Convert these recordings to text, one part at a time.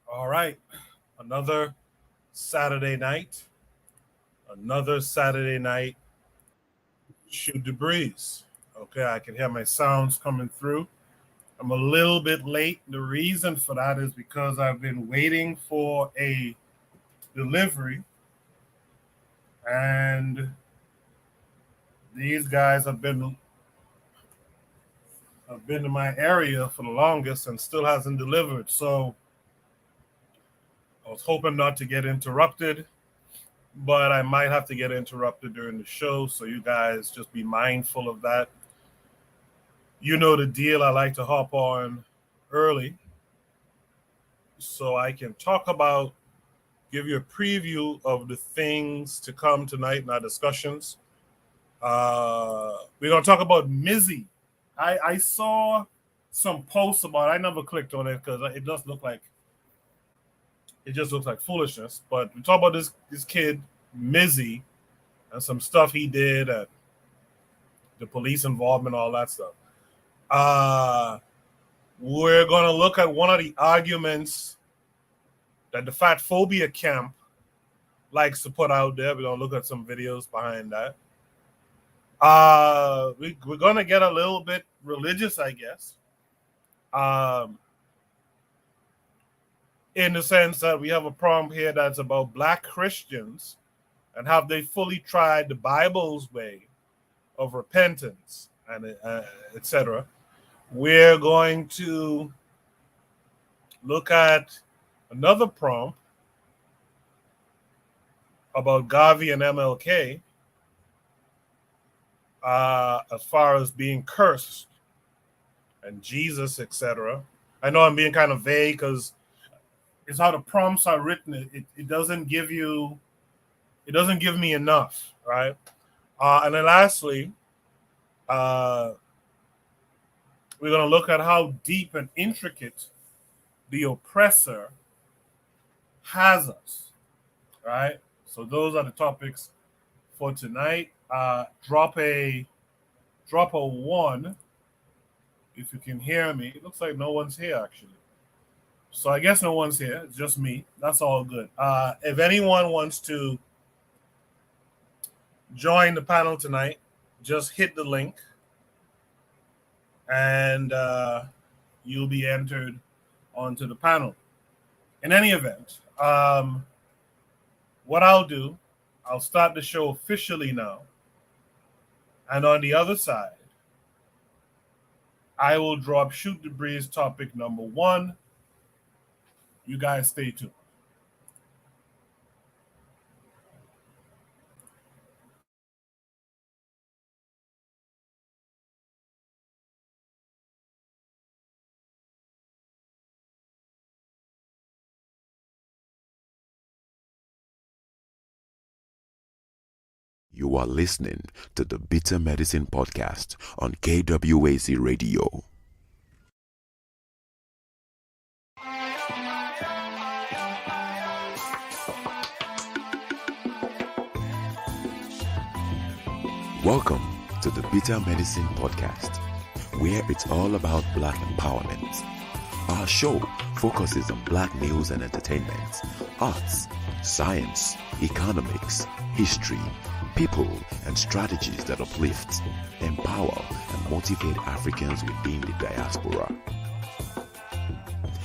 All right. Another Saturday night. Another Saturday night. Shoot the breeze. Okay, I can hear my sounds coming through. I'm a little bit late. The reason for that is because I've been waiting for a delivery, and these guys have been in my area for the longest and still hasn't delivered. So I was hoping not to get interrupted, but I might have to get interrupted during the show. So you guys just be mindful of that. You know the deal. I like to hop on early so I can give you a preview of the things to come tonight in our discussions. We're going to talk about Mizzy. I saw some posts about it. I never clicked on it because it just looks like foolishness. But we talk about this kid, Mizzy, and some stuff he did, and the police involvement, all that stuff. We're going to look at one of the arguments that the fatphobia camp likes to put out there. We're going to look at some videos behind that. We're going to get a little bit religious, I guess, in the sense that we have a problem here that's about Black Christians and have they fully tried the Bible's way of repentance and etc. We're going to look at another prompt about Garvey and MLK as far as being cursed and Jesus, etc. I know I'm being kind of vague because it's how the prompts are written. It doesn't give me enough, right? And then lastly, we're going to look at how deep and intricate the oppressor has us, right? So those are the topics for tonight. Drop a one if you can hear me. It looks like no one's here actually. So I guess no one's here. It's just me. That's all good. If anyone wants to join the panel tonight, just hit the link and you'll be entered onto the panel. In any event, what I'll do, I'll start the show officially now. And on the other side, I will drop Shoot the Breeze topic number 1. You guys stay tuned. You are listening to the Bitter Medicine Podcast on KWAZ Radio. Welcome to the Bitter Medicine Podcast, where it's all about Black empowerment. Our show focuses on Black news and entertainment, arts, science, economics, history, people, and strategies that uplift, empower, and motivate Africans within the diaspora.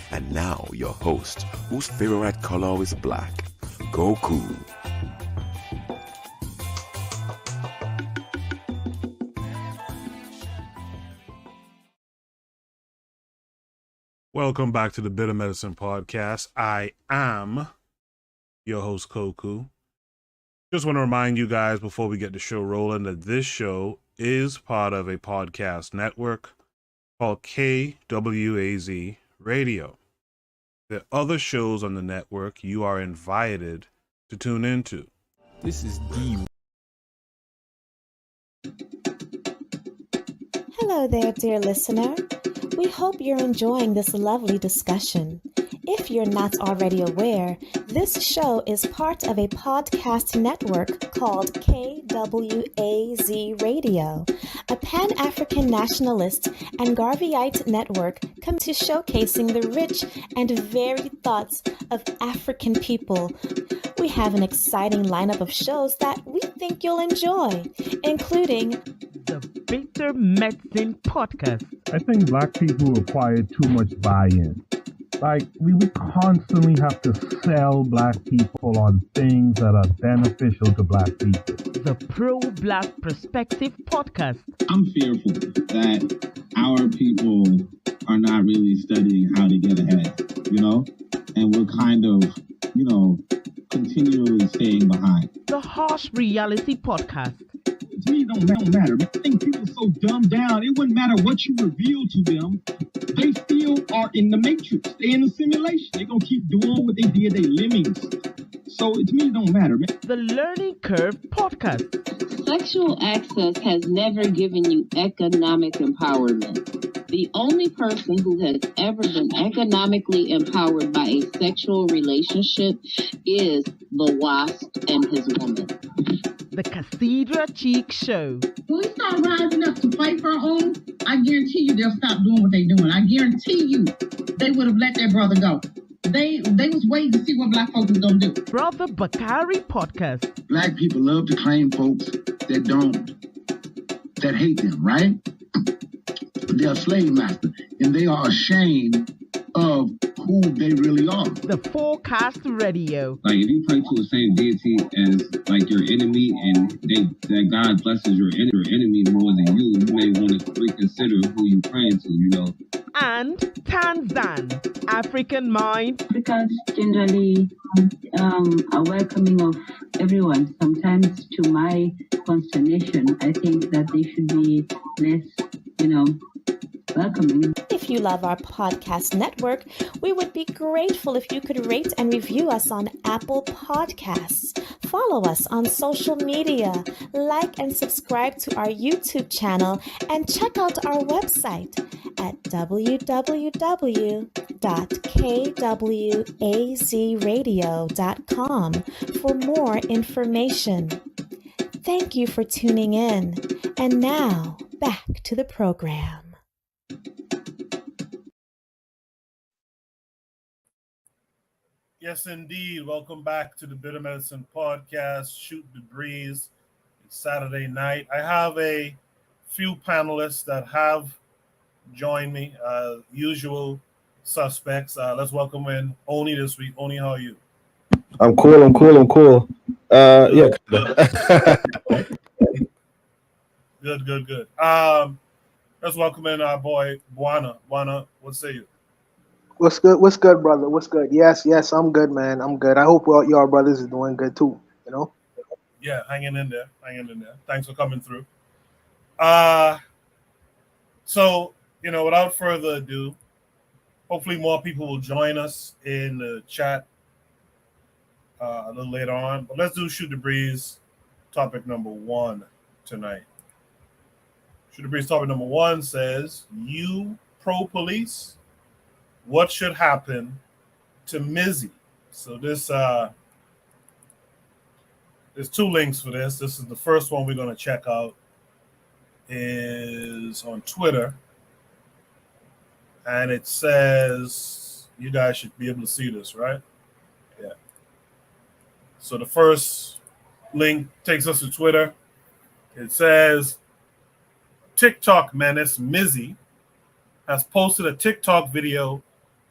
And now your host, whose favorite color is black, Goku. Welcome back to the Bitter Medicine Podcast. I am your host, Koku. Just want to remind you guys before we get the show rolling that this show is part of a podcast network called KWAZ Radio. There are other shows on the network you are invited to tune into. This is the... Hello there, dear listener. We hope you're enjoying this lovely discussion. If you're not already aware, this show is part of a podcast network called KWAZ Radio, a Pan-African nationalist and Garveyite network committed to showcasing the rich and varied thoughts of African people. We have an exciting lineup of shows that we think you'll enjoy, including the Bitter Medicine Podcast. I think black people require too much buy-in. Like, we constantly have to sell black people on things that are beneficial to black people. The Pro-Black Perspective Podcast. I'm fearful that our people are not really studying how to get ahead, and we're kind of, continually staying behind. The Harsh Reality Podcast. To me, it don't matter. I think people are so dumbed down, it wouldn't matter what you reveal to them. They still are in the matrix. They're in the simulation. They're going to keep doing what they did. They lemmings. So to me, it don't matter, man. The Learning Curve Podcast. Sexual access has never given you economic empowerment. The only person who has ever been economically empowered by a sexual relationship is the wasp and his woman. The Cassidra Cheek Show. When we start rising up to fight for our own, I guarantee you they'll stop doing what they're doing. I guarantee you they would have let their brother go. They was waiting to see what black folks was going to do. Brother Bakari Podcast. Black people love to claim folks that hate them, right? They're a slave master, and they are ashamed of who they really are. The 4Kast Radio. Like, if you pray to the same deity as, like, your enemy, and that God blesses your enemy more than you may want to reconsider who you praying to, And Tanzan, African Mind. Africans generally are welcoming of everyone. Sometimes, to my consternation, I think that they should be less, welcoming. If you love our podcast network, we would be grateful if you could rate and review us on Apple Podcasts. Follow us on social media, like and subscribe to our YouTube channel, and check out our website at www.kwazradio.com for more information. Thank you for tuning in. And now, back to the program. Yes, indeed. Welcome back to the Bitter Medicine Podcast, Shoot the Breeze. It's Saturday night. I have a few panelists that have joined me, usual suspects. Let's welcome in Oni this week. Oni, how are you? I'm cool. Yeah. Good. Let's welcome in our boy, Buana. Buana, what say you? What's good, brother? What's good? Yes, I'm good, man. I'm good. I hope y'all brothers is doing good too, Yeah, hanging in there. Thanks for coming through. So, without further ado, hopefully more people will join us in the chat a little later on. But let's do Shoot the Breeze topic number 1 tonight. Shoot the Breeze topic number 1 says, you pro-police? What should happen to Mizzy? So this there's 2 links for this. This is the first one we're going to check out is on Twitter. And it says, you guys should be able to see this, right? Yeah. So the first link takes us to Twitter. It says, TikTok menace Mizzy has posted a TikTok video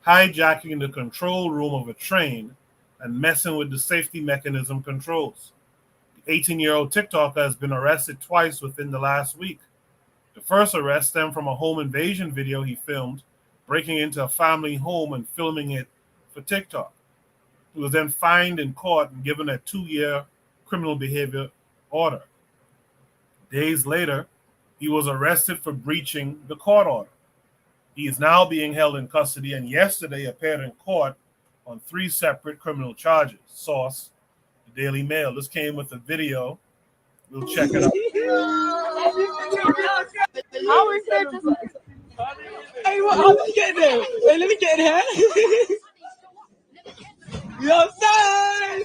hijacking the control room of a train and messing with the safety mechanism controls. The 18-year-old TikToker has been arrested twice within the last week. The first arrest stemmed from a home invasion video he filmed, breaking into a family home and filming it for TikTok. He was then fined in court and given a 2-year criminal behavior order. Days later, he was arrested for breaching the court order. He is now being held in custody and yesterday appeared in court on 3 separate criminal charges. Source, the Daily Mail. This came with a video. We'll check it out. Hey, let me get there. Hey, let me get here. You know what I'm saying?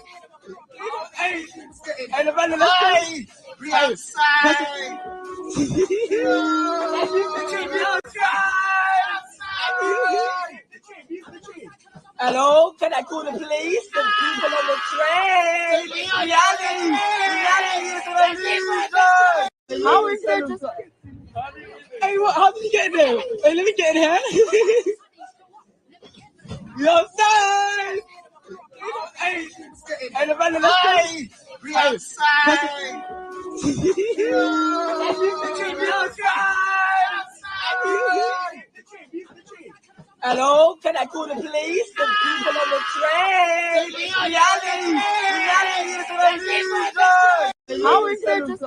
Hey, the man in the street. We outside. Hello, can I call the police? The people on the train. Reality. How is it? Hey, what? How did you get there? Hey, let me get in here. You know what I'm saying? Hey, the man in the street. We outside. Hello, can I call the police? The people on the train. Reality. How is it?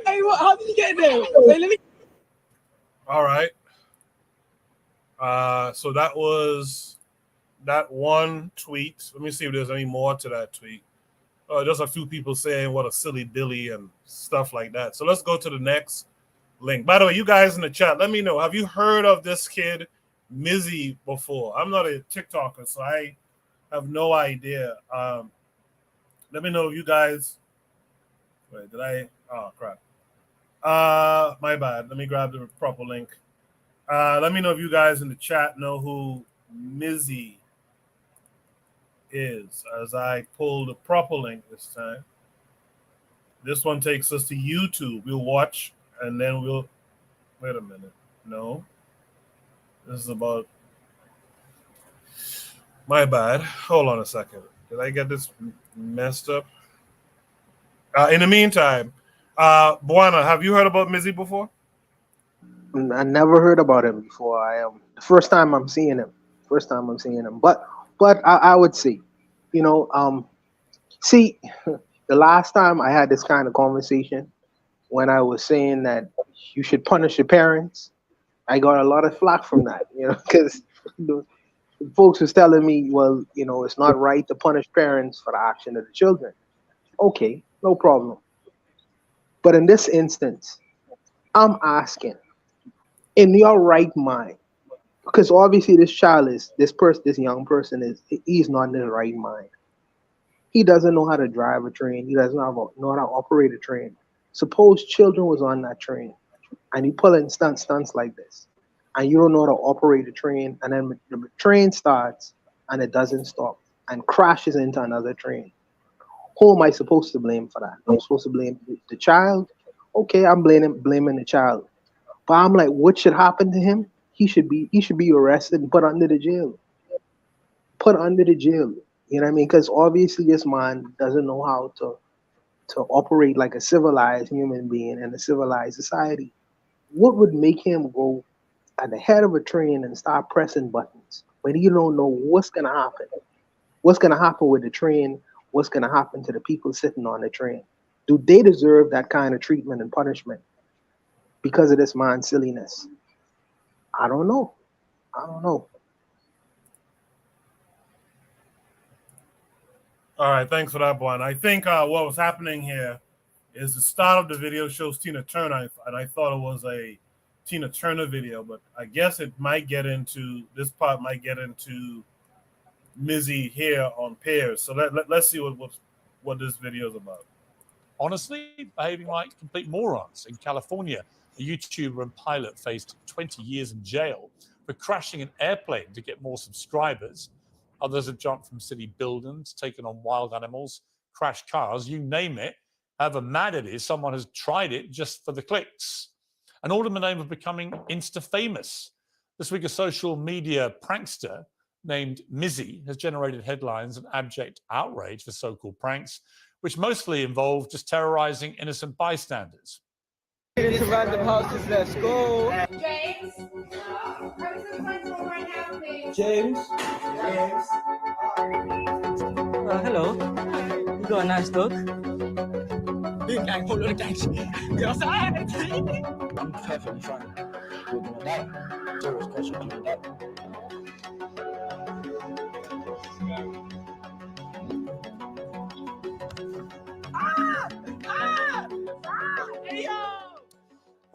Hey, what? How did you get there? Hey, let me. All right. So that was that one tweet. Let me see if there's any more to that tweet. Just a few people saying what a silly Billy and stuff like that. So let's go to the next link. By the way, you guys in the chat, let me know. Have you heard of this kid, Mizzy, before? I'm not a TikToker, so I have no idea. Let me know if you guys. Wait, did I? Oh, crap. My bad. Let me grab the proper link. Let me know if you guys in the chat know who Mizzy is, as I pull the proper link this time. This one takes us to YouTube. We'll watch, and then we'll... Wait a minute. No. This is about... My bad. Hold on a second. Did I get this messed up? In the meantime, Buana, have you heard about Mizzy before? I never heard about him before. The first time I'm seeing him. But I would say, see, the last time I had this kind of conversation, when I was saying that you should punish your parents, I got a lot of flack from that, because the folks was telling me, well, it's not right to punish parents for the action of the children. Okay, no problem. But in this instance, I'm asking, in your right mind, because obviously this young person he's not in his right mind. He doesn't know how to drive a train. He doesn't know how to operate a train. Suppose children was on that train and you pull in stunts like this, and you don't know how to operate a train, and then the train starts and it doesn't stop and crashes into another train. Who am I supposed to blame for that? I'm supposed to blame the child? Okay, I'm blaming the child. But I'm like, what should happen to him? He should be arrested and put under the jail. You know what I mean? Because obviously this man doesn't know how to operate like a civilized human being in a civilized society. What would make him go at the head of a train and start pressing buttons when you don't know what's gonna happen? What's gonna happen with the train? What's gonna happen to the people sitting on the train? Do they deserve that kind of treatment and punishment because of this man's silliness? I don't know. All right, thanks for that, Juan. I think what was happening here is the start of the video shows Tina Turner, and I thought it was a Tina Turner video, but I guess this part might get into Mizzy here on Pairs. So let's see what this video is about. Honestly, behaving like complete morons. In California, a YouTuber and pilot faced 20 years in jail for crashing an airplane to get more subscribers. Others have jumped from city buildings, taken on wild animals, crashed cars, you name it. However mad it is, someone has tried it just for the clicks. And all in the name of becoming Insta-famous. This week, a social media prankster named Mizzy has generated headlines and abject outrage for so-called pranks, which mostly involve just terrorizing innocent bystanders. Into random houses, let's go. James. James. Hello. You got a nice dog. Big gang, whole lot of gangs. You outside. I'm perfectly fine. You're gonna die. Serious question, you're gonna die.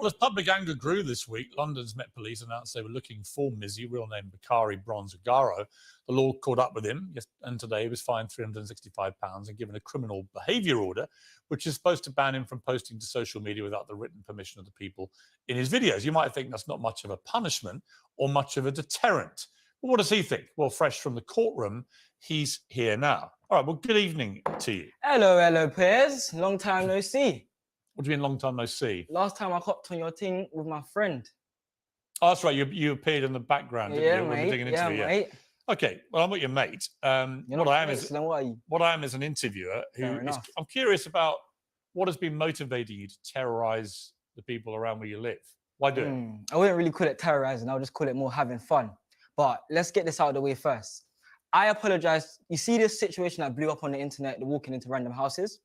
Well, as public anger grew this week, London's Met Police announced they were looking for Mizzy, real name Bakari Bronzagaro. The law caught up with him, and today he was fined £365 and given a criminal behaviour order, which is supposed to ban him from posting to social media without the written permission of the people in his videos. You might think that's not much of a punishment or much of a deterrent. But what does he think? Well, fresh from the courtroom, he's here now. All right, well, good evening to you. Hello, Piers. Long time no see. What do you mean, long time no see? Last time I hopped on your thing with my friend. Oh, that's right. You appeared in the background, didn't you? Mate. Yeah, mate. Okay, well, I'm not your mate. What I am is an interviewer I'm curious about what has been motivating you to terrorize the people around where you live. Why do it? I wouldn't really call it terrorizing. I'll just call it more having fun. But let's get this out of the way first. I apologize. You see this situation that blew up on the internet, the walking into random houses?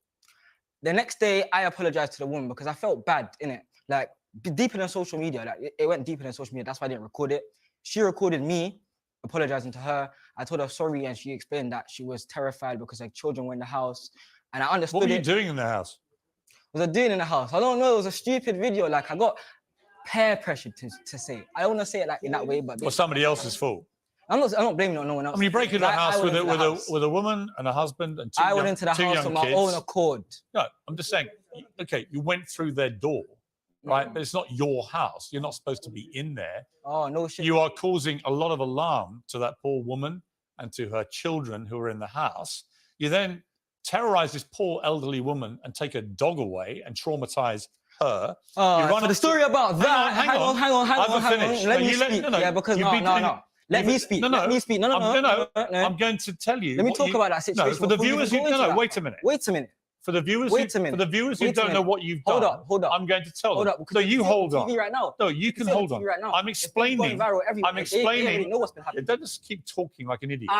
The next day, I apologized to the woman because I felt bad, innit? Like, deeper than social media. Like, it went deeper than social media. That's why I didn't record it. She recorded me apologizing to her. I told her sorry, and she explained that she was terrified because her children were in the house. And I understood. What were you doing in the house? What was I doing in the house? I don't know. It was a stupid video. Like, I got peer pressured to say. I don't want to say it like in that way, but well, somebody else's fault. I'm not blaming it on no one else. I mean, you break into a house with a woman and a husband and I went into the house on my own accord. No, I'm just saying. Okay, you went through their door, right? But it's not your house. You're not supposed to be in there. Oh no shit! You are causing a lot of alarm to that poor woman and to her children who are in the house. You then terrorize this poor elderly woman and take her dog away and traumatize her. For the story about that. Hang on. Let me speak. Yeah, because no. Let me speak. Let me speak. No. I'm going to tell you. Let me talk about that situation. No, for the viewers who wait a minute. Wait a minute. For the viewers who don't know what you've done. Hold up. I'm going to tell them. Hold up. So you hold on. Right now. No, you can hold on. Right now. I'm explaining. I'm explaining. They know what's been happening. Don't just keep talking like an idiot.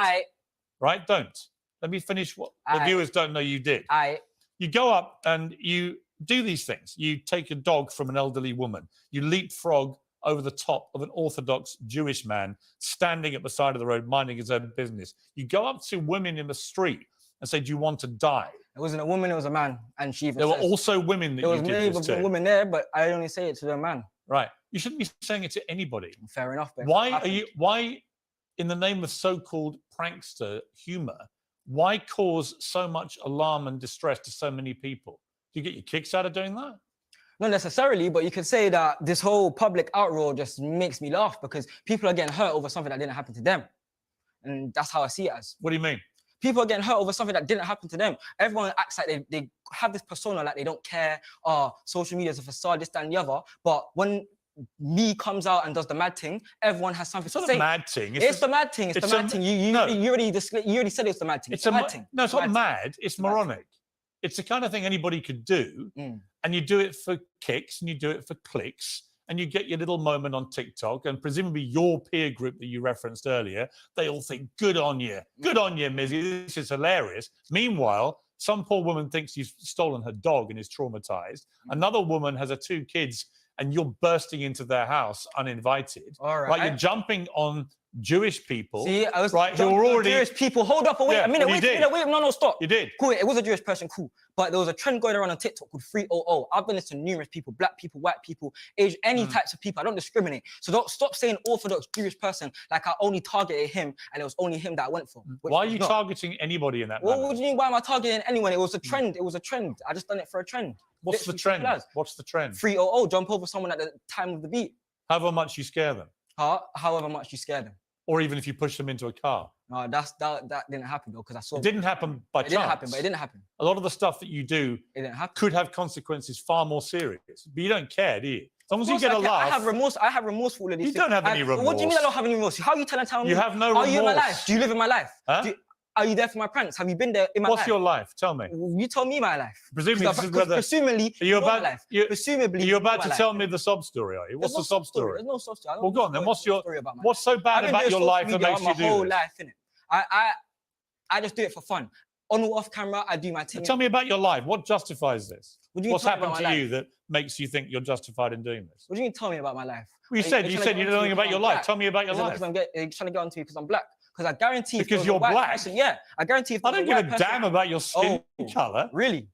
Right? Don't. Let me finish what the viewers don't know you did. You go up and you do these things. You take a dog from an elderly woman. You leapfrog over the top of an Orthodox Jewish man standing at the side of the road minding his own business. You go up to women in the street and say, do you want to die? It wasn't a woman, it was a man. And she even There were also women that you did this to. There was a woman there, but I only say it to the man. Right. You shouldn't be saying it to anybody. Fair enough. Why, in the name of so-called prankster humor, why cause so much alarm and distress to so many people? Do you get your kicks out of doing that? Not necessarily, but you could say that this whole public outroar just makes me laugh because people are getting hurt over something that didn't happen to them. And that's how I see it as. What do you mean? People are getting hurt over something that didn't happen to them. Everyone acts like they have this persona like they don't care. Social media is a facade, this, that, and the other. But when me comes out and does the mad thing, everyone has something to say. It's not a mad thing. It's the mad thing. It's the mad thing. You already said it's the mad thing. It's a mad thing. No, it's not mad. It's moronic. It's the kind of thing anybody could do, and you do it for kicks, and you do it for clicks, and you get your little moment on TikTok, and presumably your peer group that you referenced earlier, they all think, good on you, Mizzy, this is hilarious. Meanwhile, some poor woman thinks you've stolen her dog and is traumatized. Another woman has her 2 kids, and you're bursting into their house uninvited. All right. You're jumping on Jewish people. See, I was right, who are already Jewish people. Hold up, wait a minute, wait, no, stop. You did. Cool, it was a Jewish person, cool. But there was a trend going around on TikTok called 300. I've been listening to numerous people, black people, white people, age, any types of people. I don't discriminate. So don't stop saying Orthodox Jewish person like I only targeted him and it was only him that I went for. Why are you targeting anybody in that manner? What do you mean, why am I targeting anyone? It was a trend. It was a trend. I just done it for a trend. What's the trend? What's the trend? 300, jump over someone at the time of the beat. However much you scare them. However much you scare them. Or even if you push them into a car. No, that didn't happen though, because I saw it. Didn't happen by chance. It didn't happen, but it didn't happen. A lot of the stuff that you do could have consequences far more serious. But you don't care, do you? As long as you get a laugh. I have remorse. I have remorse for all of these things. You don't have any remorse. What do you mean I don't have any remorse? How are you trying to tell me? You have no remorse. Are you in my life? Do you live in my life? Huh? Are you there for my pranks? Have you been there in my life? What's your life? Tell me. You tell me my life. Presumably, presumably, you're about to tell me the sob story, are you? What's the sob story? There's no sob story. Well, go on then. What's so bad about your life that makes you do my whole this? life, innit? I just do it for fun. On or off camera, I do my thing. Tell me about your life. What justifies this? What's happened to you that makes you think you're justified in doing this? What do you mean tell me about my life? Well, you said you don't know anything about your life. Tell me about your life. You're trying to get on to me because I'm black. Because I guarantee because you're black. Person, yeah, I guarantee. I don't give a damn about your skin color. Really?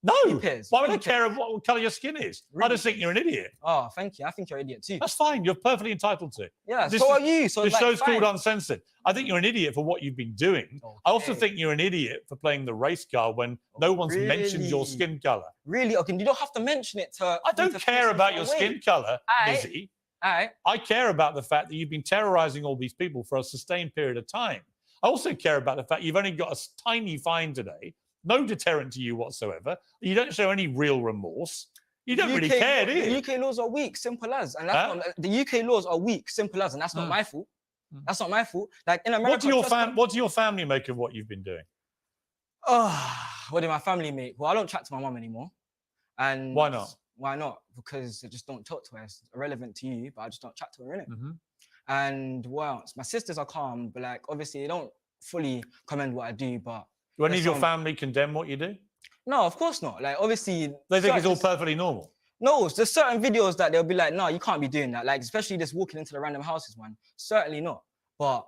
No. Piers. Why would I care what colour your skin is? Really? I just think you're an idiot. Oh, thank you. I think you're an idiot too. That's fine. You're perfectly entitled to. Yeah, so are you. So the like, show's fine. called Uncensored. I think you're an idiot for what you've been doing. Okay. I also think you're an idiot for playing the race card when no one's mentioned your skin colour. Really? Okay, you don't have to mention it to... I don't care about your skin colour, Mizzy. I care about the fact that you've been terrorising all these people for a sustained period of time. I also care about the fact you've only got a tiny fine today, no deterrent to you whatsoever. You don't show any real remorse. You don't really care, do you? The UK laws are weak, simple as. And that's not, the UK laws are weak, simple as, and that's not my fault. That's not my fault. Like in America... What do your family make of what you've been doing? What do my family make? Well, I don't chat to my mum anymore. And why not? Why not? Because I just don't talk to her. It's irrelevant to you, but I just don't chat to her, innit? And what else? My sisters are calm, but like obviously they don't fully commend what I do, but... Do any of your family condemn what you do? No, of course not. Like obviously... They think it's all perfectly normal? No, there's certain videos that they'll be like, no, you can't be doing that. Like especially just walking into the random houses one. Certainly not. But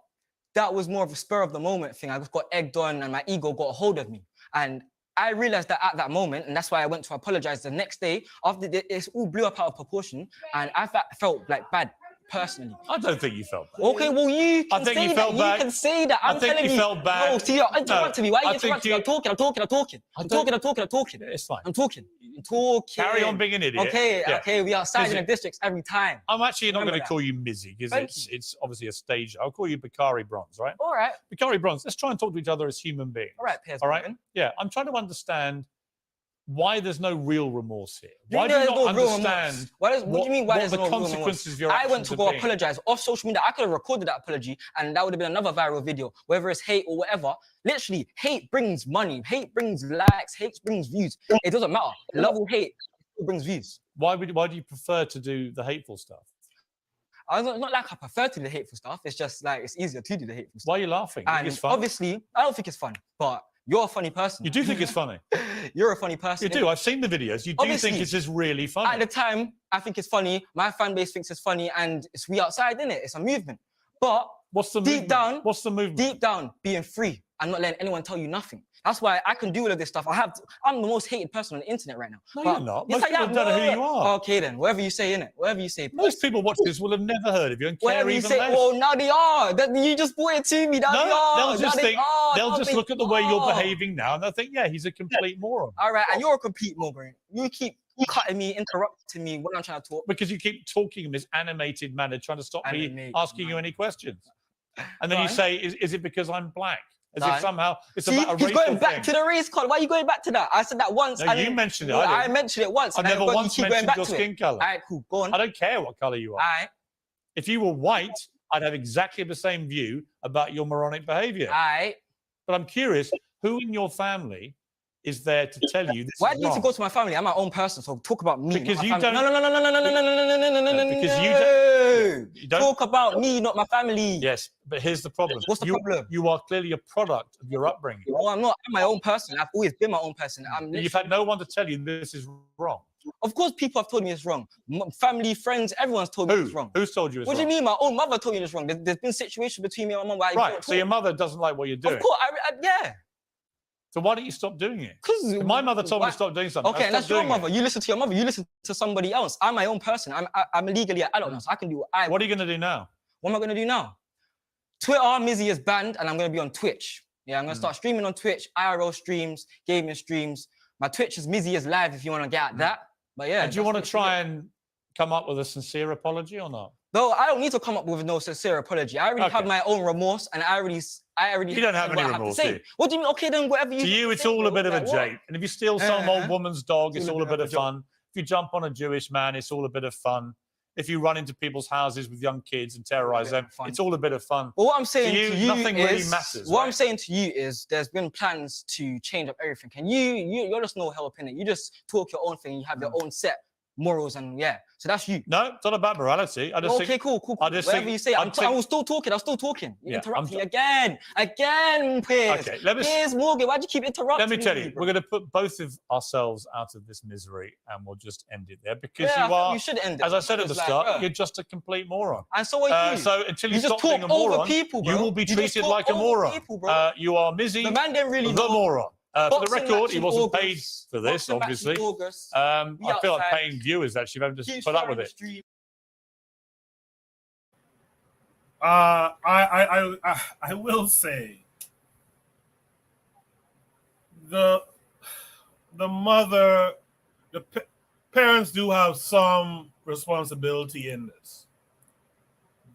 that was more of a spur of the moment thing. I just got egged on and my ego got a hold of me. And I realized that at that moment, and that's why I went to apologize the next day. After it all blew up out of proportion, and I felt like bad personally. I don't think you felt bad. Okay, well you can say that. You can say that. I'm telling you. I think you felt bad. No, see, you're interrupting me. Why are you interrupting me? I'm talking. I'm talking. Carry on being an idiot. Okay, we are siding the districts every time. I'm actually not going to call you Mizzy because it's obviously a stage. I'll call you Bakari Bronze, right? All right. Bakari Bronze, let's try and talk to each other as human beings. All right, Piers. All right? Yeah, I'm trying to understand why there's no real remorse here. Why do you not understand what do you mean why there's the no consequences of your I went actions to go have been? apologize off social media. I could have recorded that apology and that would have been another viral video, whether it's hate or whatever. Literally, hate brings money, hate brings likes, hate brings views. It doesn't matter. Love or hate, it brings views. Why do you prefer to do the hateful stuff? Not like I prefer to do the hateful stuff. It's just like it's easier to do the hateful stuff. Why are you laughing? And it's fun. obviously, I don't think it's fun, but you're a funny person. You do think it's funny? You're a funny person. You do. I've seen the videos. You do think it's just really funny. At the time, I think it's funny. My fan base thinks it's funny, and it's we outside, innit? It's a movement. But deep down, what's the movement? Deep down, being free and not letting anyone tell you nothing. That's why I can do all of this stuff. I'm the most hated person on the internet right now. No, you're not. Most people don't know who you are. Okay then, whatever you say, innit? Whatever you say. Most people watch this will have never heard of you and care whatever you even say, less. well, now they are. You just brought it to me. Now they are. They'll just look at the way you're behaving now and they'll think, yeah, he's a complete moron. All right, and you're a complete moron. You keep cutting me, interrupting me when I'm trying to talk. Because you keep talking in this animated manner, trying to stop me asking you any questions. And then you say, is it because I'm black? As if somehow it's about a racial thing. He's going back to the race card. Why are you going back to that? I said that once. No, you mentioned it. I mentioned it once. I never once mentioned your skin colour. All right, cool. Go on. I don't care what colour you are. All right. If you were white, I'd have exactly the same view about your moronic behaviour. All right. But I'm curious, who in your family is there to tell you this? Why do you need to go to my family? I'm my own person, so talk about me. Because you don't. No. Because you don't talk about me, not my family. Yes, but here's the problem. What's the problem? You are clearly a product of your upbringing. No, I'm not. I'm my own person. I've always been my own person. You've had no one to tell you this is wrong. Of course, people have told me it's wrong. Family, friends, everyone's told me it's wrong. Who's told you it's wrong? What do you mean? My own mother told me it's wrong. There's been situations between me and my mum where right, so your mother doesn't like what you're doing. Of course, yeah. So why don't you stop doing it? Because my mother told me to stop doing something. Okay, and that's your mother. You listen to your mother. You listen to somebody else. I'm my own person. I'm legally an adult now, so I can do what I want. What are you going to do now? What am I going to do now? Twitter, Mizzy is banned, and I'm going to be on Twitch. Yeah, I'm going to start streaming on Twitch, IRL streams, gaming streams. My Twitch is Mizzy is live if you want to get at that. But yeah. And do you want to try and come up with a sincere apology or not? No, I don't need to come up with no sincere apology. I already have my own remorse, and I already. You don't have any remorse, do you? What do you mean? Okay, then whatever you. To you, it's all a bit of a joke. And if you steal some old woman's dog, it's all a bit of fun. If you jump on a Jewish man, it's all a bit of fun. If you run into people's houses with young kids and terrorize them, it's all a bit of fun. Well, what I'm saying to you nothing is, really matters. What I'm saying to you is, there's been plans to change up everything. And you're just no help in it. You just talk your own thing. You have your own set morals, and so that's you. No, it's not about morality. I just think, cool. Whatever you say, I was still talking. You interrupt me again, Piers. Okay, Piers Morgan, why'd you keep interrupting me? Let me tell you, we're going to put both of ourselves out of this misery, and we'll just end it there because you should end it. As I said at the start, you're just a complete moron. And so are you. So until you stop being a moron, people, you will be treated like a moron. You are Mizzy, the man didn't really the moron. For the Boxing record, match he in wasn't paid August. for this, Boxing match in obviously. August. I Be feel like outside. paying viewers, actually, if I'm just Keep put up sharing with the it. stream. I will say the mother, parents do have some responsibility in this.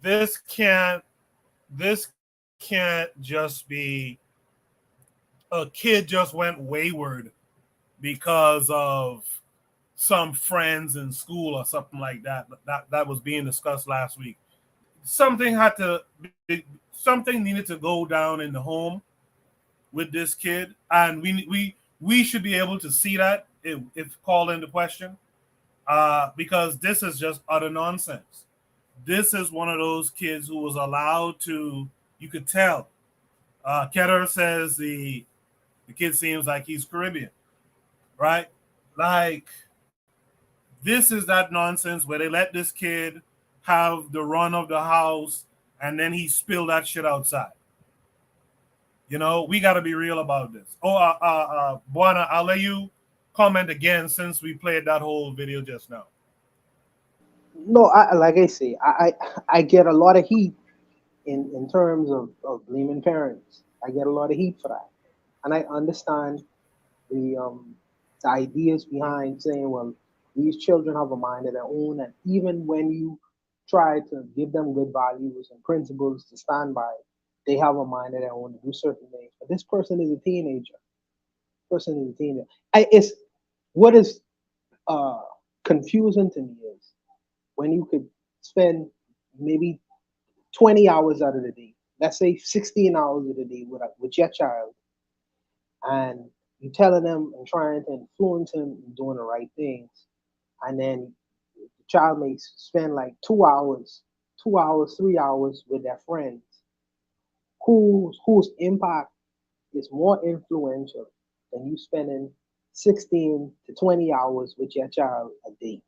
This can't just be a kid just went wayward because of some friends in school or something like that. That was being discussed last week. Something needed to go down in the home with this kid, and we should be able to see that if called into question, because this is just utter nonsense. This is one of those kids who was allowed to. You could tell. Ketter says the kid seems like he's Caribbean, right? Like, this is that nonsense where they let this kid have the run of the house and then he spilled that shit outside. You know, we got to be real about this. Buana, I'll let you comment again since we played that whole video just now. No, like I say, I get a lot of heat in terms of blaming parents. I get a lot of heat for that, and I understand the ideas behind saying, well, these children have a mind of their own, and even when you try to give them good values and principles to stand by, they have a mind of their own to do certain things. But this person is a teenager. It's what is confusing to me is when you could spend maybe 20 hours out of the day, let's say 16 hours of the day with your child, and you telling them and trying to influence him in doing the right things, and then the child may spend like 2 hours, 3 hours with their friends, whose impact is more influential than you spending 16 to 20 hours with your child a day,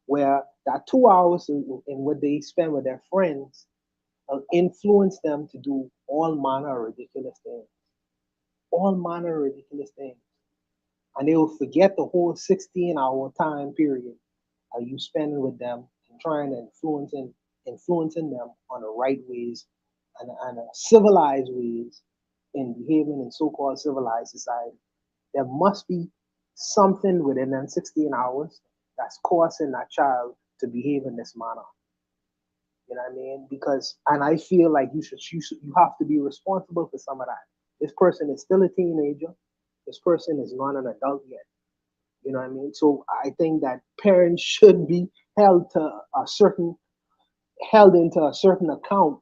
where that 2 hours in what they spend with their friends will influence them to do all manner of ridiculous things. And they will forget the whole 16-hour time period you spending with them and trying to influencing them on the right ways and civilized ways in behaving in so-called civilized society. There must be something within them 16 hours that's causing that child to behave in this manner. You know what I mean? And I feel like you have to be responsible for some of that. This person is still a teenager. This person is not an adult yet. You know what I mean? So I think that parents should be held into a certain account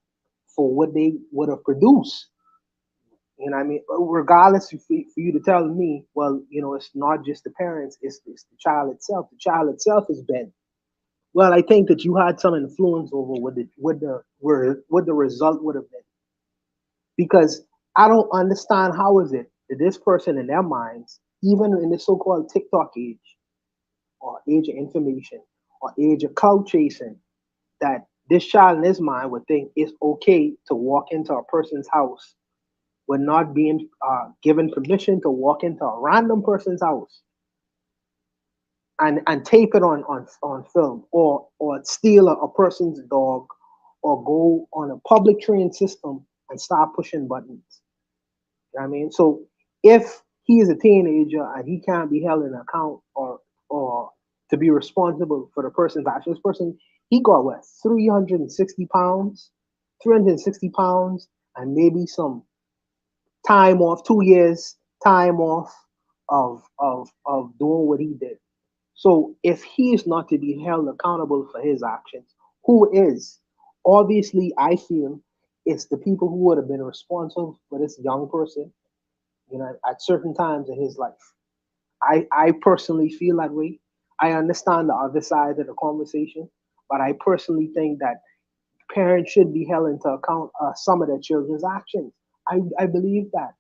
for what they would have produced. You know what I mean? Regardless for you to tell me, well, you know, it's not just the parents, it's the child itself. The child itself is bent. Well, I think that you had some influence over what the result would have been. Because I don't understand how is it that this person in their minds, even in the so-called TikTok age, or age of information, or age of clout chasing, that this child in his mind would think it's okay to walk into a person's house with not being given permission to walk into a random person's house and tape it on film, or steal a person's dog, or go on a public train system and start pushing buttons. You know what I mean? So if he is a teenager and he can't be held in account or to be responsible for the person's actions, this person, he got what, 360 pounds, and maybe some time off, 2 years time off of doing what he did. So if he is not to be held accountable for his actions, who is? Obviously, I feel it's the people who would have been responsible for this young person, you know, at certain times in his life. I personally feel that way. I understand the other side of the conversation, but I personally think that parents should be held into account some of their children's actions. I believe that.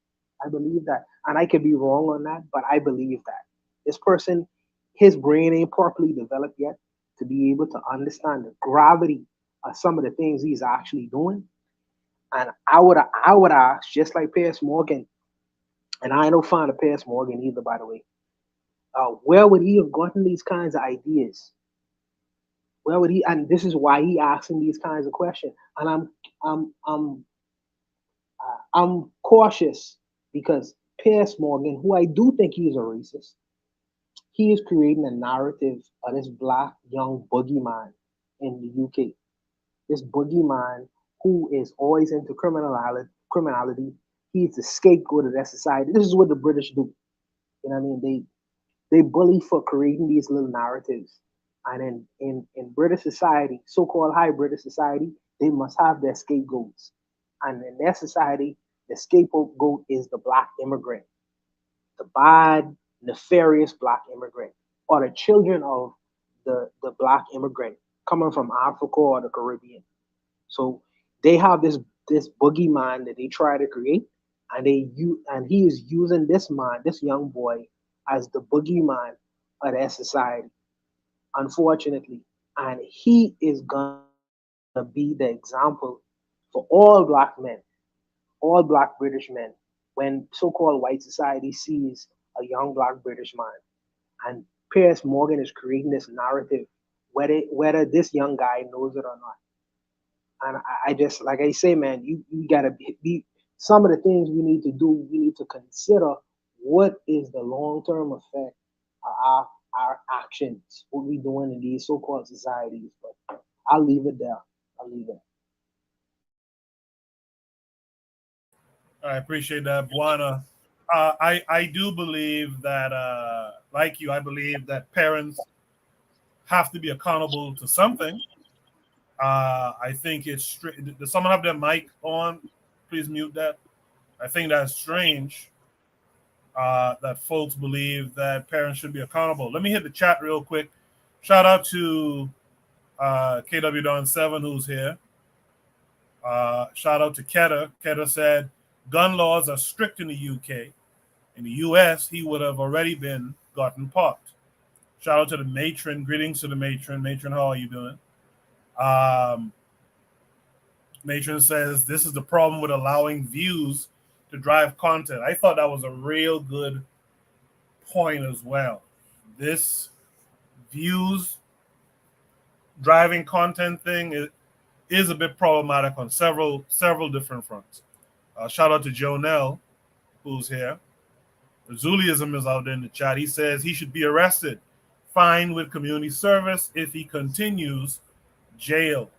And I could be wrong on that, but I believe that. This person, his brain ain't properly developed yet to be able to understand the gravity of some of the things he's actually doing. And I would ask, just like Piers Morgan and I ain't no fan of Piers Morgan either, by the way. Where would he have gotten these kinds of ideas? Where would he? And this is why he asking these kinds of questions. And I'm cautious because Piers Morgan, who I do think he is a racist, he is creating a narrative of this black young boogeyman in the UK. This boogeyman who is always into criminality. He's the scapegoat of that society. This is what the British do. You know what I mean? They bully for creating these little narratives. And in British society, so-called high British society, they must have their scapegoats. And in their society, the scapegoat is the black immigrant, the bad, nefarious black immigrant, or the children of the black immigrant coming from Africa or the Caribbean. So they have this boogeyman that they try to create, and he is using this young boy, as the boogeyman of their society, unfortunately. And he is gonna be the example for all black men, all black British men, when so-called white society sees a young black British man. And Piers Morgan is creating this narrative, whether this young guy knows it or not. And I just, like I say, man, you gotta be some of the things we need to do. We need to consider what is the long-term effect of our actions, what we doing in these so-called societies. But I'll leave it there. I'll leave it. I appreciate that, Buana. I do believe that, like you, I believe that parents have to be accountable to something. I think it's does someone have their mic on? Please mute that. I think that's strange that folks believe that parents should be accountable. Let me hit the chat real quick. Shout out to KW Don 7 who's here. Shout out to Keta. Keta said gun laws are strict in the UK. In the US, he would have already been gotten popped. Shout out to the matron. Greetings to the matron. Matron, how are you doing? Matron says this is the problem with allowing views to drive content. I thought that was a real good point as well. This views driving content thing is a bit problematic on several different fronts. Shout out to Jonelle, who's here. Zuliism is out there in the chat. He says he should be arrested, fined with community service. If he continues, jail.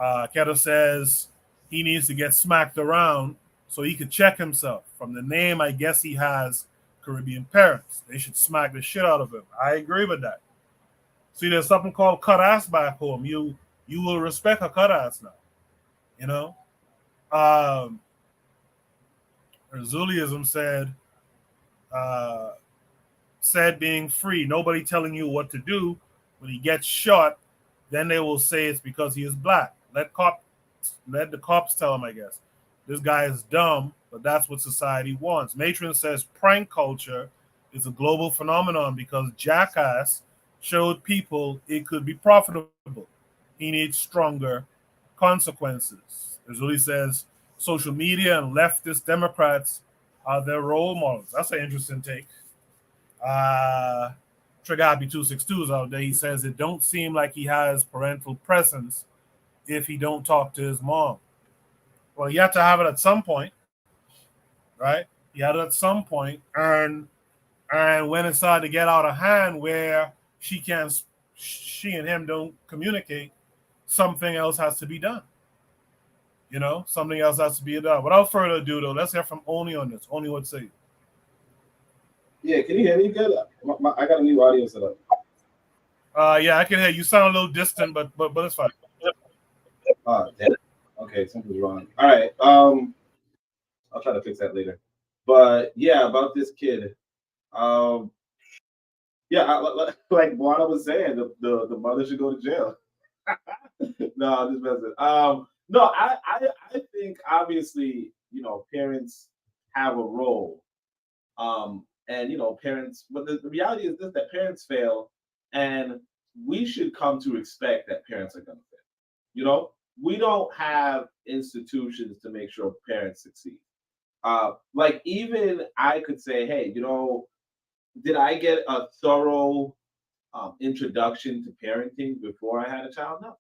Keto says he needs to get smacked around so he could check himself. From the name, I guess he has Caribbean parents. They should smack the shit out of him. I agree with that. See, there's something called cut ass back home. You will respect a cut ass now. You know? Zuliism said being free, nobody telling you what to do. When he gets shot, then they will say it's because he is black. Let the cops tell him, I guess. This guy is dumb, but that's what society wants. Matron says prank culture is a global phenomenon because Jackass showed people it could be profitable. He needs stronger consequences. Azuli says social media and leftist Democrats are their role models. That's an interesting take. Tragabi 262 is out there. He says it don't seem like he has parental presence if he don't talk to his mom. Well, you have to have it at some point, right? You had it at some point, and when it started to get out of hand, where she and him don't communicate, something else has to be done. You know, something else has to be done. Without further ado, though, let's hear from Oni on this. Oni, what say you? Yeah, can you hear me good? I got a new audio set up. Yeah, I can hear you. Sound a little distant, but it's fine. Damn. Okay, something's wrong. All right. I'll try to fix that later. But yeah, about this kid. Yeah, like Juana was saying, the mother should go to jail. No, I'm just messing. No, I think obviously, you know, parents have a role. And you know, parents, but the reality is this, that parents fail, and we should come to expect that parents are gonna fail. You know, we don't have institutions to make sure parents succeed. Like even I could say, hey, did I get a thorough introduction to parenting before I had a child? No.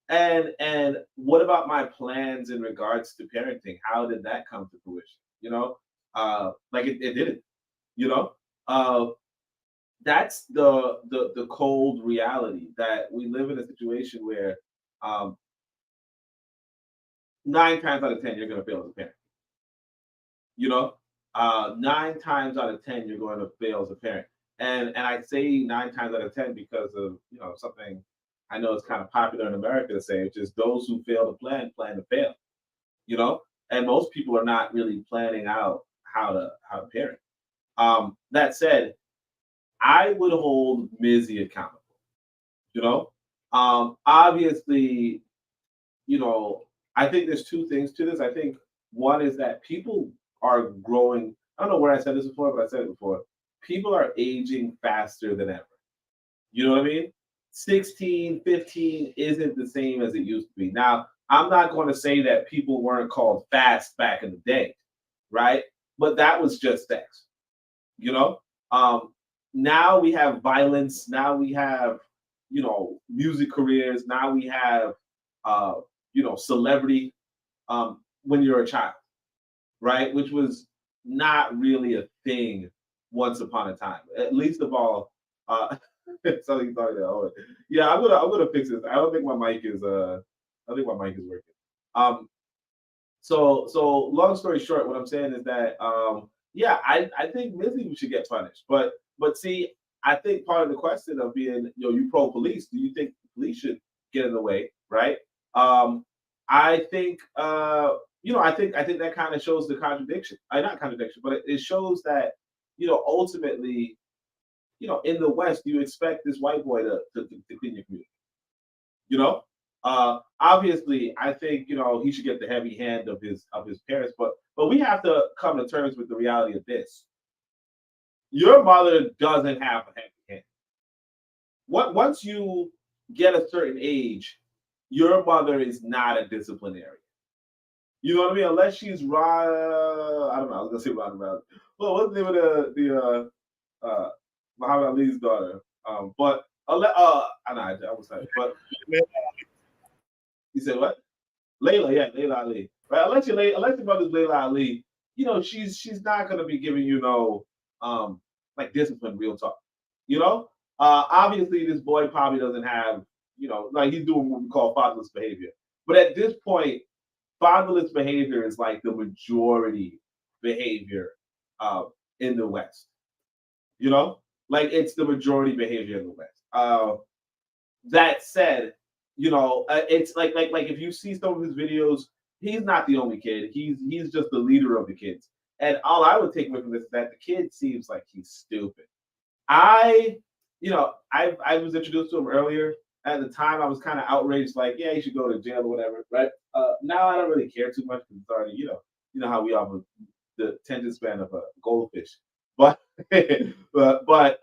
And what about my plans in regards to parenting? How did that come to fruition? Like it didn't. You know, uh, that's the cold reality that we live in a situation where 9 times out of 10 you're going to fail as a parent. 9 times out of 10 you're going to fail as a parent, and I say 9 times out of 10 because of something I know is kind of popular in America to say, which is those who fail to plan to fail. And most people are not really planning out how to parent. That said, I would hold Mizzy accountable. Obviously, I think there's two things to this. I think one is that people are growing. I don't know where I said this before, but I said it before. People are aging faster than ever. You know what I mean? 16, 15 isn't the same as it used to be. Now, I'm not going to say that people weren't called fast back in the day, right? But that was just sex. Now we have violence. Now we have, music careers. Now we have, celebrity when you're a child, right? Which was not really a thing once upon a time. At least of all, something like that. Oh, yeah, I'm gonna fix this. I don't think my mic is working. So long story short, what I'm saying is that yeah, I think Mizzy should get punished. But see, I think part of the question of being, you pro police, do you think the police should get in the way, right? I think I think that kind of shows the contradiction. Not contradiction, but it shows that, ultimately, in the West, you expect this white boy to clean your community. Obviously, I think he should get the heavy hand of his parents, but we have to come to terms with the reality of this. Your mother doesn't have a heavy hand. Once you get a certain age, your mother is not a disciplinarian. You know what I mean? Unless she's I don't know. I was gonna say Ron Brown. Well, what's the name of the Muhammad Ali's daughter? But I was like, but you said what? Layla, yeah, Layla Ali. Right? Unless your mother's Layla Ali, she's not gonna be giving like discipline, real talk. Obviously this boy probably doesn't have, like he's doing what we call fatherless behavior. But at this point, fatherless behavior is like the majority behavior in the West. Like it's the majority behavior in the West. That said, it's like if you see some of his videos, he's not the only kid. He's just the leader of the kids. And all I would take away from this is that the kid seems like he's stupid. I was introduced to him earlier. At the time, I was kind of outraged, like, yeah, he should go to jail or whatever, right? Now I don't really care too much because it's already, you know how we are with the attention span of a goldfish. But but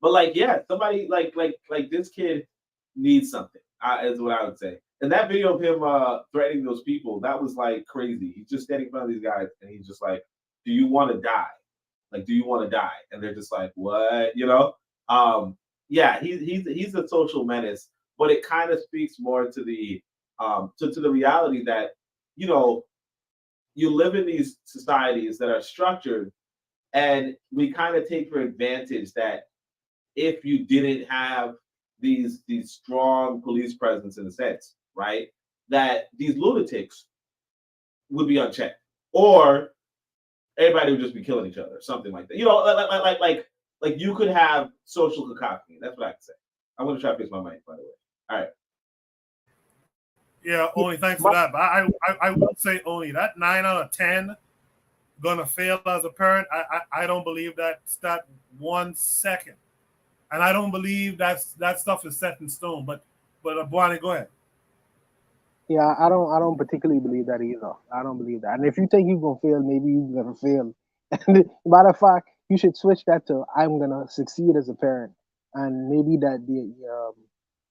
like, yeah, somebody like this kid needs something, is what I would say. And that video of him threatening those people, that was like crazy. He's just standing in front of these guys and he's just like, do you want to die? Like, do you want to die? And they're just like, what? Yeah, he's a social menace, but it kind of speaks more to the to the reality that, you live in these societies that are structured, and we kind of take for advantage that if you didn't have these strong police presence in a sense, right, that these lunatics would be unchecked, or everybody would just be killing each other, something like that. Like you could have social cacophony. That's what I can say. I'm gonna try to fix my mic, by the way. All right. Yeah, only thanks for that. But I would say only that 9 out of 10 gonna fail as a parent. I don't believe that's that 1 second, and I don't believe that stuff is set in stone. But Bonnie, go ahead. Yeah, I don't particularly believe that either. I don't believe that. And if you think you're gonna fail, maybe you're gonna fail. Matter of fact, you should switch that to I'm gonna succeed as a parent, and maybe that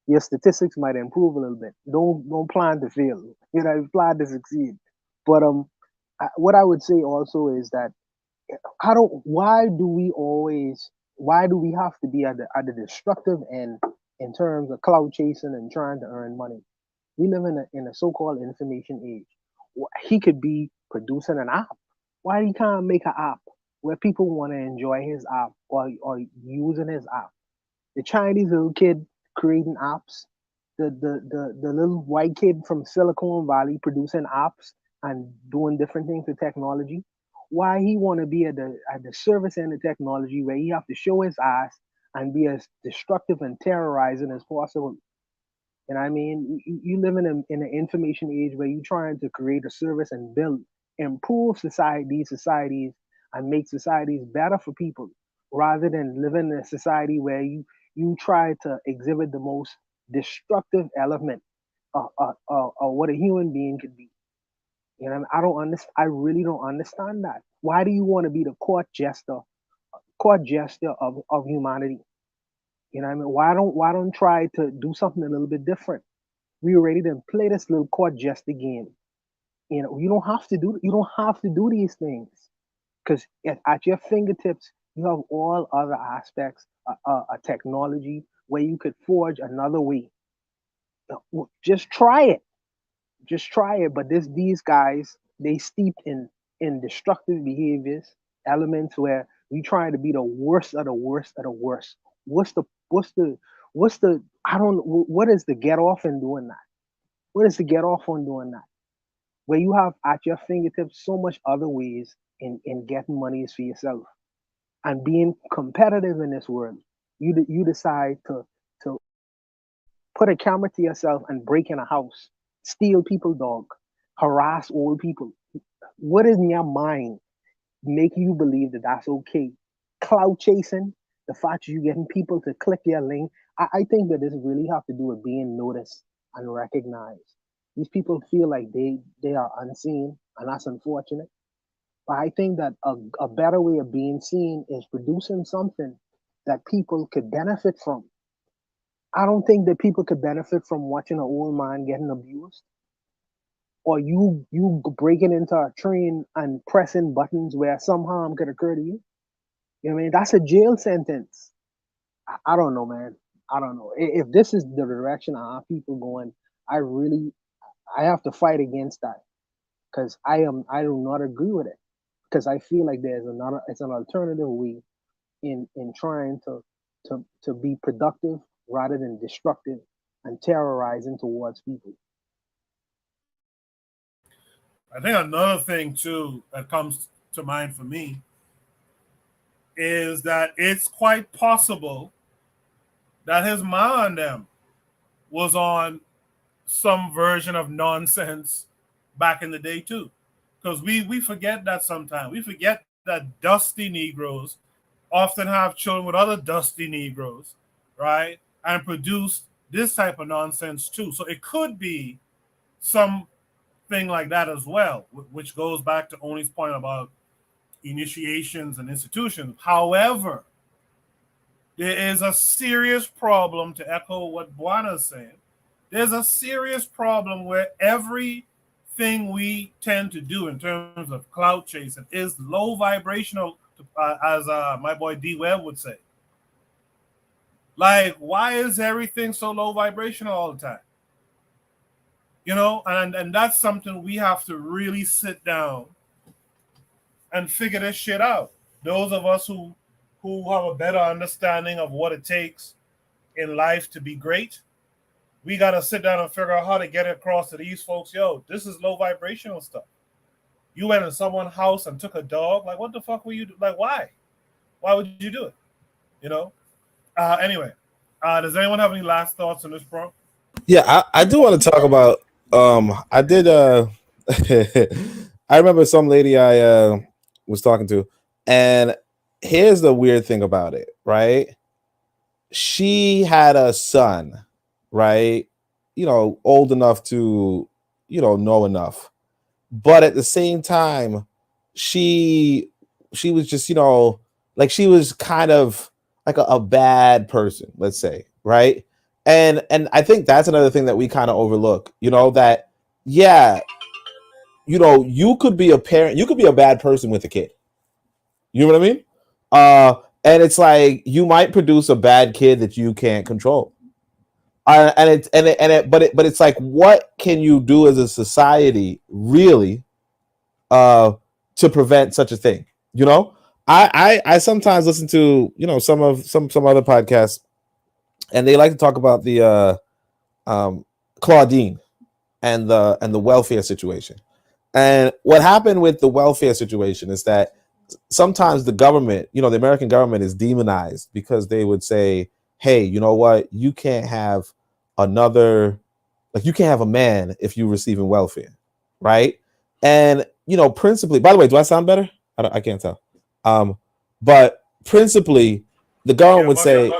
your statistics might improve a little bit. Don't plan to fail. Plan to succeed. But what I would say also is that why do we have to be at the destructive end in terms of cloud chasing and trying to earn money? We live in a so-called information age. He could be producing an app. Why he can't make an app where people want to enjoy his app or using his app? The Chinese little kid creating apps, the little white kid from Silicon Valley producing apps and doing different things with technology. Why he want to be at the service end of technology where he have to show his ass and be as destructive and terrorizing as possible? And I mean, you live in an information age where you're trying to create a service and improve these societies, and make societies better for people, rather than living in a society where you try to exhibit the most destructive element of what a human being could be. You know, I don't understand. I really don't understand that. Why do you want to be the court jester of humanity? You know what I mean? Why don't try to do something a little bit different? We already done play this little court jester game. You know, you don't have to do these things, because at your fingertips you have all other aspects of technology where you could forge another way. Just try it. Just try it. But these guys, they steeped in destructive behaviors, elements where we try to be the worst of the worst of the worst. What's the what's the what's the I don't what is the get off in doing that? What is the get off on doing that? Where you have at your fingertips so much other ways in getting monies for yourself and being competitive in this world. You decide to put a camera to yourself and break in a house, steal people dog, harass old people. What is in your mind making you believe that that's okay? Cloud chasing, the fact you getting people to click your link. I think that this really have to do with being noticed and recognized. These people feel like they are unseen, and that's unfortunate. But I think that a better way of being seen is producing something that people could benefit from. I don't think that people could benefit from watching an old man getting abused, or you breaking into a train and pressing buttons where some harm could occur to you. You know what I mean? That's a jail sentence. I don't know, man. I don't know. If this is the direction our people going, I have to fight against that, because I do not agree with it, because I feel like it's an alternative way in trying to be productive rather than destructive and terrorizing towards people. I think another thing too that comes to mind for me is that it's quite possible that his ma and them was on some version of nonsense back in the day too. Because we forget that sometimes. We forget that dusty Negroes often have children with other dusty Negroes, right? And produce this type of nonsense too. So it could be something like that as well, which goes back to Oni's point about initiations and institutions. However, there is a serious problem, to echo what Buana's saying. There's a serious problem where everything we tend to do in terms of cloud chasing is low vibrational, as my boy D Webb would say. Like, why is everything so low vibrational all the time? You know, and that's something we have to really sit down and figure this shit out. Those of us who have a better understanding of what it takes in life to be great, we got to sit down and figure out how to get it across to these folks. Yo, this is low vibrational stuff. You went in someone's house and took a dog. Like, what the fuck were you like? Why would you do it? You know. Anyway, does anyone have any last thoughts on this, bro? Yeah, I do want to talk about. I did. I remember some lady I was talking to, and here's the weird thing about it, right? She had a son, right? You know, old enough to, know enough, but at the same time, she was just, like she was kind of like a bad person, let's say, right? And I think that's another thing that we kind of overlook, that, yeah, you could be a parent, you could be a bad person with a kid. You know what I mean? And it's like you might produce a bad kid that you can't control. But it's like, what can you do as a society really to prevent such a thing? I sometimes listen to some other podcasts, and they like to talk about the Claudine and the welfare situation. And what happened with the welfare situation is that sometimes the government, the American government, is demonized because they would say, hey, you know what, you can't have you can't have a man if you're receiving welfare, right? And principally, by the way, do I sound better? I can't tell. But principally, the government would say,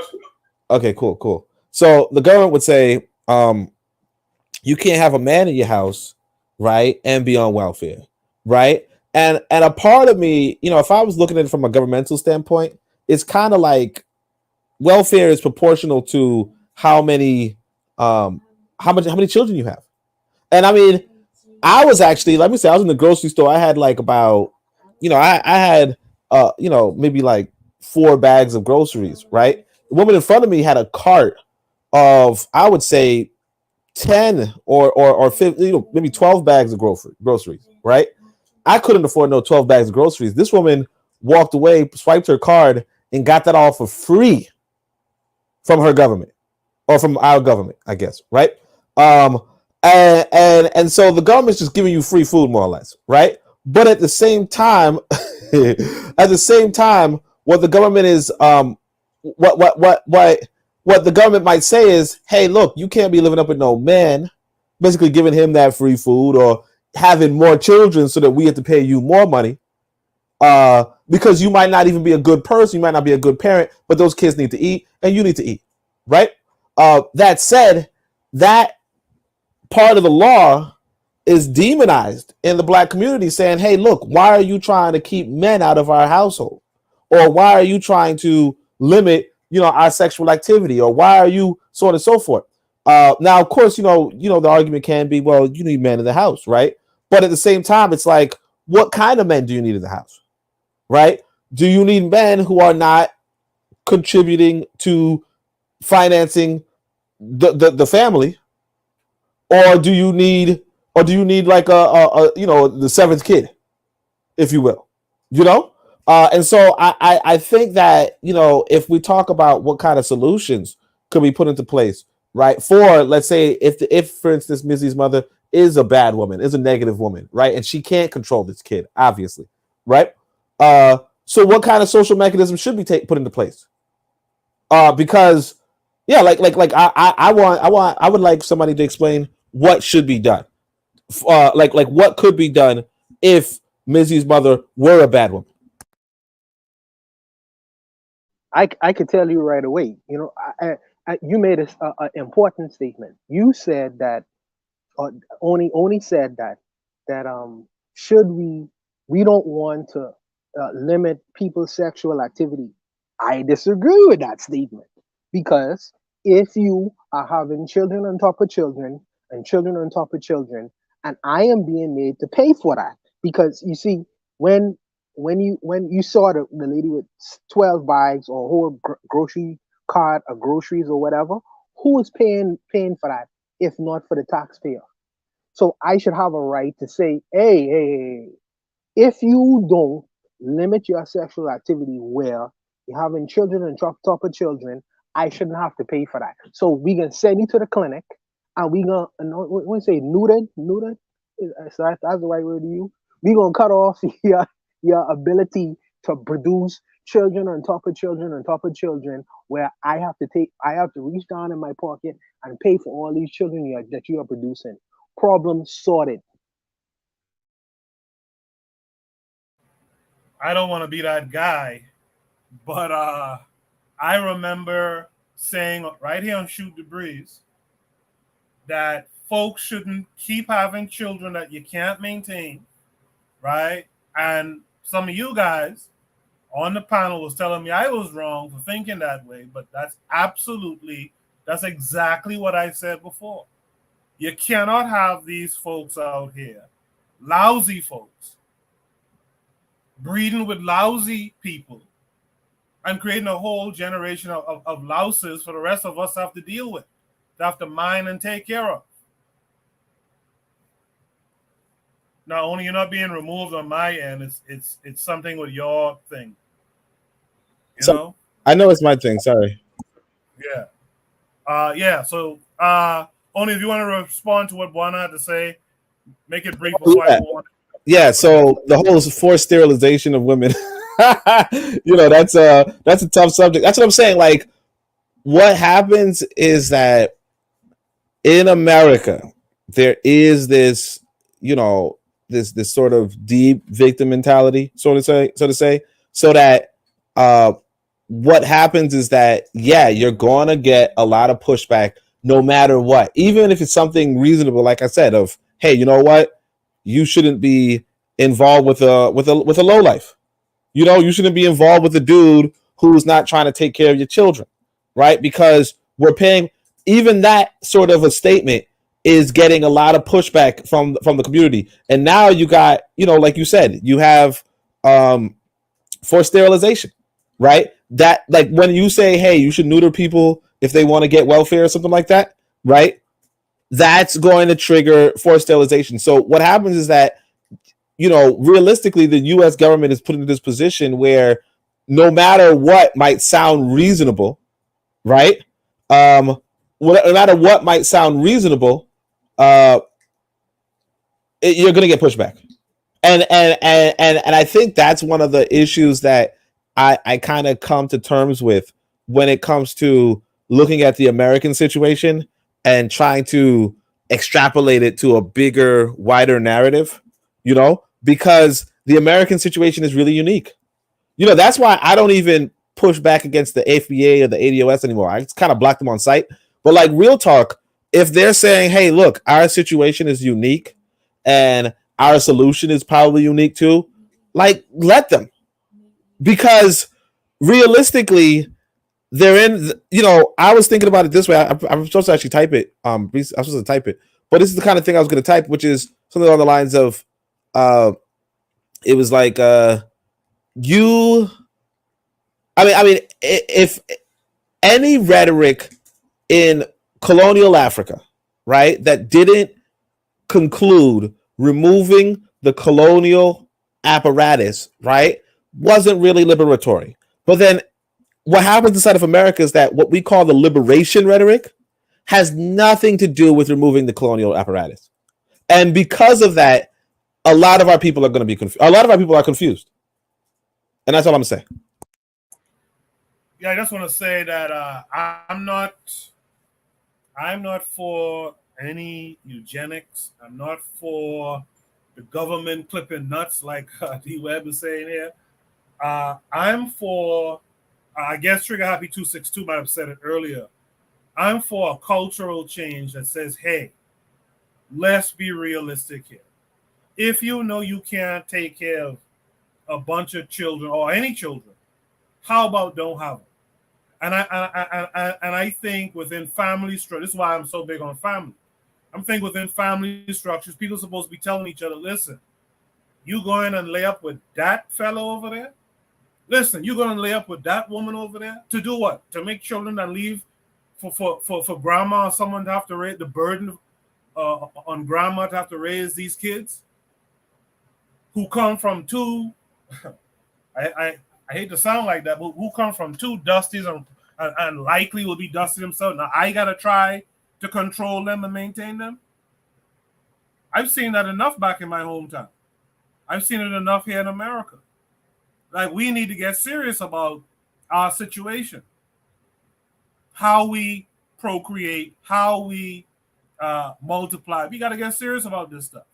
okay, cool. So the government would say, you can't have a man in your house, right, and be on welfare, right? And a part of me, if I was looking at it from a governmental standpoint, it's kind of like welfare is proportional to how many children you have. And I mean, I was actually, let me say, I was in the grocery store. I had like about, I had maybe like 4 bags of groceries, right? The woman in front of me had a cart of, I would say, 10 or 15, maybe 12 bags of groceries, right? I couldn't afford no 12 bags of groceries. This woman walked away, swiped her card, and got that all for free from her government, or from our government, I guess, right? And so the government's just giving you free food, more or less, right? But at the same time, what the government is, what the government might say is, hey, look, you can't be living up with no man, basically giving him that free food, or having more children so that we have to pay you more money, because you might not even be a good person, you might not be a good parent, but those kids need to eat and you need to eat, right? That said, that part of the law is demonized in the Black community, saying, hey, look, why are you trying to keep men out of our household? Or why are you trying to limit our sexual activity, or why are you so on and so forth? Now, of course, the argument can be, well, you need men in the house, right? But at the same time, it's like, what kind of men do you need in the house, right? Do you need men who are not contributing to financing the family, or do you need like a the 7th kid, if you will, and so I think that if we talk about what kind of solutions could be put into place, right, for, let's say, if for instance Mizzy's mother is a bad woman, is a negative woman, right, and she can't control this kid, obviously, right? So what kind of social mechanism should be put into place? Because yeah, I would like somebody to explain what should be done, like what could be done if Mizzy's mother were a bad woman. I could tell you right away. You made an important statement. You said that, only said that should we don't want to limit people's sexual activity. I disagree with that statement, because if you are having children on top of children and children on top of children, and I am being made to pay for that, because you see, when you saw the lady with 12 bags or a whole grocery cart of groceries or whatever, who is paying for that if not for the taxpayer? So I should have a right to say, hey, if you don't limit your sexual activity where you're having children on top of children, I shouldn't have to pay for that. So we can send you to the clinic, and we gonna, when you say neutered, so that's the right word to use. We gonna cut off your ability to produce children on top of children on top of children, where I have to reach down in my pocket and pay for all these children that you are producing. Problem sorted. I don't want to be that guy, but I remember saying right here on Shoot the Breeze that folks shouldn't keep having children that you can't maintain, right? And some of you guys on the panel was telling me I was wrong for thinking that way, but that's exactly what I said before. You cannot have these folks out here lousy folks, breeding with lousy people, and creating a whole generation of louses for the rest of us to have to deal with, to have to mind and take care of. Not only you're not being removed on my end, it's something with your thing. You know? I know it's my thing. Sorry. Yeah. Yeah. So, only if you want to respond to what Buana had to say, make it brief. Yeah. So the whole forced sterilization of women, that's a tough subject. That's what I'm saying. Like, what happens is that in America, there is this, this sort of deep victim mentality, so to say, so that what happens is that, you're going to get a lot of pushback no matter what, even if it's something reasonable, like I said, of, hey, you know what, you shouldn't be involved with a low life. You shouldn't be involved with a dude who's not trying to take care of your children, right? Because we're paying, even that sort of a statement is getting a lot of pushback from the community. And now you got, like you said, you have forced sterilization, right? That, like, when you say, hey, you should neuter people if they want to get welfare or something like that, right? That's going to trigger forced sterilization. So what happens is that, realistically, the U.S. government is put into this position where no matter what might sound reasonable, right? No matter what might sound reasonable, you're going to get pushback. And I think that's one of the issues that I kind of come to terms with when it comes to looking at the American situation and trying to extrapolate it to a bigger, wider narrative, because the American situation is really unique. That's why I don't even push back against the FBA or the ADOS anymore. I just kind of block them on site. But, like, real talk, if they're saying, hey, look, our situation is unique and our solution is probably unique too, like, let them. Because realistically, they're in, I was thinking about it this way. I'm supposed to actually type it. I'm supposed to type it. But this is the kind of thing I was going to type, which is something on the lines of, it was like, if any rhetoric in colonial Africa, right, that didn't conclude removing the colonial apparatus, right, wasn't really liberatory. But then what happens inside of America is that what we call the liberation rhetoric has nothing to do with removing the colonial apparatus. And because of that, a lot of our people are going to be confused. A lot of our people are confused. And that's all I'm saying. Yeah, I just want to say that I'm not for any eugenics. I'm not for the government clipping nuts like D Webb is saying here. I'm for, I guess Trigger Happy 262 might have said it earlier. I'm for a cultural change that says, hey, let's be realistic here. If you know you can't take care of a bunch of children or any children, how about don't have them? And I think within family structure, this is why I'm so big on family. I'm thinking within family structures, people are supposed to be telling each other, listen, you going and lay up with that fellow over there? Listen, you're going to lay up with that woman over there? To do what? To make children that leave for grandma or someone to have to raise the burden on grandma to have to raise these kids who come from two, I hate to sound like that, but who come from two dusties and likely will be dusty themselves. Now I got to try to control them and maintain them. I've seen that enough back in my hometown. I've seen it enough here in America. Like, we need to get serious about our situation. How we procreate, how we multiply. We got to get serious about this stuff.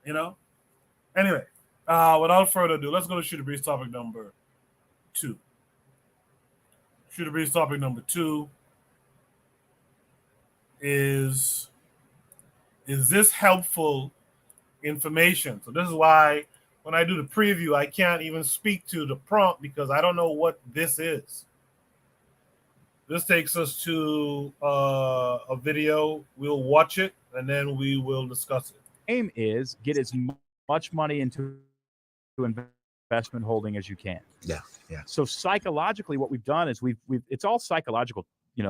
Anyway, without further ado, let's go to Shoot the Breeze topic number 2. Shoot the Breeze topic number 2 is this helpful information? So this is why when I do the preview, I can't even speak to the prompt because I don't know what this is. This takes us to a video. We'll watch it and then we will discuss it. aim is get as much money into investment holding as you can. Yeah. So psychologically, what we've done is we've it's all psychological,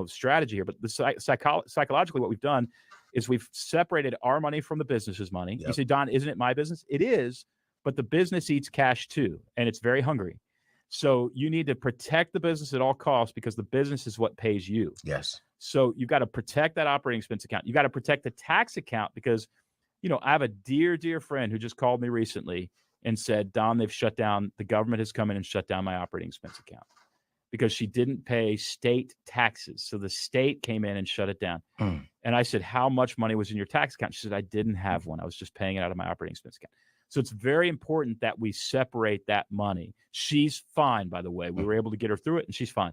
strategy here. But the psychologically, what we've done is we've separated our money from the business's money. Yep. You say, Don, isn't it my business? It is, but the business eats cash too, and it's very hungry. So you need to protect the business at all costs because the business is what pays you. Yes. So you've got to protect that operating expense account. You got to protect the tax account because, I have a dear friend who just called me recently and said, Don, they've shut down, the government has come in and shut down my operating expense account because she didn't pay state taxes. So the state came in and shut it down. And I said, how much money was in your tax account? She said, I didn't have one. I was just paying it out of my operating expense account. So it's very important that we separate that money. She's fine, by the way. We were able to get her through it, and she's fine.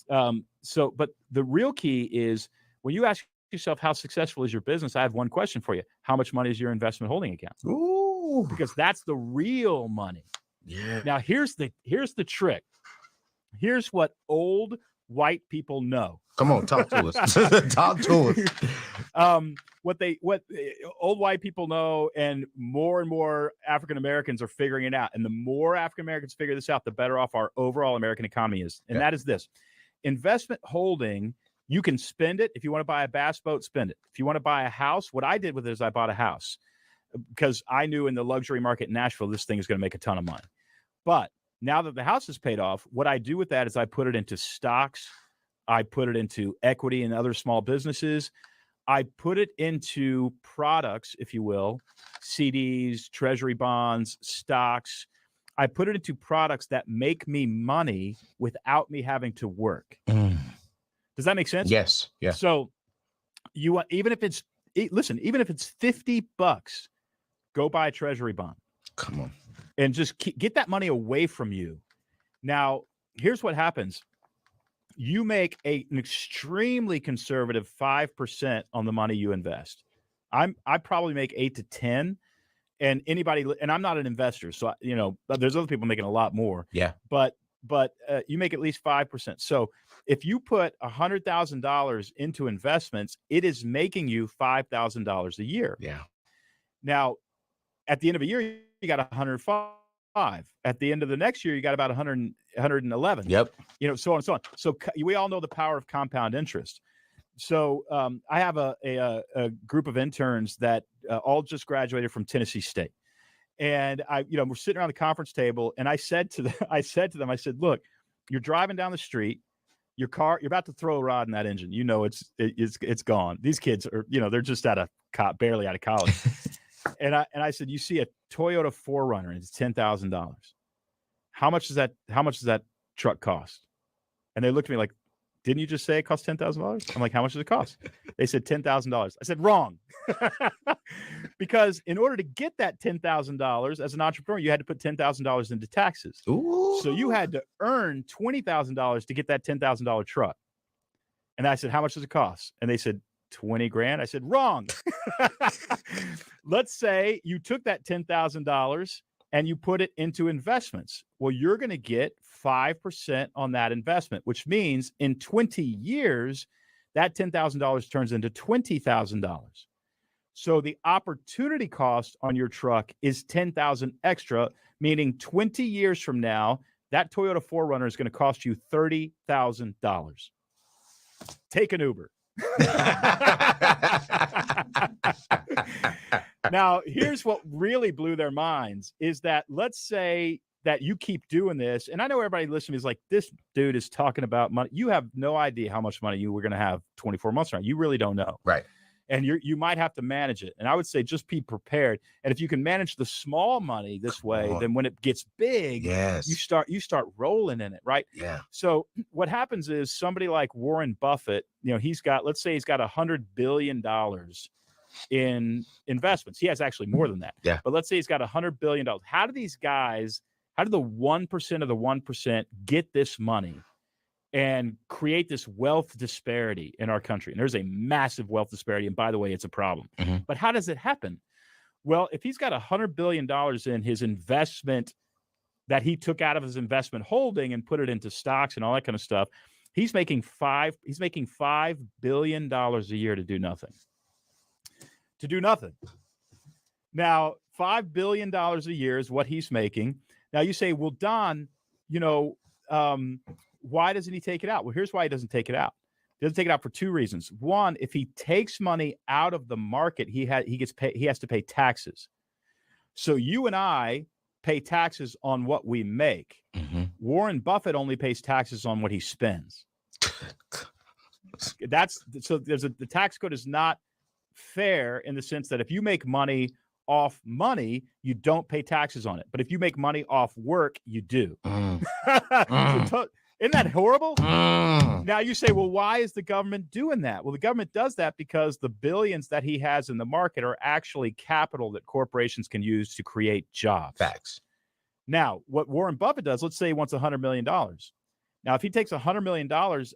But the real key is when you ask yourself how successful is your business, I have one question for you. How much money is your investment holding account? Ooh. Because that's the real money. Yeah. Now, here's the trick. Here's what old white people know. Come on, talk to us. Talk to us. What old white people know, and more African Americans are figuring it out. And the more African Americans figure this out, the better off our overall American economy is. And that is this: investment holding. You can spend it if you want to buy a bass boat. Spend it if you want to buy a house. What I did with it is I bought a house because I knew in the luxury market in Nashville this thing is going to make a ton of money. But now that the house is paid off, what I do with that is I put it into stocks. I put it into equity in other small businesses. I put it into products, if you will, CDs, treasury bonds, stocks. I put it into products that make me money without me having to work. Does that make sense? Yes. Yeah. So you want, even if it's $50, go buy a treasury bond. Come on. And just get that money away from you. Now, here's what happens. You make an extremely conservative 5% on the money you invest. I probably make 8 to 10, and I'm not an investor, so there's other people making a lot more. Yeah. But you make at least 5%. So if you put $100,000 into investments, it is making you $5,000 a year. Yeah. Now, at the end of a year, you got 105. At the end of the next year, you got about 111. Yep. So on and so on. So we all know the power of compound interest. So I have a group of interns that all just graduated from Tennessee State. And we're sitting around the conference table, and I said to them, look, you're driving down the street, your car, you're about to throw a rod in that engine. It's gone. These kids are, they're just barely out of college. And I said, you see a Toyota 4Runner, and it's $10,000. How much does that truck cost? And they looked at me like, didn't you just say it cost $10,000? I'm like, how much does it cost? They said $10,000. I said, wrong. Because in order to get that $10,000 as an entrepreneur, you had to put $10,000 into taxes. Ooh. So you had to earn $20,000 to get that $10,000 truck. And I said, how much does it cost? And they said, 20 grand. I said, wrong. Let's say you took that $10,000 and you put it into investments. Well, you're going to get 5% on that investment, which means in 20 years, that $10,000 turns into $20,000. So the opportunity cost on your truck is $10,000 extra, meaning 20 years from now, that Toyota 4Runner is going to cost you $30,000. Take an Uber. Now, here's what really blew their minds is that let's say that you keep doing this, and I know everybody listening is like, this dude is talking about money. You have no idea how much money you were going to have 24 months from now. You really don't know. Right. And you might have to manage it. And I would say just be prepared. And if you can manage the small money this way, then when it gets big, you start rolling in it, right? Yeah. So what happens is somebody like Warren Buffett, let's say he's got $100 billion in investments. He has actually more than that. Yeah. But let's say he's got $100 billion. How do the 1% of the 1% get this money and create this wealth disparity in our country? And there's a massive wealth disparity. And by the way, it's a problem. Mm-hmm. But how does it happen? Well, if he's got $100 billion in his investment that he took out of his investment holding and put it into stocks and all that kind of stuff, he's making $5 billion a year to do nothing. To do nothing. Now, $5 billion a year is what he's making. Now you say, well, Don, why doesn't he take it out? Well, here's why he doesn't take it out. He doesn't take it out for two reasons. One, if he takes money out of the market, he has to pay taxes. So you and I pay taxes on what we make. Mm-hmm. Warren Buffett only pays taxes on what he spends. The tax code is not fair in the sense that if you make money off money, you don't pay taxes on it. But if you make money off work, you do. Isn't that horrible? Now you say, well, why is the government doing that? Well, the government does that because the billions that he has in the market are actually capital that corporations can use to create jobs. Facts. Now, what Warren Buffett does, let's say he wants $100 million. Now, if he takes $100 million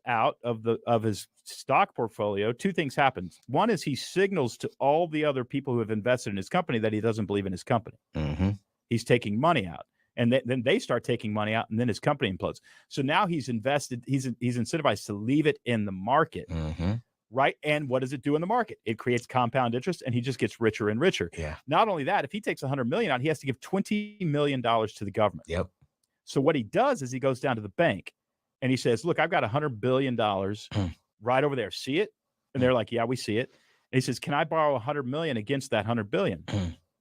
out of his stock portfolio, two things happen. One is he signals to all the other people who have invested in his company that he doesn't believe in his company. Mm-hmm. He's taking money out. And then they start taking money out, and then his company implodes. So now he's invested. He's incentivized to leave it in the market, right? And what does it do in the market? It creates compound interest, and he just gets richer and richer. Yeah. Not only that, if he takes $100 million out, he has to give $20 million to the government. Yep. So what he does is he goes down to the bank, and he says, "Look, I've got $100 billion right over there. See it?" And they're like, "Yeah, we see it." And he says, "Can I borrow $100 million against that $100 billion?"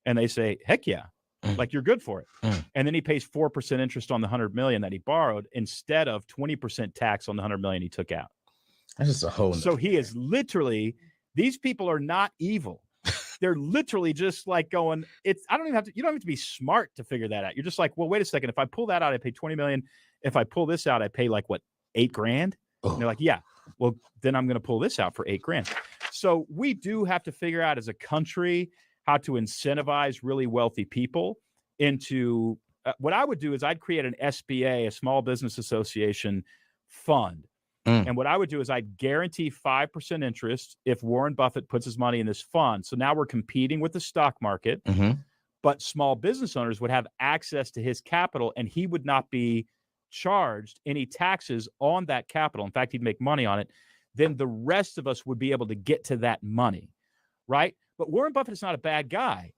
And they say, "Heck yeah." Like, you're good for it. And then he pays 4% interest on the $100 million that he borrowed instead of 20% tax on the $100 million he took out. That's just a whole. So he is literally, these people are not evil. They're literally just like going, you don't have to be smart to figure that out. You're just like, well, wait a second. If I pull that out, I pay 20 million. If I pull this out, I pay like what, $8,000? And they're like, yeah, well, then I'm going to pull this out for $8,000. So we do have to figure out as a country how to incentivize really wealthy people into what I would do is I'd create an SBA, a Small Business Association fund. And what I would do is I'd guarantee 5% interest if Warren Buffett puts his money in this fund. So now we're competing with the stock market, but small business owners would have access to his capital and he would not be charged any taxes on that capital. In fact, he'd make money on it. Then the rest of us would be able to get to that money, right? But Warren Buffett is not a bad guy.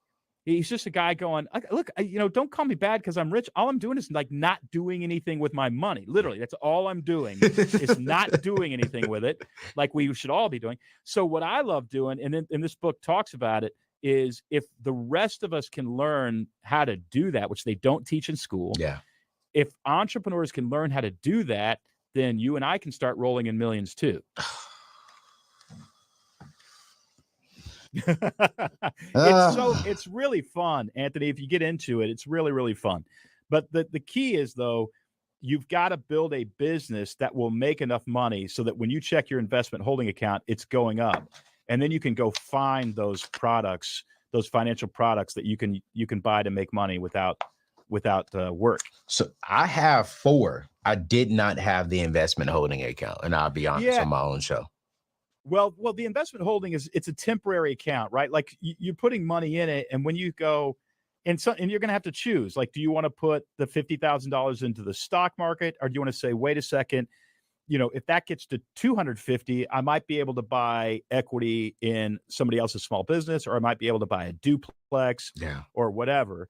He's just a guy going, look, don't call me bad because I'm rich. All I'm doing is like not doing anything with my money. Literally, that's all I'm doing is not doing anything with it like we should all be doing. So what I love doing, and this book talks about it, is if the rest of us can learn how to do that, which they don't teach in school. Yeah. If entrepreneurs can learn how to do that, then you and I can start rolling in millions too. It's really fun, Anthony. If you get into it, it's really, really fun. But the key is, though, you've got to build a business that will make enough money so that when you check your investment holding account, it's going up. And then you can go find those products, those financial products that you can buy to make money without work. So I have 4. I did not have the investment holding account, and I'll be honest on my own show. Well, the investment holding it's a temporary account, right? Like you're putting money in it, and when you go, and you're going to have to choose. Like, do you want to put the $50,000 into the stock market, or do you want to say, wait a second, if that gets to 250, I might be able to buy equity in somebody else's small business, or I might be able to buy a duplex, or whatever.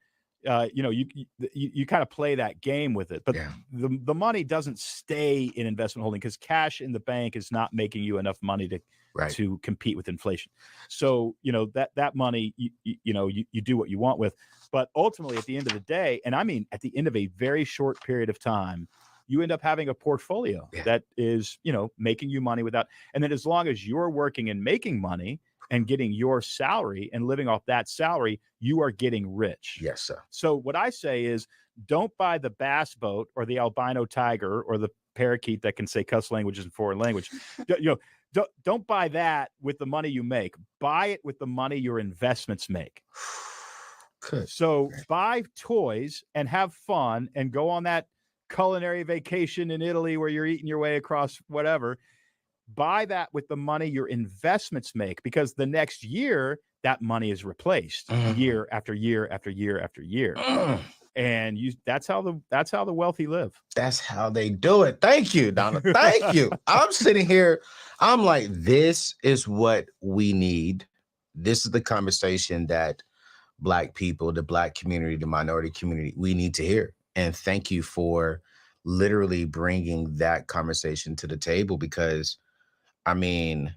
You kind of play that game with it, but the money doesn't stay in investment holding because cash in the bank is not making you enough money to compete with inflation. So, that money, you do what you want with, but ultimately at the end of the day, and I mean, at the end of a very short period of time, you end up having a portfolio that is, making you money without, and then as long as you're working and making money and getting your salary and living off that salary, you are getting rich. Yes, sir. So what I say is, don't buy the bass boat or the albino tiger or the parakeet that can say cuss languages in foreign language. Don't buy that with the money you make. Buy it with the money your investments make. Good. So buy toys and have fun and go on that culinary vacation in Italy where you're eating your way across whatever. Buy that with the money your investments make, because the next year that money is replaced year after year after year after year. And that's how the wealthy live. That's how they do it. Thank you, Donna. Thank you. I'm sitting here. I'm like, this is what we need. This is the conversation that Black people, the Black community, the minority community, we need to hear. And thank you for literally bringing that conversation to the table, because I mean,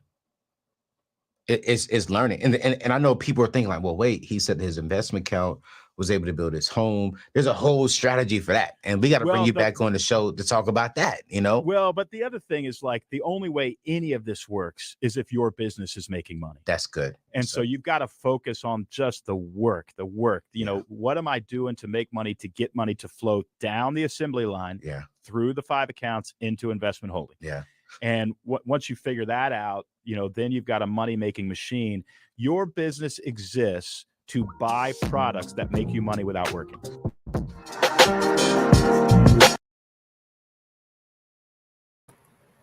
it's learning. And I know people are thinking like, well, wait, he said his investment account was able to build his home. There's a whole strategy for that. And we got to bring you back on the show to talk about that, you know? Well, but the other thing is, like, the only way any of this works is if your business is making money. That's good. And so you've got to focus on just the work, you know, what am I doing to make money, to get money to flow down the assembly line, through the 5 accounts into investment holding. Yeah. And once you figure that out, you know, then you've got a money-making machine. Your business exists to buy products that make you money without working.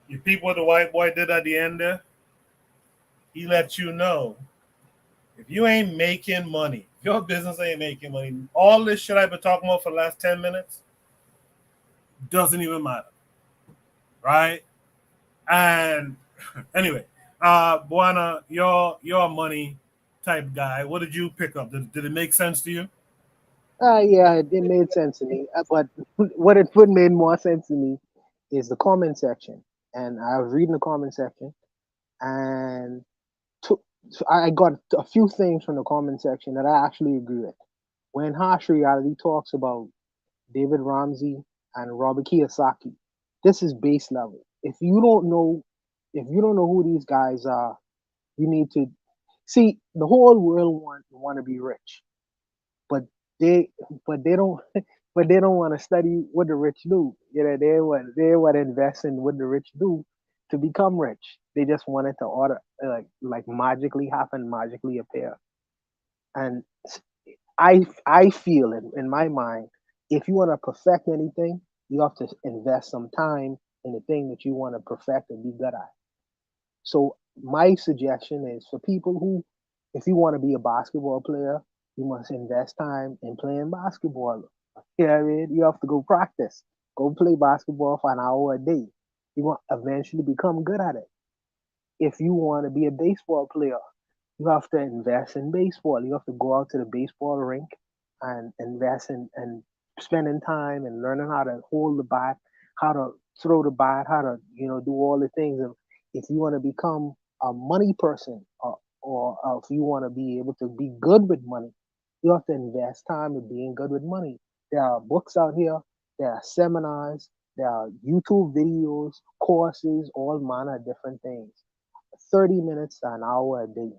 You peep what the white boy did at the end there? He let you know, if you ain't making money, your business ain't making money, all this shit I've been talking about for the last 10 minutes doesn't even matter. Right? And anyway, Buana, you're a money type guy. What did you pick up? Did it make sense to you? Yeah, it made sense to me. But what it would made more sense to me is the comment section. And I was reading the comment section, and I got a few things from the comment section that I actually agree with. When Harsh Reality talks about David Ramsey and Robert Kiyosaki, this is base level. If you don't know who these guys are, you need to see. The whole world want to be rich, but they don't want to study what the rich do. You know, they want to invest in what the rich do to become rich. They just want it to like magically happen, magically appear. And I feel in my mind, if you want to perfect anything, you have to invest some time in the thing that you want to perfect and be good at. So my suggestion is for people who, if you want to be a basketball player, you must invest time in playing basketball. You know what I mean? You have to go practice. Go play basketball for an hour a day. You want to eventually become good at it. If you want to be a baseball player, you have to invest in baseball. You have to go out to the baseball rink and invest in and spending time and learning how to hold the bat, how to throw the bat, how to do all the things. And if you want to become a money person, or if you want to be able to be good with money, you have to invest time in being good with money. There are books out here, there are seminars, there are YouTube videos, courses, all manner of different things. 30 minutes to an hour a day.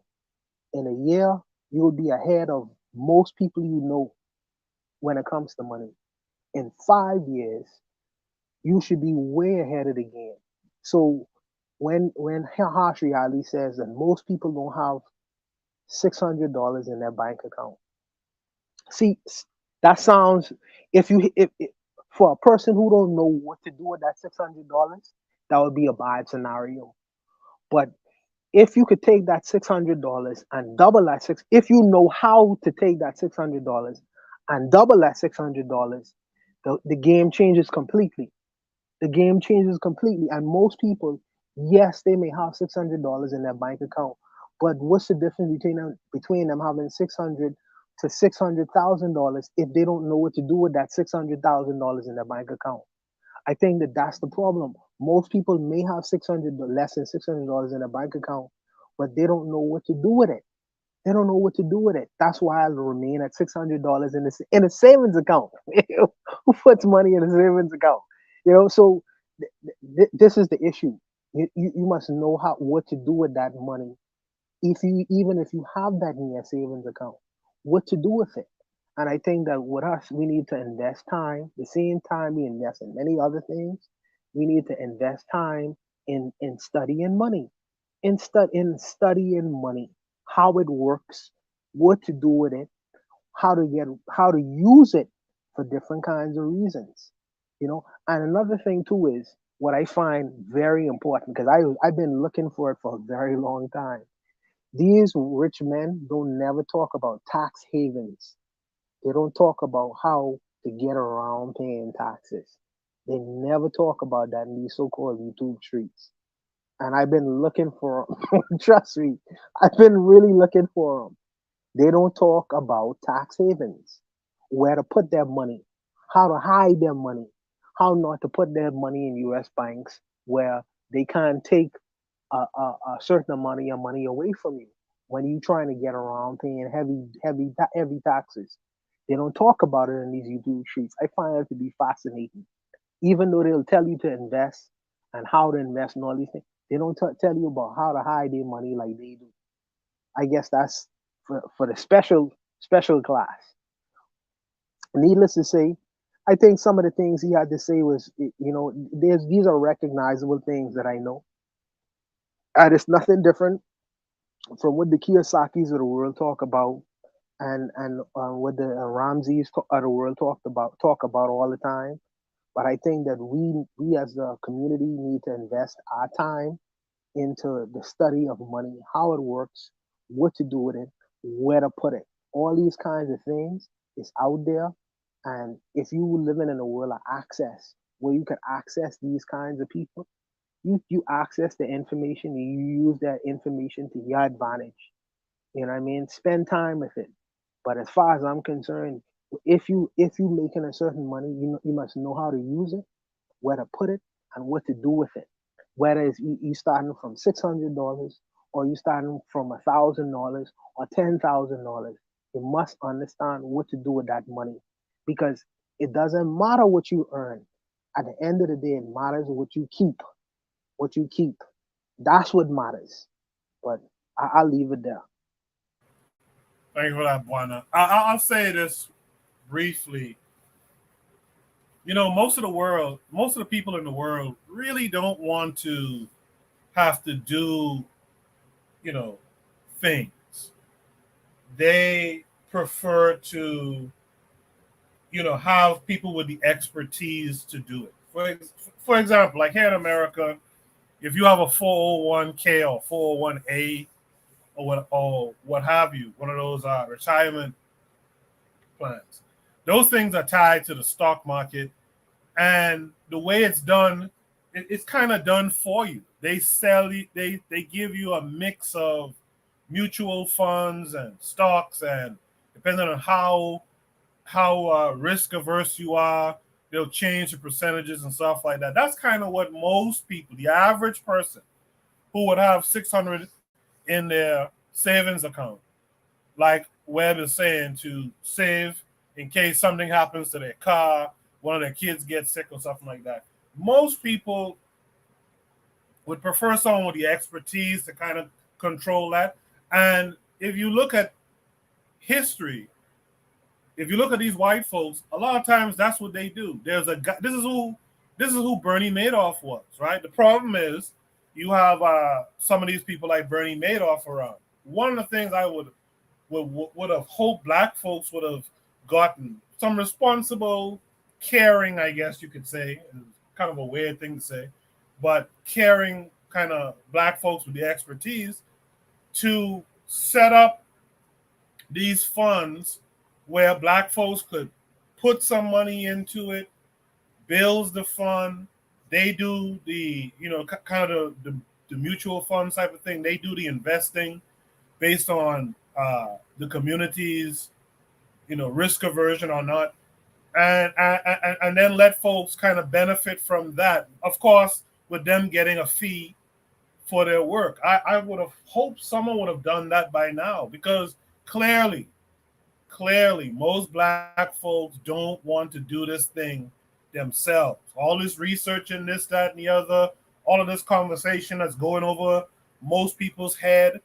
In a year, you will be ahead of most people you know when it comes to money. In 5 years, you should be way ahead of the game. So when Harsh Reality says that most people don't have $600 in their bank account, see, that sounds, if for a person who don't know what to do with that $600, that would be a bad scenario. But if you could take that $600 and double that if you know how to take that $600 and double that $600, the game changes completely. The game changes completely. And most people, yes, they may have $600 in their bank account, but what's the difference between them having $600 to $600,000 if they don't know what to do with that $600,000 in their bank account? I think that's the problem. Most people may have less than $600 in a bank account, but they don't know what to do with it. They don't know what to do with it. That's why I'll remain at $600 in a savings account. Who puts money in a savings account? So this is the issue. You must know what to do with that money. Even if you have that in your savings account, what to do with it. And I think that with us, we need to invest time. The same time we invest in many other things, we need to invest time in studying money, in studying money, how it works, what to do with it, how to use it for different kinds of reasons. And another thing too is what I find very important, because I've been looking for it for a very long time. These rich men don't never talk about tax havens. They don't talk about how to get around paying taxes. They never talk about that in these so-called YouTube streets. And I've been looking for them. Trust me, I've been really looking for them. They don't talk about tax havens, where to put their money, how to hide their money, how not to put their money in U.S. banks where they can't take a certain amount of your money away from you when you're trying to get around paying heavy taxes. They don't talk about it in these YouTube streets. I find it to be fascinating. Even though they'll tell you to invest and how to invest and all these things, they don't tell you about how to hide their money like they do. I guess that's for the special class. Needless to say, I think some of the things he had to say was, these are recognizable things that I know. And it's nothing different from what the Kiyosaki's of the world talk about, and what the Ramses of the world talk about all the time. But I think that we as a community need to invest our time into the study of money, how it works, what to do with it, where to put it. All these kinds of things is out there. And if you living in a world of access, where you can access these kinds of people, you access the information, you use that information to your advantage. You know what I mean? Spend time with it. But as far as I'm concerned, if you making a certain money, you must know how to use it, where to put it, and what to do with it. Whether it's you starting from $600 or you starting from $1,000 or $10,000, you must understand what to do with that money, because it doesn't matter what you earn. At the end of the day, it matters what you keep. What you keep, that's what matters. But I'll leave it there. Thank you for that, Buana. I'll say this briefly. Most of the people in the world really don't want to have to do, things. They prefer to, have people with the expertise to do it. For example, like here in America, if you have a 401k or 401a or what have you, one of those retirement plans, those things are tied to the stock market, and the way it's done, it's kind of done for you. They sell you, they give you a mix of mutual funds and stocks, and depending on how risk averse you are, they'll change the percentages and stuff like that. That's kind of what most people, the average person who would have 600 in their savings account, like Webb is saying, to save in case something happens to their car, one of their kids gets sick or something like that. Most people would prefer someone with the expertise to kind of control that. And if you look at history, if you look at these white folks, a lot of times that's what they do. There's a guy. This is who Bernie Madoff was, right? The problem is you have some of these people like Bernie Madoff around. One of the things I would have hoped black folks would have gotten some responsible, caring, I guess you could say, kind of a weird thing to say, but caring kind of black folks with the expertise to set up these funds where black folks could put some money into it, builds the fund. They do the, kind of the mutual fund type of thing. They do the investing based on the community's, risk aversion or not. And then let folks kind of benefit from that. Of course, with them getting a fee for their work. I would have hoped someone would have done that by now, because clearly, most black folks don't want to do this thing themselves. All this research and this, that, and the other, all of this conversation that's going over most people's head.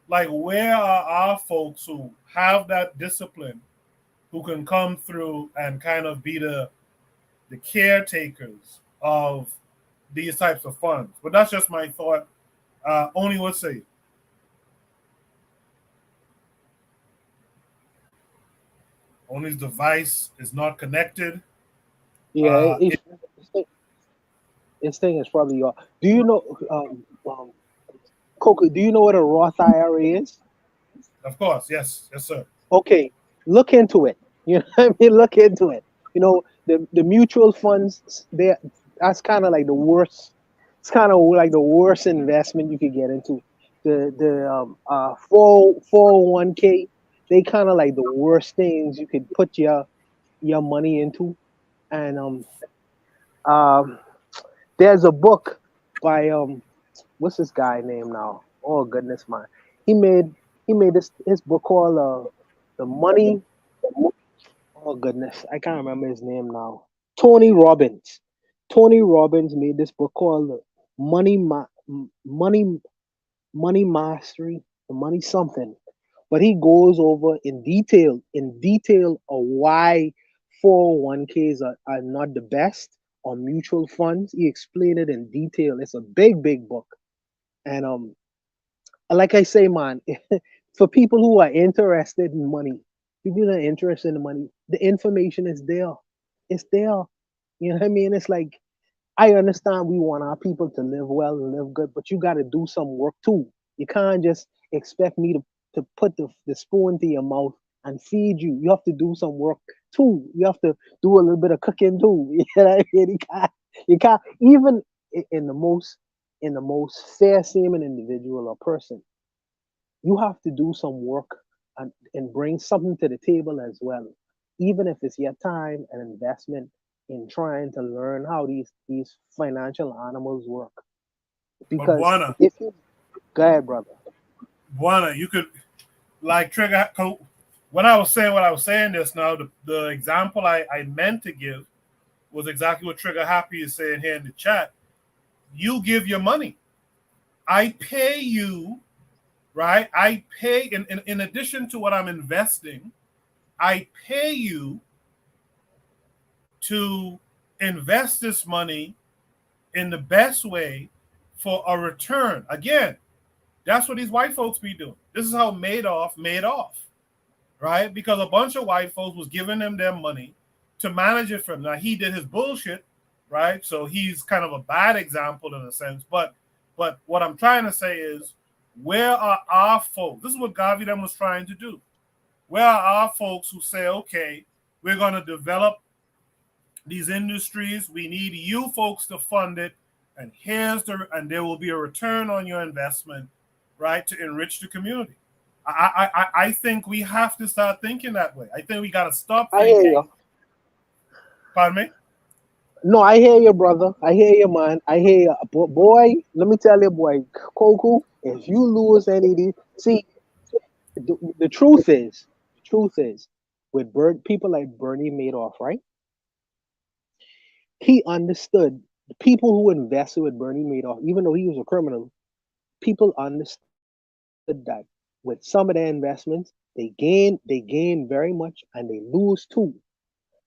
Like, where are our folks who have that discipline, who can come through and kind of be the caretakers of these types of funds? But that's just my thought. Only would say. Only's device is not connected. Yeah, his thing is probably off. Do you know, Coco? Do you know what a Roth IRA is? Of course, yes, sir. Okay, look into it. You know what I mean? Look into it. The mutual funds, that's kind of like the worst. It's kind of like the worst investment you could get into. The 401k, they kind of like the worst things you could put your money into. And um, there's a book by what's this guy name now? Oh goodness, man. He made his book called The Money. Oh goodness, I can't remember his name now. Tony Robbins. Tony Robbins made this book called Money Mastery, the Money something. But he goes over in detail of why 401ks are not the best, or mutual funds. He explained it in detail. It's a big book. And like I say, man, for people who are interested in money, people who are interested in money, the information is there. It's there. You know what I mean? It's like, I understand we want our people to live well and live good, but you got to do some work too. You can't just expect me to put the spoon to your mouth and feed you. You have to do some work too. You have to do a little bit of cooking too. You know what I mean? You can't even in the most fair seeming individual or person, you have to do some work and bring something to the table as well, even if it's your time and investment in trying to learn how these financial animals work. Because Buana, if you go ahead, brother. Buana, you could like trigger. When I was saying what I was saying just now, the example I meant to give was exactly what Trigger Happy is saying here in the chat. You give your money. I pay you, right? I pay in addition to what I'm investing, I pay you to invest this money in the best way for a return. Again, that's what these white folks be doing. This is how Madoff made off, right? Because a bunch of white folks was giving them their money to manage it for them. Now, he did his bullshit, right? So he's kind of a bad example in a sense. But what I'm trying to say is, where are our folks? This is what Garvey them was trying to do. Where are our folks who say, okay, we're going to develop these industries. We need you folks to fund it. And there will be a return on your investment, right, to enrich the community. I think we have to start thinking that way. I think we got to stop thinking. I hear you. Pardon me? No, I hear you, brother. I hear you, man. I hear you. Boy, let me tell you, boy, Koku, if you lose any of these, see, the truth is, with people like Bernie Madoff, right? He understood the people who invested with Bernie Madoff, even though he was a criminal, people understood that with some of their investments, they gain very much and they lose too.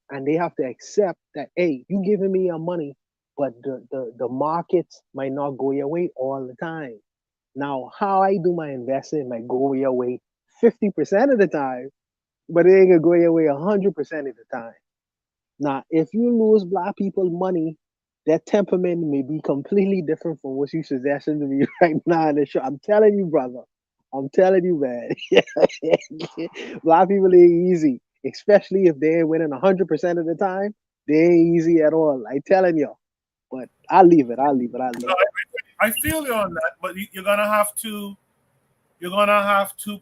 And they have to accept that, hey, you giving me your money, but the markets might not go your way all the time. Now, how I do my investing might go your way 50% of the time, but it ain't gonna go your way 100% of the time. Now, if you lose black people money, that temperament may be completely different from what you suggesting to me right now in the show. I'm telling you, brother. I'm telling you, man. Black people ain't easy, especially if they ain't winning 100% of the time. They ain't easy at all. I'm telling you. But I'll leave it. I feel you on that, but you're gonna have to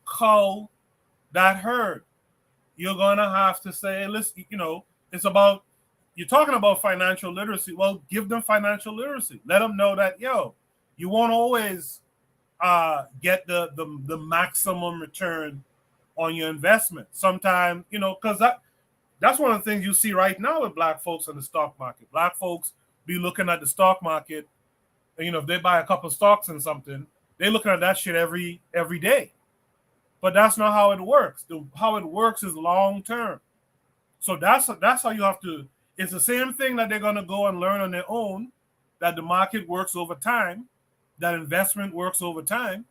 cull that herd. You're gonna have to say, listen, it's about, you're talking about financial literacy. Well, give them financial literacy. Let them know that, you won't always get the maximum return on your investment. Sometimes, because that's one of the things you see right now with black folks in the stock market. Black folks be looking at the stock market, and, if they buy a couple stocks and something, they're looking at that shit every day. But that's not how it works. How it works is long term. So that's how you have to. It's the same thing that they're going to go and learn on their own, that the market works over time, that investment works over time.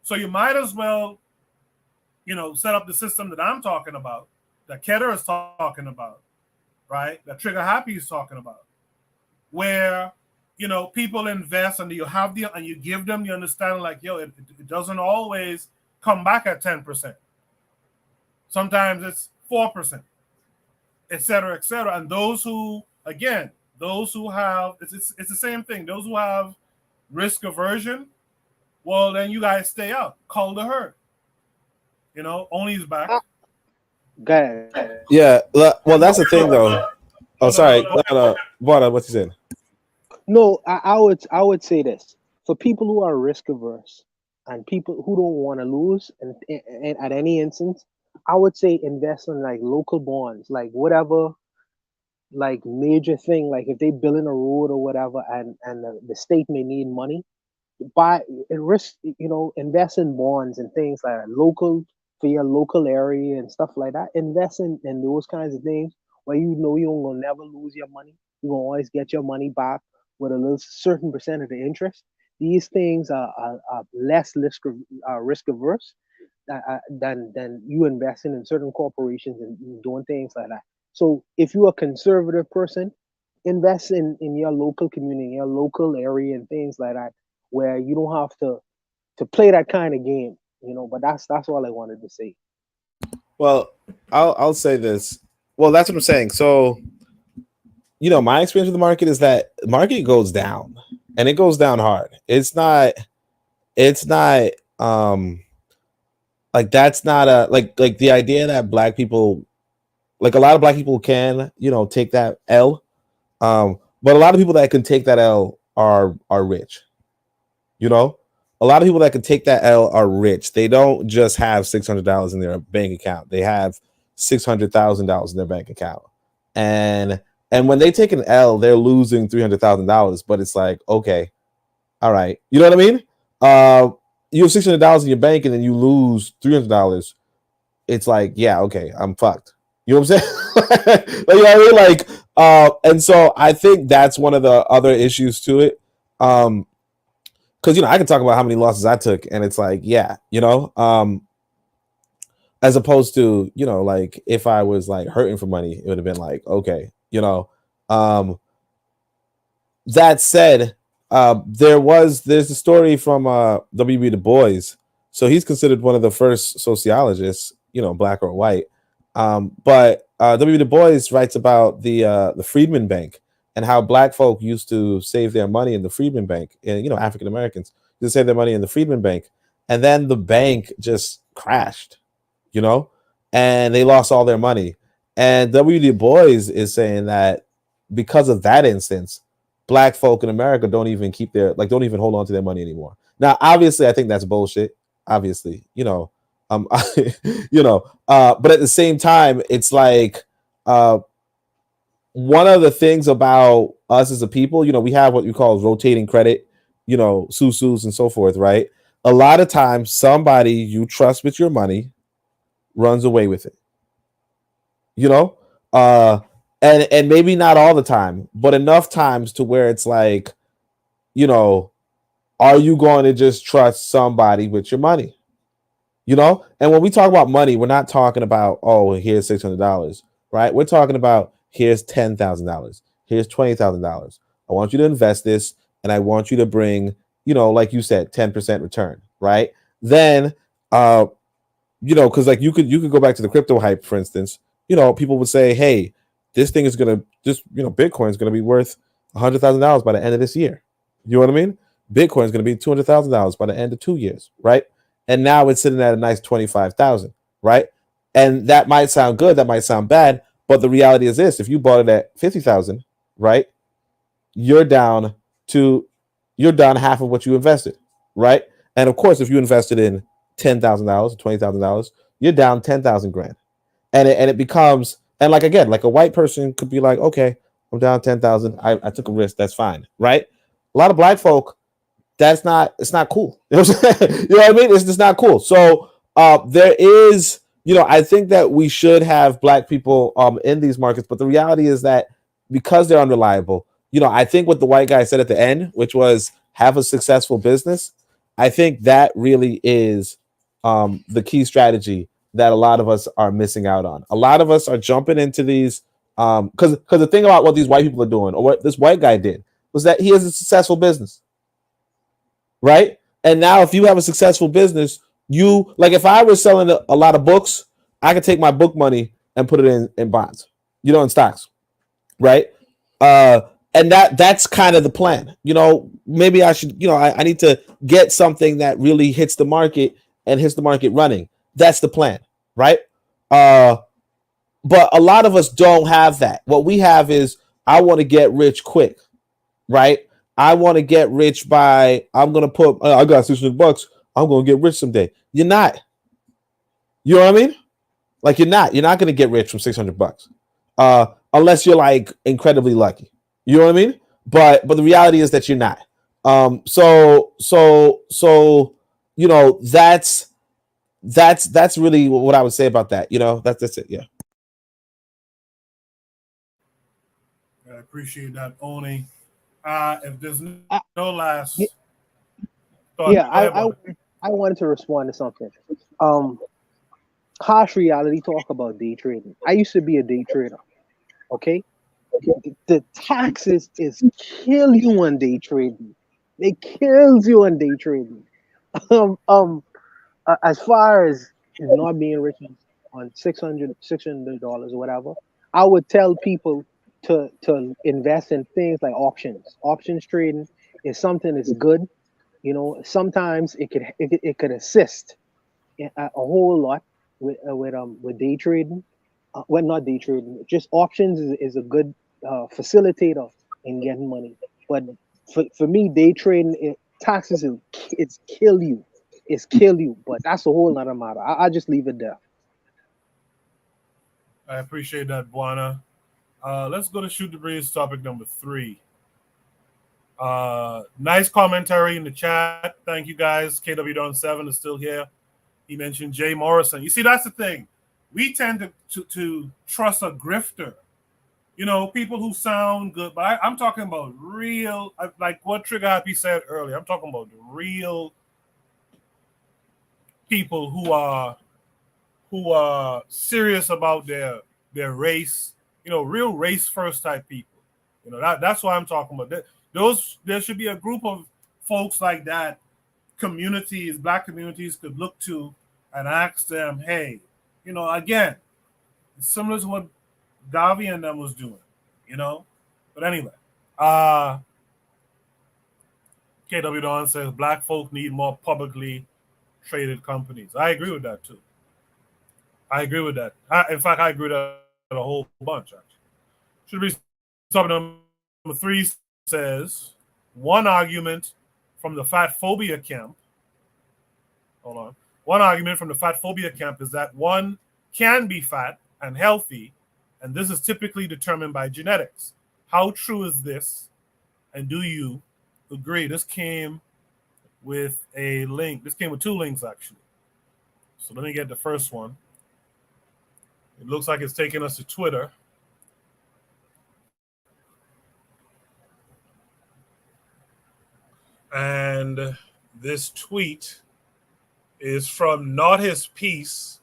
So you might as well, set up the system that I'm talking about, that Keter is talking about, right? That Trigger Happy is talking about, where, people invest and you give them the understanding like, it doesn't always come back at 10%. Sometimes it's 4%. Et cetera, et cetera. And those who have, it's the same thing. Those who have risk aversion, well, then you guys stay out. Call the herd. Only's back. Go ahead. Yeah. Well, that's the thing, though. Oh, sorry. What you saying? No, I would say this for people who are risk averse and people who don't want to lose, and at any instance, I would say invest in like local bonds, like whatever, like major thing, like if they building a road or whatever, and the state may need money, buy and risk, invest in bonds and things like that, local for your local area and stuff like that. Invest in those kinds of things where you know you're gonna never lose your money. You're gonna always get your money back with a little certain percent of the interest. These things are less risk averse than you investing in certain corporations and doing things like that. So if you're a conservative person, invest in your local community, your local area, and things like that, where you don't have to play that kind of game, But that's all I wanted to say. Well, I'll say this. Well, that's what I'm saying. So, my experience with the market is that the market goes down, and it goes down hard. It's not like that's not a like the idea that black people, like a lot of black people can, take that L. But a lot of people that can take that L are rich. A lot of people that can take that L are rich. They don't just have $600 in their bank account. They have $600,000 in their bank account. And when they take an L, they're losing $300,000. But it's like, okay, all right. You know what I mean? You have $600 in your bank and then you lose $300. It's like, yeah, okay, I'm fucked. You know what I'm saying? You know what I mean? Like, and so I think that's one of the other issues to it. Because I can talk about how many losses I took, and it's like, yeah, as opposed to like if I was like hurting for money, it would have been like, okay, That said, there's a story from W.B. Du Bois. So he's considered one of the first sociologists, black or white. But W.B. Du Bois writes about the Freedmen Bank and how black folk used to save their money in the Freedmen Bank, and African Americans used to save their money in the Freedmen Bank, and then the bank just crashed, and they lost all their money. And W. Du Bois is saying that because of that instance, black folk in America don't even hold on to their money anymore. Now, obviously, I think that's bullshit. Obviously, but at the same time, it's like one of the things about us as a people, we have what you call rotating credit, susus and so forth, right? A lot of times, somebody you trust with your money runs away with it, and maybe not all the time, but enough times to where it's like, are you going to just trust somebody with your money? And when we talk about money, we're not talking about, oh, here's $600, right? We're talking about here's $10,000, here's $20,000. I want you to invest this, and I want you to bring, like you said, 10% return, right? Then, because like you could go back to the crypto hype, for instance. People would say, hey, this thing is gonna Bitcoin is gonna be worth $100,000 by the end of this year. You know what I mean? Bitcoin is gonna be $200,000 by the end of 2 years, right? And now it's sitting at a nice 25,000, right? And that might sound good, that might sound bad, but the reality is this: if you bought it at 50,000, right, you're down half of what you invested, right? And of course, if you invested in $10,000 or $20,000, you're down 10,000 grand, and it becomes, and like again, like a white person could be like, okay, I'm down 10,000. I took a risk, that's fine, right? A lot of black folk, it's not cool. You know what I mean? It's just not cool. So there is. I think that we should have black people in these markets, but the reality is that because they're unreliable, I think what the white guy said at the end, which was have a successful business, I think that really is the key strategy that a lot of us are missing out on. A lot of us are jumping into these because the thing about what these white people are doing, or what this white guy did, was that he has a successful business, right? And now if you have a successful business, if I was selling a lot of books, I could take my book money and put it in bonds, in stocks, right? And that's kind of the plan. Maybe I should, I need to get something that really hits the market and hits the market running. That's the plan, right? But a lot of us don't have that. What we have is, I want to get rich quick, right? I want to get rich by, I'm going to put, I got $600. I'm going to get rich someday. You're not. You know what I mean? Like, you're not going to get rich from $600. Unless you're like incredibly lucky. You know what I mean? But the reality is that you're not. So you know, that's really what I would say about that. You know, that's it. Yeah. I appreciate that, Oni. If there's no last thought, Yeah, I wanted to respond to something. Harsh reality talk about day trading. I used to be a day trader. Okay, the taxes is kill you on day trading. They kills you on day trading. As far as not being rich on $600 or whatever, I would tell people to invest in things like options. Options trading is something that's good. You know, sometimes it could assist a whole lot with day trading. Well, not day trading, just options is a good facilitator in getting money. But for me, day trading, taxes it's kill you. It's kill you. But that's a whole nother matter. I just leave it there. I appreciate that, Buana. Let's go to Shoot the Breeze topic number 3. Nice commentary in the chat. Thank you guys. KW Don 7 is still here. He mentioned Jay Morrison. You see, that's the thing. We tend to trust a grifter. You know, people who sound good, but I'm talking about real, like what Trigger Happy said earlier. I'm talking about the real people who are serious about their race. You know, real race first type people. You know, that's what I'm talking about. There should be a group of folks like that. Communities, black communities could look to and ask them, hey, you know, again, it's similar to what Garvey and them was doing, you know. But anyway, KW Don says black folk need more publicly traded companies. I agree with that too. I agree with that. In fact, I agree with that a whole bunch, actually. Should be something. Number 3 says, one argument from the fatphobia camp. Hold on. One argument from the fatphobia camp is that one can be fat and healthy, and this is typically determined by genetics. How true is this? And do you agree? This came with a link. This came with 2 links, actually. So let me get the first one. It looks like it's taking us to Twitter. And this tweet is from Not His Piece,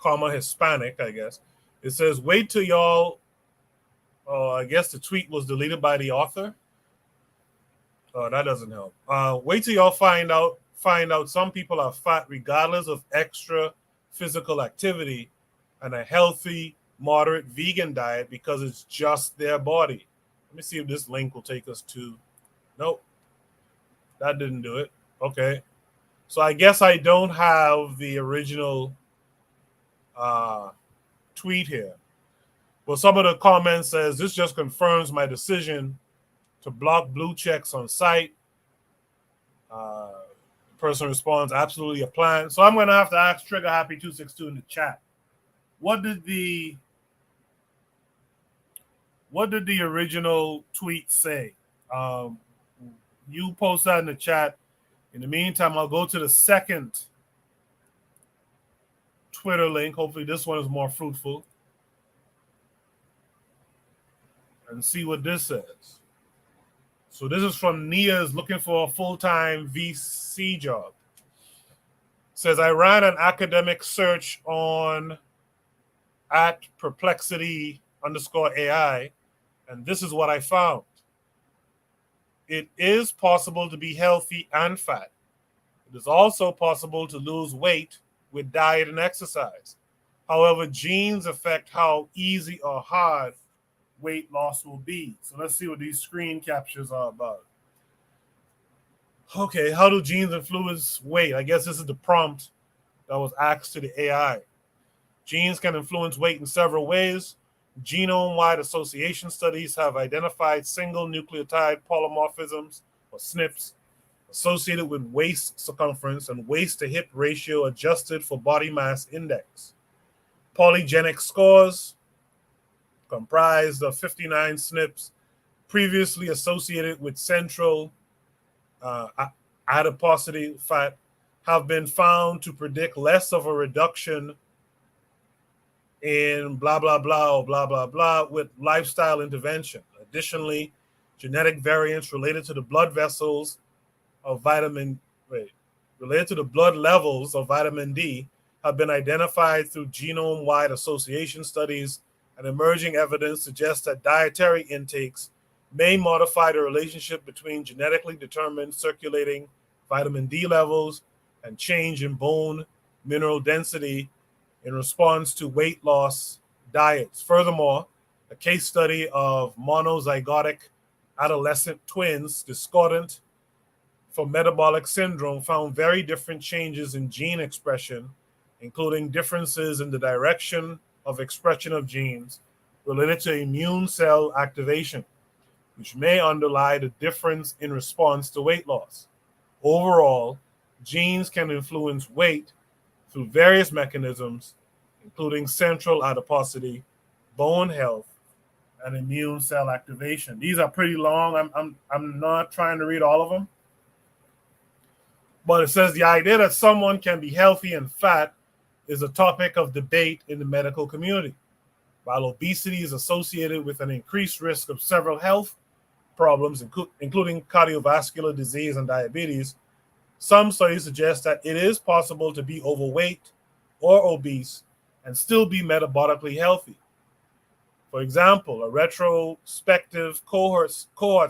Hispanic, I guess. It says, wait till y'all, I guess the tweet was deleted by the author. Oh, that doesn't help. Wait till y'all find out some people are fat regardless of extra physical activity and a healthy, moderate vegan diet because it's just their body. Let me see if this link will take us to, nope. That didn't do it. Okay. So I guess I don't have the original tweet here. Well, some of the comments says, this just confirms my decision to block blue checks on site. The person responds, absolutely a plan. So I'm going to have to ask Trigger Happy 262 in the chat. What did the original tweet say? You post that in the chat. In the meantime, I'll go to the second Twitter link. Hopefully this one is more fruitful. And see what this says. So this is from Nia's looking for a full-time VC job. It says, I ran an academic search on @perplexity_AI, and this is what I found. It is possible to be healthy and fat. It is also possible to lose weight with diet and exercise. However, genes affect how easy or hard weight loss will be. So let's see what these screen captures are about. Okay, how do genes influence weight? I guess this is the prompt that was asked to the AI. Genes can influence weight in several ways. Genome-wide association studies have identified single nucleotide polymorphisms, or SNPs, associated with waist circumference and waist to hip ratio adjusted for body mass index. Polygenic scores comprised of 59 SNPs previously associated with central adiposity fat have been found to predict less of a reduction in blah, blah, blah, or blah, blah, blah with lifestyle intervention. Additionally, genetic variants related to the blood vessels of related to the blood levels of vitamin D have been identified through genome-wide association studies, and emerging evidence suggests that dietary intakes may modify the relationship between genetically determined circulating vitamin D levels and change in bone mineral density in response to weight loss diets. Furthermore, a case study of monozygotic adolescent twins discordant for metabolic syndrome found very different changes in gene expression, including differences in the direction of expression of genes related to immune cell activation, which may underlie the difference in response to weight loss. Overall, genes can influence weight through various mechanisms, including central adiposity, bone health, and immune cell activation. These are pretty long. I'm not trying to read all of them. But it says the idea that someone can be healthy and fat is a topic of debate in the medical community. While obesity is associated with an increased risk of several health problems, including cardiovascular disease and diabetes, some studies suggest that it is possible to be overweight or obese and still be metabolically healthy. For example, a retrospective cohort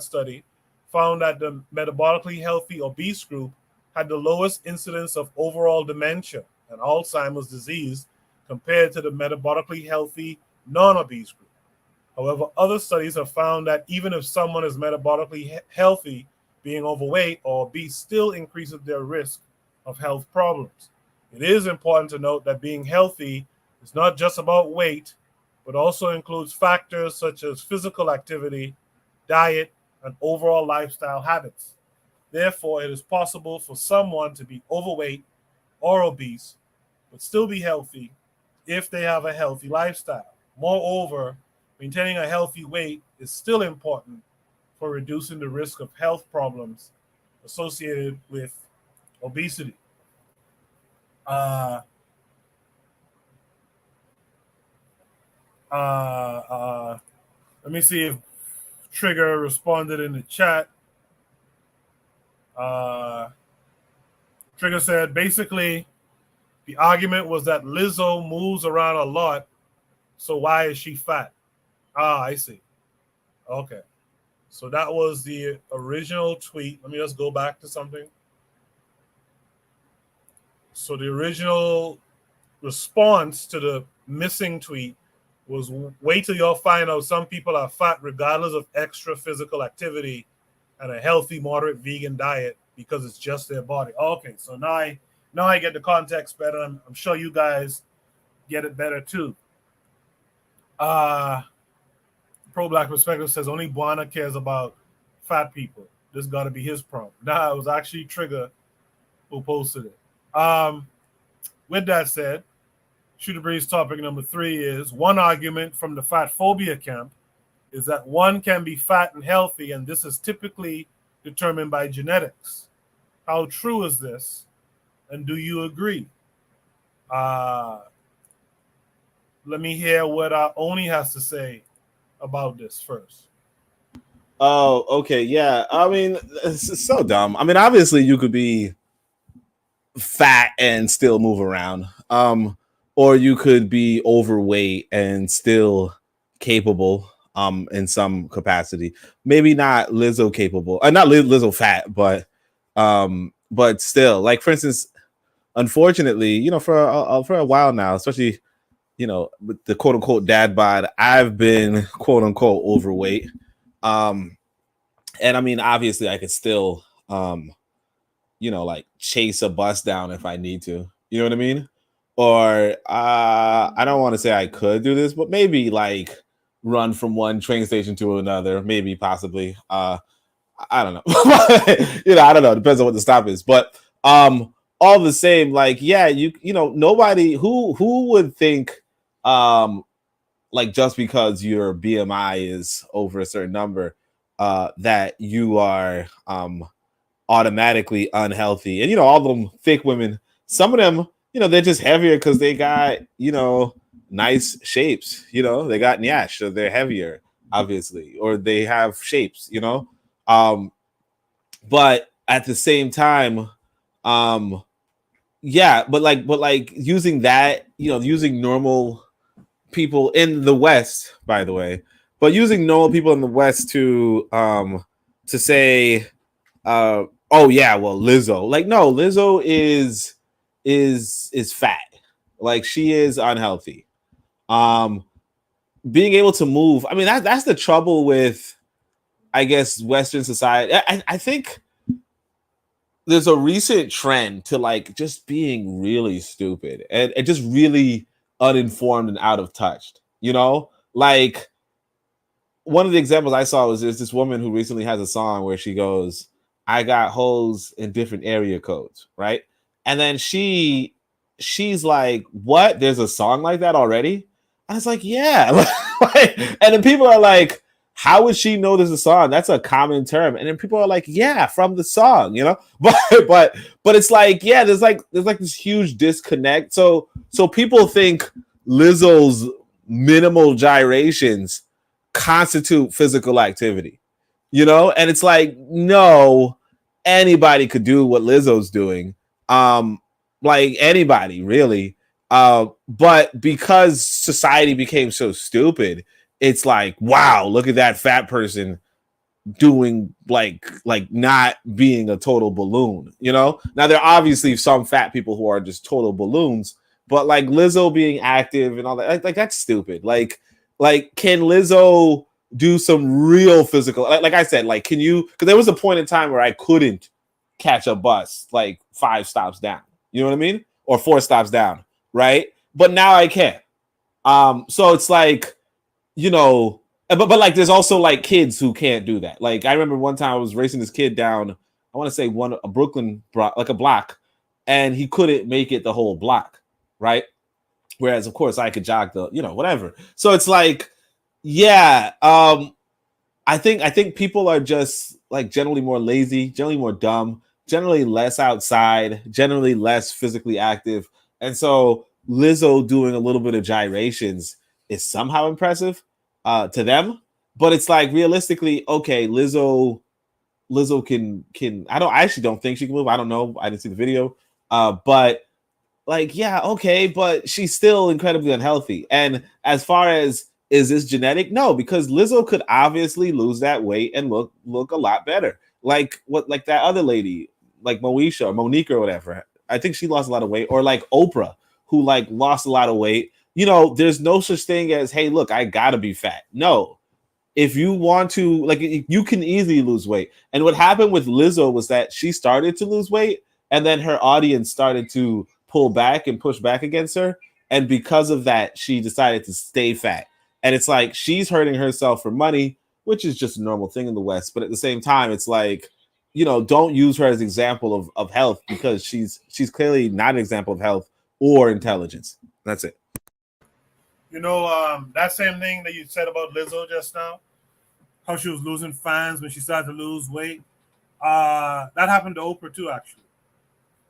study found that the metabolically healthy obese group had the lowest incidence of overall dementia and Alzheimer's disease compared to the metabolically healthy non-obese group. However, other studies have found that even if someone is metabolically healthy, being overweight or obese still increases their risk of health problems. It is important to note that being healthy is not just about weight, but also includes factors such as physical activity, diet, and overall lifestyle habits. Therefore, it is possible for someone to be overweight or obese, but still be healthy if they have a healthy lifestyle. Moreover, maintaining a healthy weight is still important for reducing the risk of health problems associated with obesity. Let me see if Trigger responded in the chat. Trigger said, basically, the argument was that Lizzo moves around a lot, so why is she fat? I see. Okay. So that was the original tweet. Let me just go back to something. So the original response to the missing tweet was, wait till y'all find out some people are fat regardless of extra physical activity and a healthy, moderate vegan diet because it's just their body. Okay, so now I get the context better. I'm sure you guys get it better too. Pro Black Perspective says only Buana cares about fat people. This got to be his prompt. Nah, it was actually Trigger who posted it. With that said, Shooter Breeze topic number 3 is one argument from the fatphobia camp is that one can be fat and healthy, and this is typically determined by genetics. How true is this, and do you agree? Let me hear what Oni has to say about this first. Oh, okay, yeah. I mean, it's so dumb. I mean, obviously, you could be fat and still move around, or you could be overweight and still capable, in some capacity. Maybe not Lizzo capable, not Lizzo fat, but still, like for instance, unfortunately, you know, for a while now, especially, you know, with the quote unquote dad bod, I've been quote unquote overweight. And I mean, obviously I could still, you know, like chase a bus down if I need to, you know what I mean? or I don't want to say I could do this, but maybe like run from one train station to another, maybe possibly. I don't know. I don't know. Depends on what the stop is, but all the same, like, yeah, nobody who would think like just because your BMI is over a certain number that you are automatically unhealthy. And all them thick women, some of them, they're just heavier because they got nice shapes. They got nyash, so they're heavier, obviously, or they have shapes. But at the same time, yeah, but like using that, using normal people in the West, by the way, but using normal people in the West to say, oh yeah, well, Lizzo, like, no, Lizzo is fat, like she is unhealthy. Being able to move, I mean, that's the trouble with, I guess, Western society. I think there's a recent trend to like just being really stupid and just really uninformed and out of touch. Like one of the examples I saw was there's this woman who recently has a song where she goes, I got hoes in different area codes, right? And then she's like, what? There's a song like that already? And it's like, yeah. And then people are like, how would she know there's a song? That's a common term. And then people are like, yeah, from the song, but it's like, yeah, there's like this huge disconnect. So people think Lizzo's minimal gyrations constitute physical activity, and it's like, no, anybody could do what Lizzo's doing. Like anybody really. But because society became so stupid, it's like, wow, look at that fat person doing like not being a total balloon. Now there are obviously some fat people who are just total balloons, but like Lizzo being active and all that, like that's stupid. Like can Lizzo do some real physical, like I said, like, can you, because there was a point in time where I couldn't catch a bus like 5 stops down, you know what I mean, or 4 stops down, right? But now I can. So it's like, but like there's also like kids who can't do that. Like I remember one time I was racing this kid down, I want to say a Brooklyn like a block, and he couldn't make it the whole block, right? Whereas of course I could jog the, whatever. So it's like, yeah, I think people are just like generally more lazy, generally more dumb, generally less outside, generally less physically active. And so Lizzo doing a little bit of gyrations is somehow impressive to them, but it's like realistically, okay, Lizzo can I actually don't think she can move. I don't know. I didn't see the video. But like, yeah, okay, but she's still incredibly unhealthy. And as far as, is this genetic? No, because Lizzo could obviously lose that weight and look a lot better. Like that other lady, like Moesha or Monique or whatever. I think she lost a lot of weight, or like Oprah, who like lost a lot of weight. There's no such thing as, hey, look, I gotta be fat. No, if you want to, like, you can easily lose weight. And what happened with Lizzo was that she started to lose weight, and then her audience started to pull back and push back against her. And because of that, she decided to stay fat. And it's like she's hurting herself for money, which is just a normal thing in the West. But at the same time, it's like, don't use her as an example of health, because she's clearly not an example of health or intelligence. That's it. That same thing that you said about Lizzo just now, how she was losing fans when she started to lose weight. That happened to Oprah too, actually.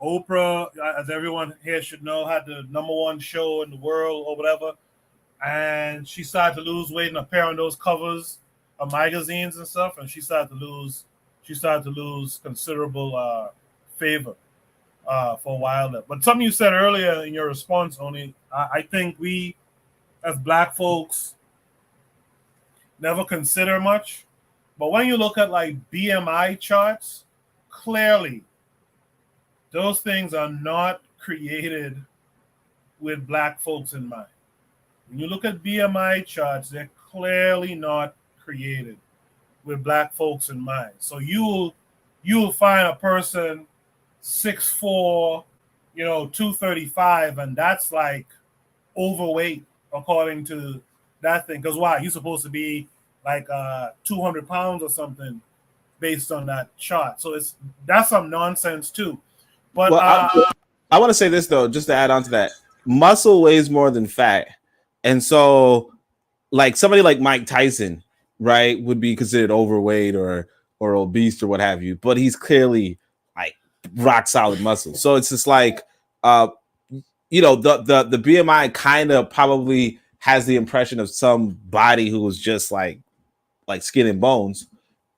Oprah, as everyone here should know, had the #1 show in the world or whatever, and she started to lose weight and appear on those covers of magazines and stuff, and she started to lose considerable favor for a while there. But something you said earlier in your response, Oni, I think we as Black folks never consider much. But when you look at like BMI charts, clearly those things are not created with Black folks in mind. When you look at BMI charts, they're clearly not created with Black folks in mind. So you'll find a person 6'4", 235, and that's like overweight according to that thing. Because why? He's supposed to be like 200 pounds or something based on that chart. So that's some nonsense too. But I want to say this though, just to add on to that, muscle weighs more than fat, and so like somebody like Mike Tyson, right, would be considered overweight or obese or what have you, but he's clearly like rock solid muscle. So it's just like the BMI kind of probably has the impression of somebody who was just like skin and bones.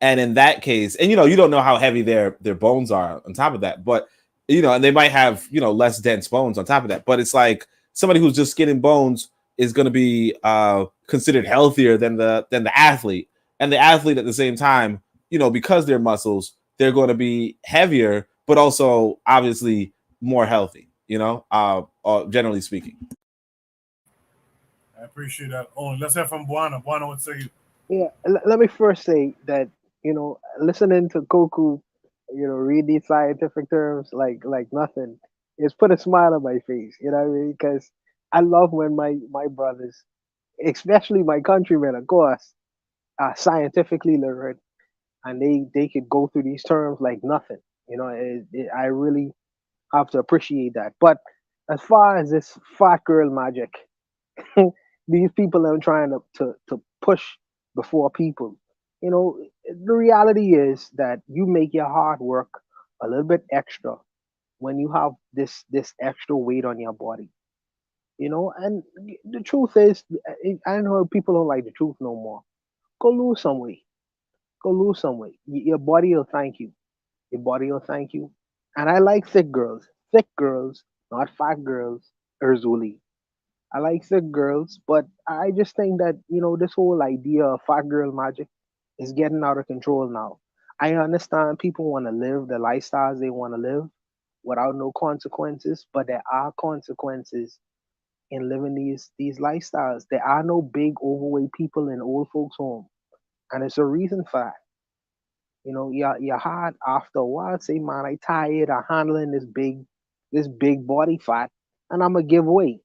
And in that case, and you don't know how heavy their bones are on top of that, but and they might have less dense bones on top of that. But it's like somebody who's just skin and bones is going to be considered healthier than the athlete, and the athlete at the same time, because they're muscles, they're going to be heavier, but also obviously more healthy. Generally speaking. I appreciate that. Let's hear from Buana. Buana, what say you? Yeah, let me first say that listening to Koku, read these scientific terms like nothing, it's put a smile on my face. You know what I mean? Because I love when my brothers, especially my countrymen, of course, are scientifically literate, and they could go through these terms like nothing. I really have to appreciate that. But as far as this fat girl magic, these people are trying to push before people. The reality is that you make your hard work a little bit extra when you have this extra weight on your body. And the truth is, I know people don't like the truth no more. Go lose some weight. Go lose some weight. Your body will thank you. Your body will thank you. And I like thick girls. Thick girls, not fat girls, Erzuli. I like thick girls, but I just think that, this whole idea of fat girl magic is getting out of control now. I understand people want to live the lifestyles they want to live without no consequences, but there are consequences in living these lifestyles. There are no big overweight people in old folks' home. And it's a reason for that. Your heart after a while say, man, I tired of handling this big body fat, and I'm gonna give way.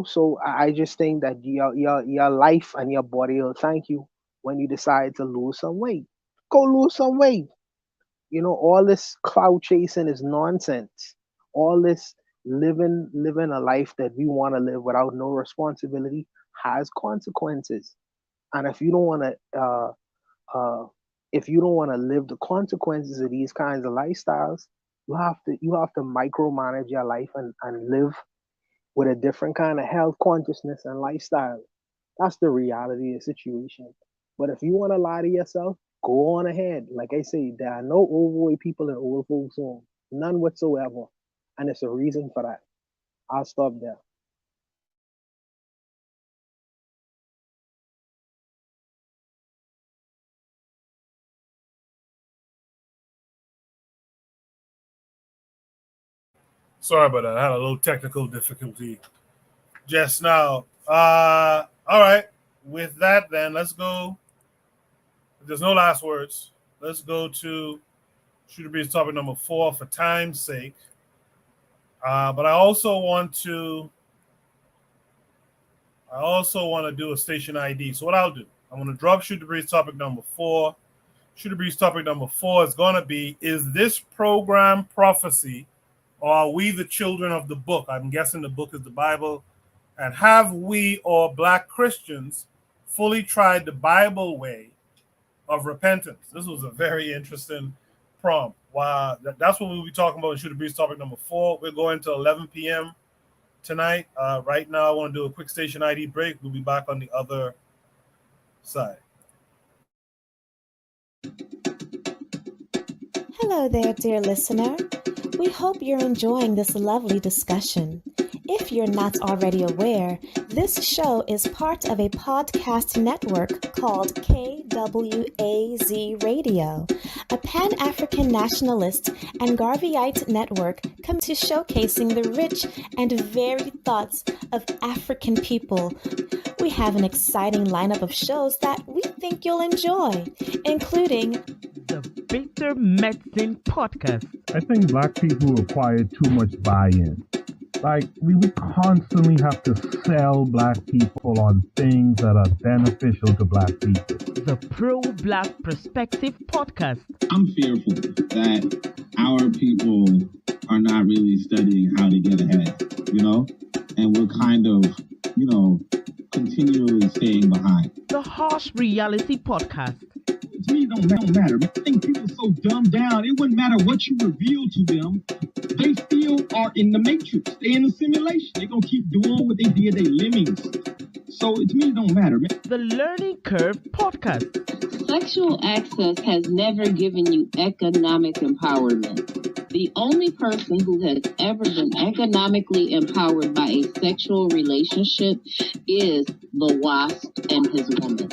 So I just think that your life and your body will thank you when you decide to lose some weight. Go lose some weight. All this cloud chasing is nonsense. All this living a life that we want to live without no responsibility has consequences. And if you don't want to live the consequences of these kinds of lifestyles, you have to micromanage your life and live with a different kind of health consciousness and lifestyle. That's the reality of the situation. But if you want to lie to yourself, go on ahead. Like I say, there are no overweight people in old folks' home. None whatsoever. And it's a reason for that. I'll stop there. Sorry about that. I had a little technical difficulty just now. All right. With that, then, let's go. If there's no last words, let's go to Shooter Breeze topic number 4 for time's sake. But I also want to do a station ID. So what I'll do, I'm going to drop Shooter Breeze topic number 4. Shooter Breeze topic number 4 is going to be, is this program prophecy, or are we the children of the book? I'm guessing the book is the Bible. And have we, or Black Christians, fully tried the Bible way of repentance? This was a very interesting prompt. Wow, that's what we'll be talking about in Shooter Breeze topic number 4. We're going to 11 p.m. tonight. Right now, I want to do a quick station ID break. We'll be back on the other side. Hello there, dear listener. We hope you're enjoying this lovely discussion. If you're not already aware, this show is part of a podcast network called KWAZ Radio, a Pan-African nationalist and Garveyite network committed to showcasing the rich and varied thoughts of African people. We have an exciting lineup of shows that we think you'll enjoy, including The Bitter Medicine Podcast. I think black people acquire too much buy-in. Like, we constantly have to sell black people on things that are beneficial to black people. The Pro-Black Perspective Podcast. I'm fearful that our people are not really studying how to get ahead, and we're kind of, continually staying behind. The Harsh Reality Podcast. To me, it don't matter. I think people are so dumbed down, it wouldn't matter what you reveal to them. They still are in the matrix. They're in a simulation. They're going to keep doing what they did. They lemmings. So to me, it don't matter, man. The Learning Curve Podcast. Sexual access has never given you economic empowerment. The only person who has ever been economically empowered by a sexual relationship is the wasp and his woman.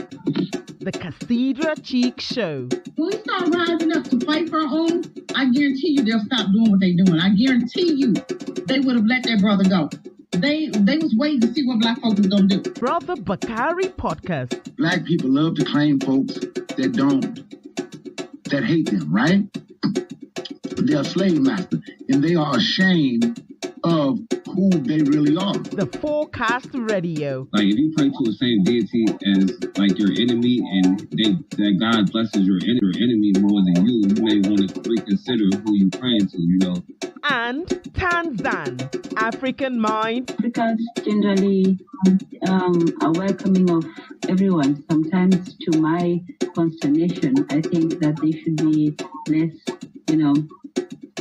The Cassidra Cheek Show. When we start rising up to fight for our own, I guarantee you they'll stop doing what they're doing. I guarantee you they would have let their brother go. They was waiting to see what black folks was going to do. Brother Bakari Podcast. Black people love to claim folks that hate them, right? They're a slave master, and they are ashamed of who they really are. The 4Kast Radio. Like, if you pray to the same deity as, like, your enemy, and that God blesses your enemy more than you may want to reconsider who you praying to, And Tanzan, African Mind. Africans generally are welcoming of everyone. Sometimes, to my consternation, I think that they should be less,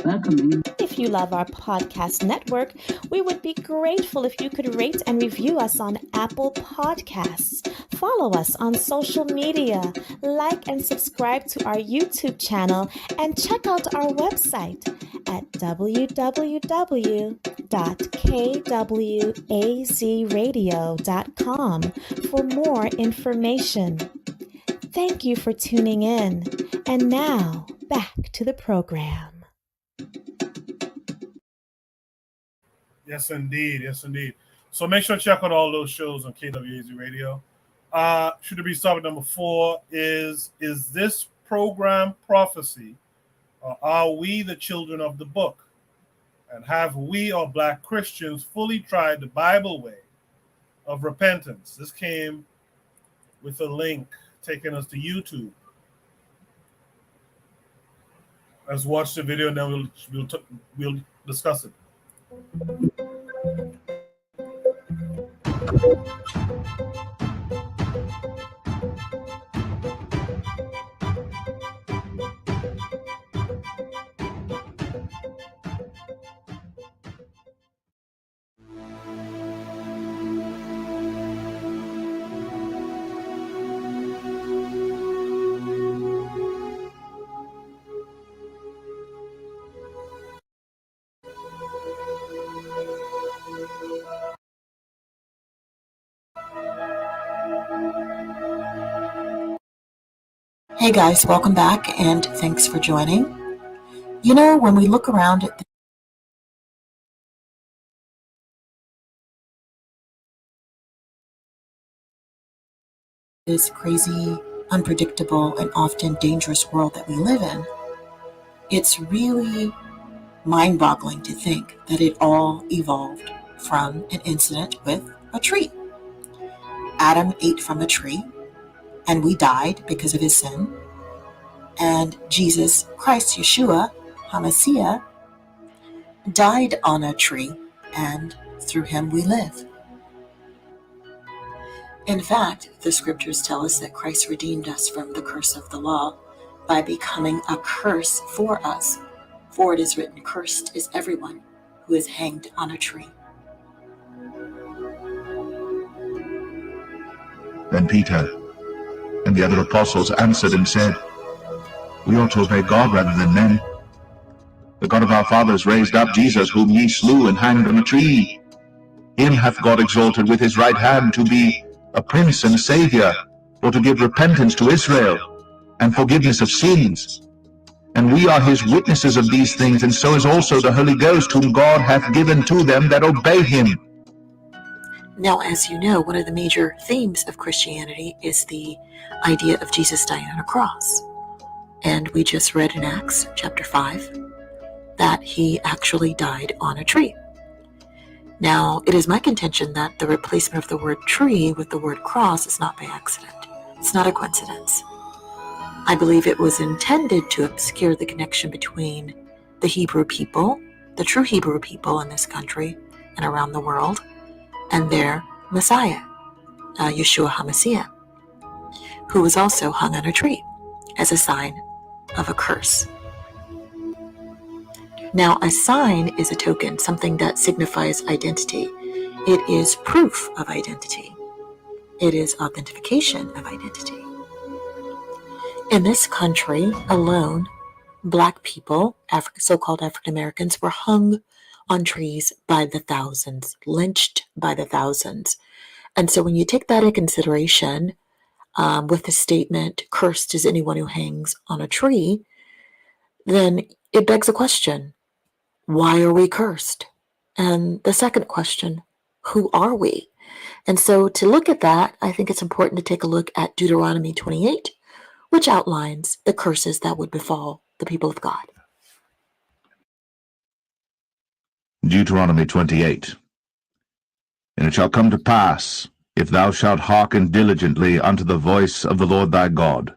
welcoming. If you love our podcast network, we would be grateful if you could rate and review us on Apple Podcasts. Follow us on social media, like and subscribe to our YouTube channel, and check out our website at www.kwazradio.com for more information. Thank you for tuning in. And now, back to the program. Yes, indeed. Yes, indeed. So make sure to check out all those shows on KWAZ Radio. Should it be topic number 4 is this program prophecy, or are we the children of the book? And have we, or black Christians, fully tried the Bible way of repentance? This came with a link taking us to YouTube. Let's watch the video and then we'll discuss it. Hey guys, welcome back and thanks for joining. When we look around at this crazy, unpredictable, and often dangerous world that we live in, it's really mind-boggling to think that it all evolved from an incident with a tree. Adam ate from a tree, and we died because of his sin. And Jesus Christ, Yeshua, HaMashiach, died on a tree, and through him we live. In fact, the scriptures tell us that Christ redeemed us from the curse of the law by becoming a curse for us. For it is written, cursed is everyone who is hanged on a tree. Then Peter and the other apostles answered and said, we ought to obey God rather than men. The God of our fathers raised up Jesus, whom ye slew and hanged on a tree. Him hath God exalted with his right hand to be a prince and a savior, for to give repentance to Israel and forgiveness of sins. And we are his witnesses of these things, and so is also the Holy Ghost, whom God hath given to them that obey him. Now, as you know, one of the major themes of Christianity is the idea of Jesus dying on a cross. And we just read in Acts chapter 5 that he actually died on a tree. Now, it is my contention that the replacement of the word tree with the word cross is not by accident. It's not a coincidence. I believe it was intended to obscure the connection between the Hebrew people, the true Hebrew people in this country and around the world, and their Messiah, Yeshua HaMashiach, who was also hung on a tree as a sign of a curse. Now, a sign is a token, something that signifies identity. It is proof of identity. It is authentication of identity. In this country alone, Black people, so-called African Americans, were hung on trees by the thousands, lynched by the thousands. And so when you take that into consideration, with the statement, cursed is anyone who hangs on a tree, then it begs a question. Why are we cursed? And the second question, who are we? And so to look at that, I think it's important to take a look at Deuteronomy 28, which outlines the curses that would befall the people of God. Deuteronomy 28. And it shall come to pass, if thou shalt hearken diligently unto the voice of the Lord thy God,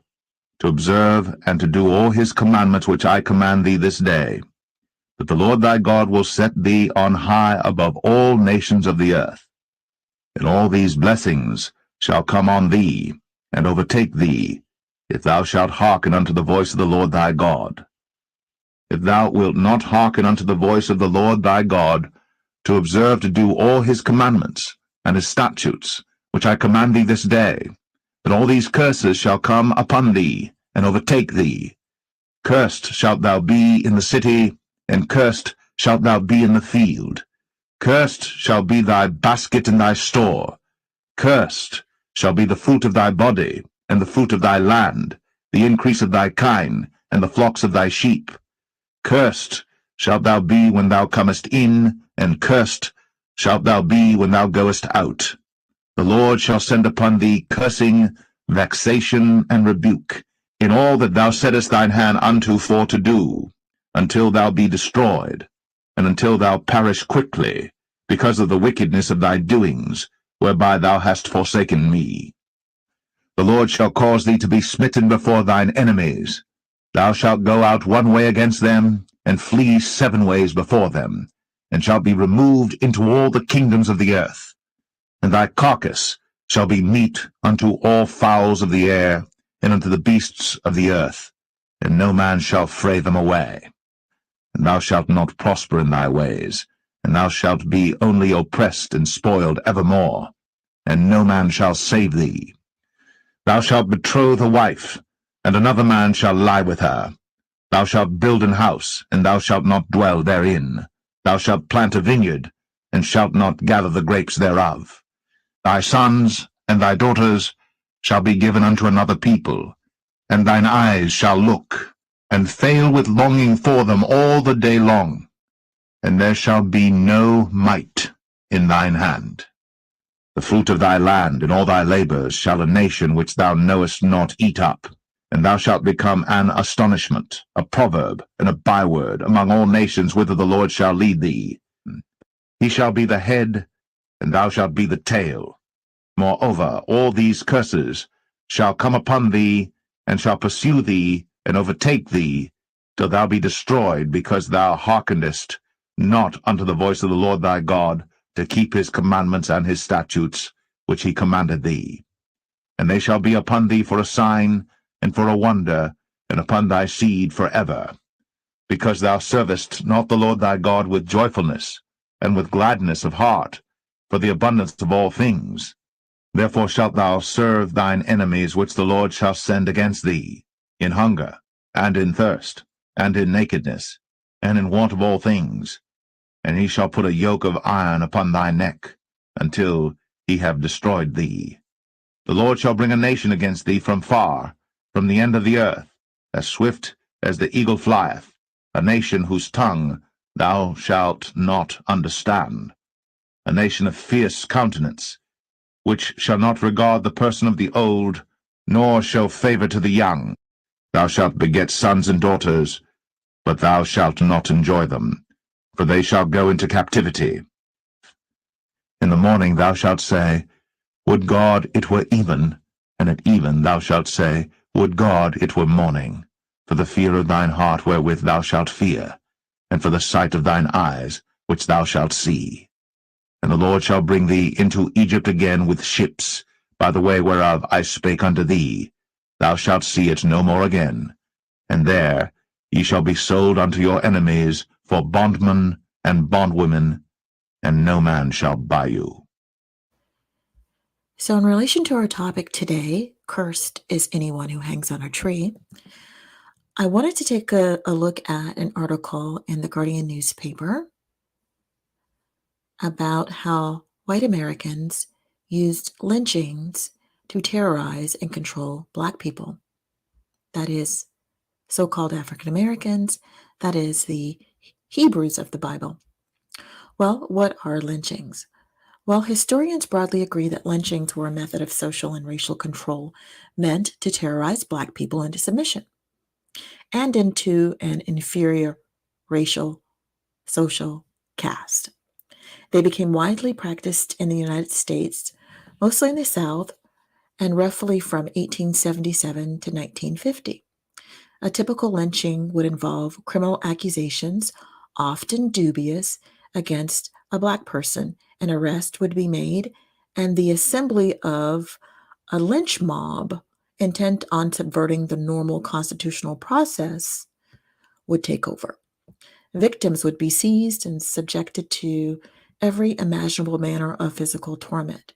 to observe and to do all his commandments which I command thee this day, that the Lord thy God will set thee on high above all nations of the earth. And all these blessings shall come on thee, and overtake thee, if thou shalt hearken unto the voice of the Lord thy God. If thou wilt not hearken unto the voice of the Lord thy God, to observe to do all his commandments and his statutes, which I command thee this day, then all these curses shall come upon thee, and overtake thee. Cursed shalt thou be in the city, and cursed shalt thou be in the field. Cursed shall be thy basket and thy store. Cursed shall be the fruit of thy body, and the fruit of thy land, the increase of thy kine, and the flocks of thy sheep. Cursed shalt thou be when thou comest in, and cursed shalt thou be when thou goest out. The Lord shall send upon thee cursing, vexation, and rebuke, in all that thou settest thine hand unto for to do, until thou be destroyed, and until thou perish quickly, because of the wickedness of thy doings, whereby thou hast forsaken me. The Lord shall cause thee to be smitten before thine enemies. Thou shalt go out one way against them, and flee 7 ways before them, and shalt be removed into all the kingdoms of the earth. And thy carcass shall be meat unto all fowls of the air, and unto the beasts of the earth, and no man shall fray them away. And thou shalt not prosper in thy ways, and thou shalt be only oppressed and spoiled evermore, and no man shall save thee. Thou shalt betroth a wife, and another man shall lie with her. Thou shalt build an house, and thou shalt not dwell therein. Thou shalt plant a vineyard, and shalt not gather the grapes thereof. Thy sons and thy daughters shall be given unto another people, and thine eyes shall look, and fail with longing for them all the day long, and there shall be no might in thine hand. The fruit of thy land and all thy labours shall a nation which thou knowest not eat up, and thou shalt become an astonishment, a proverb, and a byword among all nations whither the Lord shall lead thee. He shall be the head, and thou shalt be the tail. Moreover, all these curses shall come upon thee, and shall pursue thee, and overtake thee, till thou be destroyed, because thou hearkenest not unto the voice of the Lord thy God, to keep his commandments and his statutes, which he commanded thee. And they shall be upon thee for a sign, and for a wonder, and upon thy seed for ever, because thou servest not the Lord thy God with joyfulness, and with gladness of heart, for the abundance of all things. Therefore shalt thou serve thine enemies which the Lord shall send against thee, in hunger, and in thirst, and in nakedness, and in want of all things. And he shall put a yoke of iron upon thy neck, until he have destroyed thee. The Lord shall bring a nation against thee from far, from the end of the earth, as swift as the eagle flieth, a nation whose tongue thou shalt not understand, a nation of fierce countenance, which shall not regard the person of the old, nor show favor to the young. Thou shalt beget sons and daughters, but thou shalt not enjoy them, for they shall go into captivity. In the morning thou shalt say, Would God it were even, and at even thou shalt say, Would God it were morning, for the fear of thine heart wherewith thou shalt fear, and for the sight of thine eyes which thou shalt see. And the Lord shall bring thee into Egypt again with ships, by the way whereof I spake unto thee. Thou shalt see it no more again. And there ye shall be sold unto your enemies for bondmen and bondwomen, and no man shall buy you. So in relation to our topic today, cursed is anyone who hangs on a tree, I wanted to take a look at an article in the Guardian newspaper about how white Americans used lynchings to terrorize and control Black people. That is, so-called African Americans, that is the Hebrews of the Bible. Well, what are lynchings? Well, historians broadly agree that lynchings were a method of social and racial control meant to terrorize Black people into submission and into an inferior racial social caste. They became widely practiced in the United States, mostly in the South, and roughly from 1877 to 1950. A typical lynching would involve criminal accusations, often dubious, against a Black person. An arrest would be made, and the assembly of a lynch mob intent on subverting the normal constitutional process would take over. Victims would be seized and subjected to every imaginable manner of physical torment,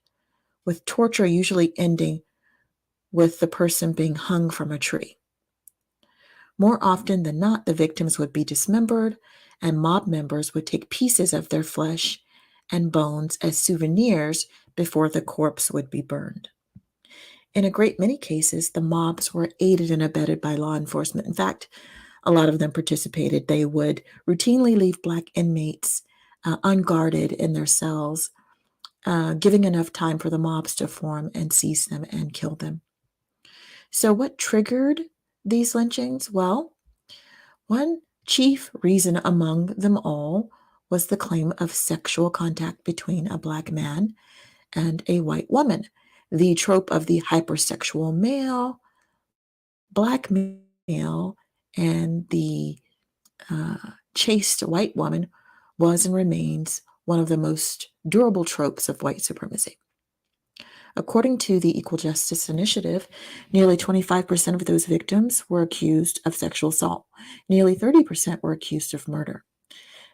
with torture usually ending with the person being hung from a tree. More often than not, the victims would be dismembered, and mob members would take pieces of their flesh and bones as souvenirs before the corpse would be burned. In a great many cases, the mobs were aided and abetted by law enforcement. In fact, a lot of them participated. They would routinely leave Black inmates unguarded in their cells, giving enough time for the mobs to form and seize them and kill them. So what triggered these lynchings? Well, one chief reason among them all was the claim of sexual contact between a Black man and a white woman. The trope of the hypersexual male, Black male, and the chaste white woman was and remains one of the most durable tropes of white supremacy. According to the Equal Justice Initiative, nearly 25% of those victims were accused of sexual assault. Nearly 30% were accused of murder.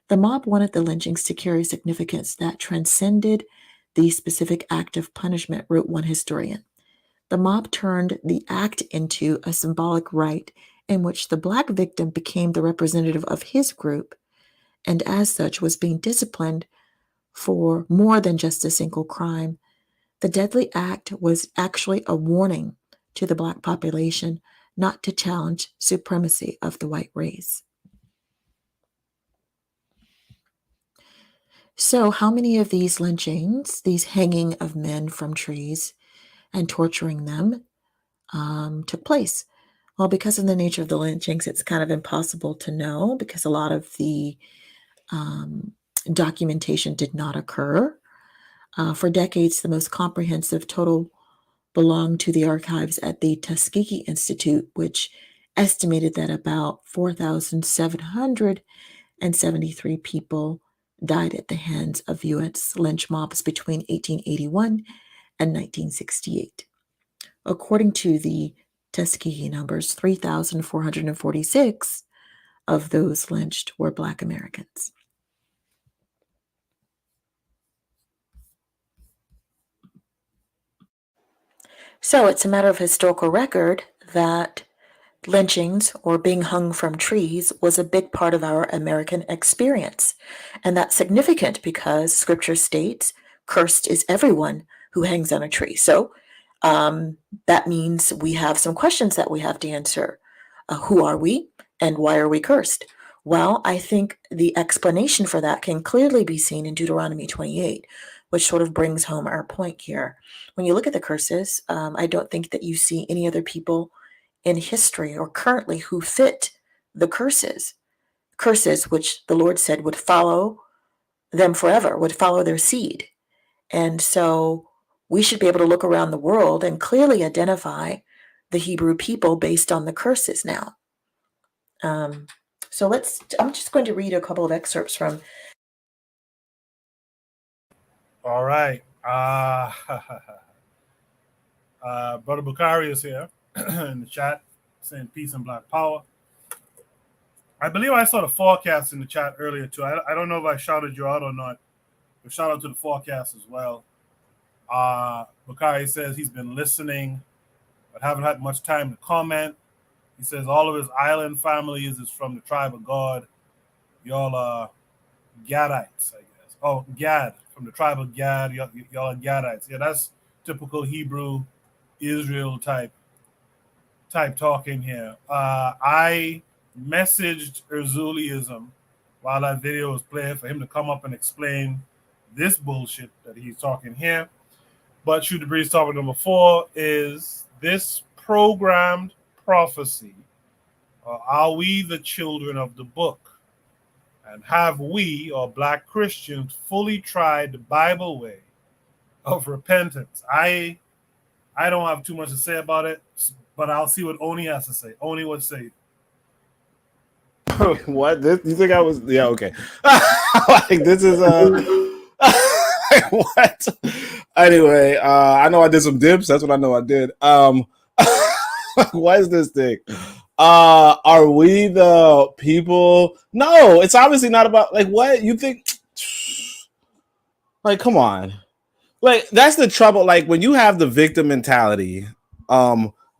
The mob wanted the lynchings to carry significance that transcended the specific act of punishment, wrote one historian. The mob turned the act into a symbolic rite in which the Black victim became the representative of his group, and as such was being disciplined for more than just a single crime. The deadly act was actually a warning to the Black population not to challenge supremacy of the white race. So how many of these lynchings, these hanging of men from trees and torturing them, took place? Well, because of the nature of the lynchings, it's kind of impossible to know because a lot of the documentation did not occur. For decades, the most comprehensive total belonged to the archives at the Tuskegee Institute, which estimated that about 4,773 people died at the hands of U.S. lynch mobs between 1881 and 1968. According to the Tuskegee numbers, 3,446 of those lynched were Black Americans. So it's a matter of historical record that lynchings or being hung from trees was a big part of our American experience. And that's significant because scripture states, cursed is everyone who hangs on a tree. So that means we have some questions that we have to answer. Who are we and why are we cursed? Well, I think the explanation for that can clearly be seen in Deuteronomy 28, which sort of brings home our point here. When you look at the curses, I don't think that you see any other people in history or currently who fit the curses which the Lord said would follow them forever, would follow their seed. And so we should be able to look around the world and clearly identify the Hebrew people based on the curses now. So I'm just going to read a couple of excerpts from. All right. Brother Bakari is here in the chat saying peace and black power. I believe I saw the 4Kast in the chat earlier too. I don't know if I shouted you out or not, but shout out to the 4Kast as well. Bakari says he's been listening, but haven't had much time to comment. He says all of his island families is from the tribe of God. Y'all are Gadites, I guess. Oh, Gad, from the tribe of Gad. Y'all are Gadites. Yeah, that's typical Hebrew, Israel type talking here. I messaged Erzuliism while that video was playing for him to come up and explain this bullshit that he's talking here. But Shoot the Breeze topic number 4 is this programmed prophecy. Are we the children of the book? And have we, or black Christians, fully tried the Bible way of repentance? I don't have too much to say about it, but I'll see what Oni has to say. Oni, what say? What? This, you think I was? Yeah, okay. Like this is what? Anyway, I know I did some dips. That's what I know I did. What is this thing? Are we the people? No, it's obviously not about like what you think. Like, come on. Like, that's the trouble. Like, when you have the victim mentality,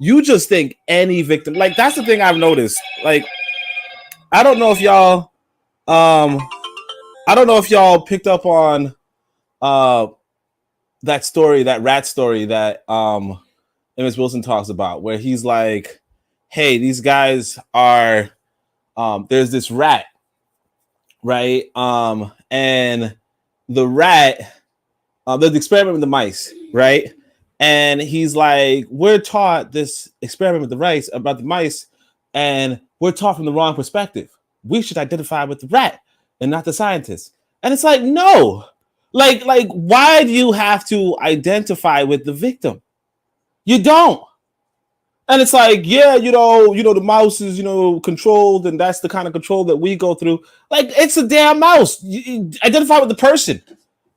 you just think any victim. Like, that's the thing I've noticed. Like, I don't know if y'all picked up on that story, that rat story that Amos Wilson talks about, where he's like, hey, these guys are there's this rat, right? And the rat, there's the experiment with the mice, right? And he's like, we're taught this experiment with the rice about the mice, and we're taught from the wrong perspective. We should identify with the rat and not the scientist. And it's like, no, like, why do you have to identify with the victim? You don't. And it's like, yeah, you know, the mouse is, controlled, and that's the kind of control that we go through. Like, it's a damn mouse. You identify with the person.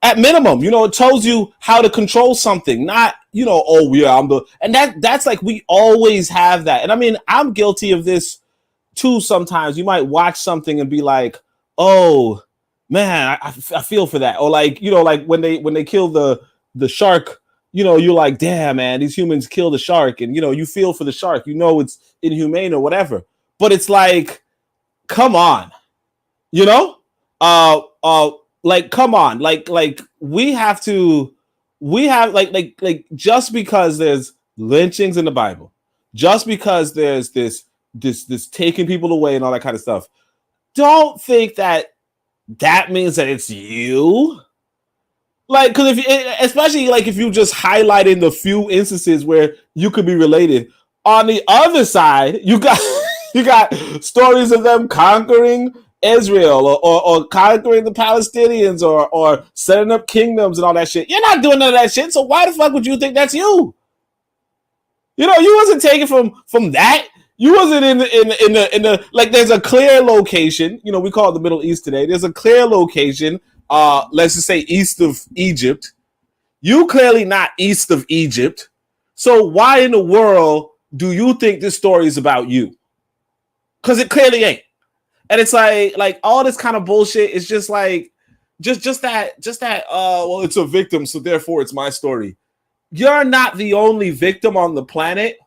At minimum, it tells you how to control something, not, oh yeah, I'm the, and that's like, we always have that. And I mean, I'm guilty of this too. Sometimes you might watch something and be like, oh man, I feel for that. Or like, like when they kill the shark, you're like, damn man, these humans killed the shark, and you feel for the shark, it's inhumane or whatever. But it's like, come on, like, come on, like we have like just because there's lynchings in the Bible, just because there's this taking people away and all that kind of stuff, don't think that means that it's you. Like, because especially like if you just highlighting the few instances where you could be related, on the other side you got stories of them conquering Israel or conquering the Palestinians or setting up kingdoms and all that shit. You're not doing none of that shit, so why the fuck would you think that's you? You wasn't taken from that. You wasn't in the like, there's a clear location. We call it the Middle East today. There's a clear location. Let's just say east of Egypt. You clearly not east of Egypt. So why in the world do you think this story is about you? Because it clearly ain't. And it's like all this kind of bullshit is just like, just that, well, it's a victim, so therefore it's my story. You're not the only victim on the planet.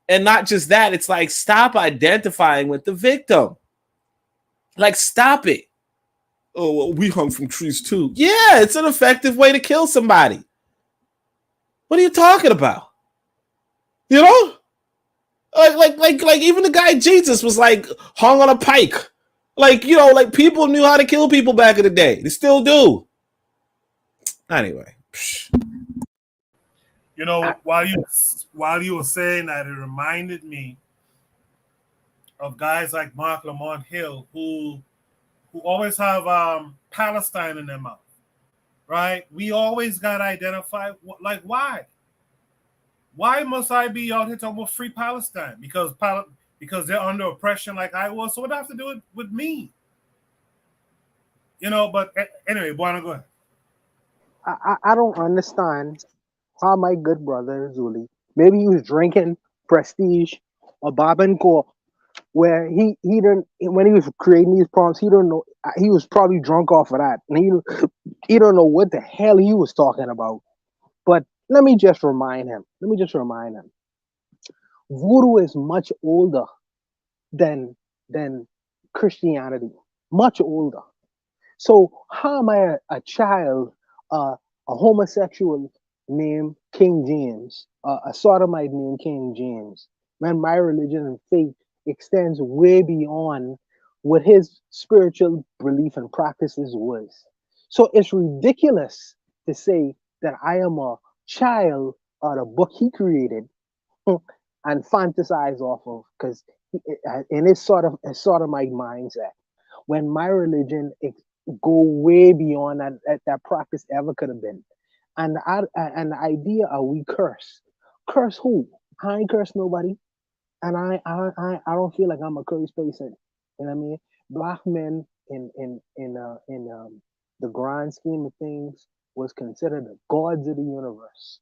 And not just that, it's like, stop identifying with the victim. Like, stop it. Oh, well, we hung from trees too. Yeah, it's an effective way to kill somebody. What are you talking about? Like even the guy Jesus was like hung on a pike. Like, like people knew how to kill people back in the day. They still do. Anyway. While you were saying that, it reminded me of guys like Mark Lamont Hill who always have Palestine in their mouth, right? We always got to identify, like, why? Why must I be out here talking about free Palestine? Because they're under oppression like I was. So what do I have to do with me? You know, but anyway, Buana, go ahead. I don't understand how my good brother Zuli, maybe he was drinking Prestige or Babenco, where he didn't, when he was creating these prompts, he don't know, he was probably drunk off of that, and he don't know what the hell he was talking about. But let me just remind him. Voodoo is much older than Christianity, much older. So how am I a child, a homosexual named King James, a sodomite named King James, when my religion and faith extends way beyond what his spiritual belief and practices was? So it's ridiculous to say that I am a child of the book he created and fantasize off of, because in his sodomite mindset, when my religion go way beyond that practice ever could have been. And the idea of we curse who? I ain't curse nobody, and I don't feel like I'm a cursed person. You know what I mean? Black men in the grand scheme of things was considered the gods of the universe.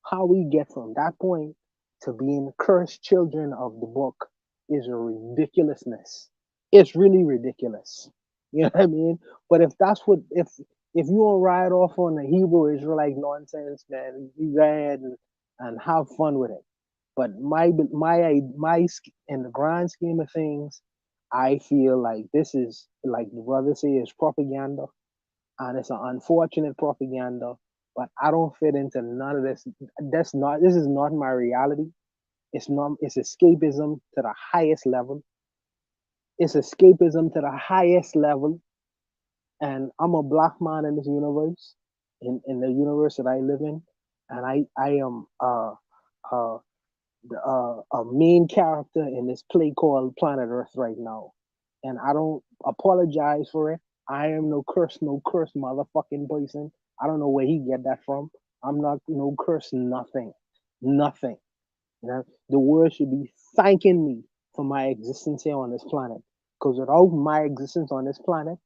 How we get from that point to being cursed children of the book is a ridiculousness. It's really ridiculous. You know what I mean? But if that's what, if you don't ride off on the Hebrew Israelite nonsense, man, you go ahead and have fun with it. But my in the grand scheme of things, I feel like this is, like the brother say, is propaganda, and it's an unfortunate propaganda. But I don't fit into none of this. This is not my reality. It's escapism to the highest level. It's escapism to the highest level. And I'm a black man in this universe, in the universe that I live in. And I am a main character in this play called Planet Earth right now. And I don't apologize for it. I am no curse motherfucking person. I don't know where he get that from. I'm not no curse, nothing. You know, the world should be thanking me for my existence here on this planet. Because without my existence on this planet,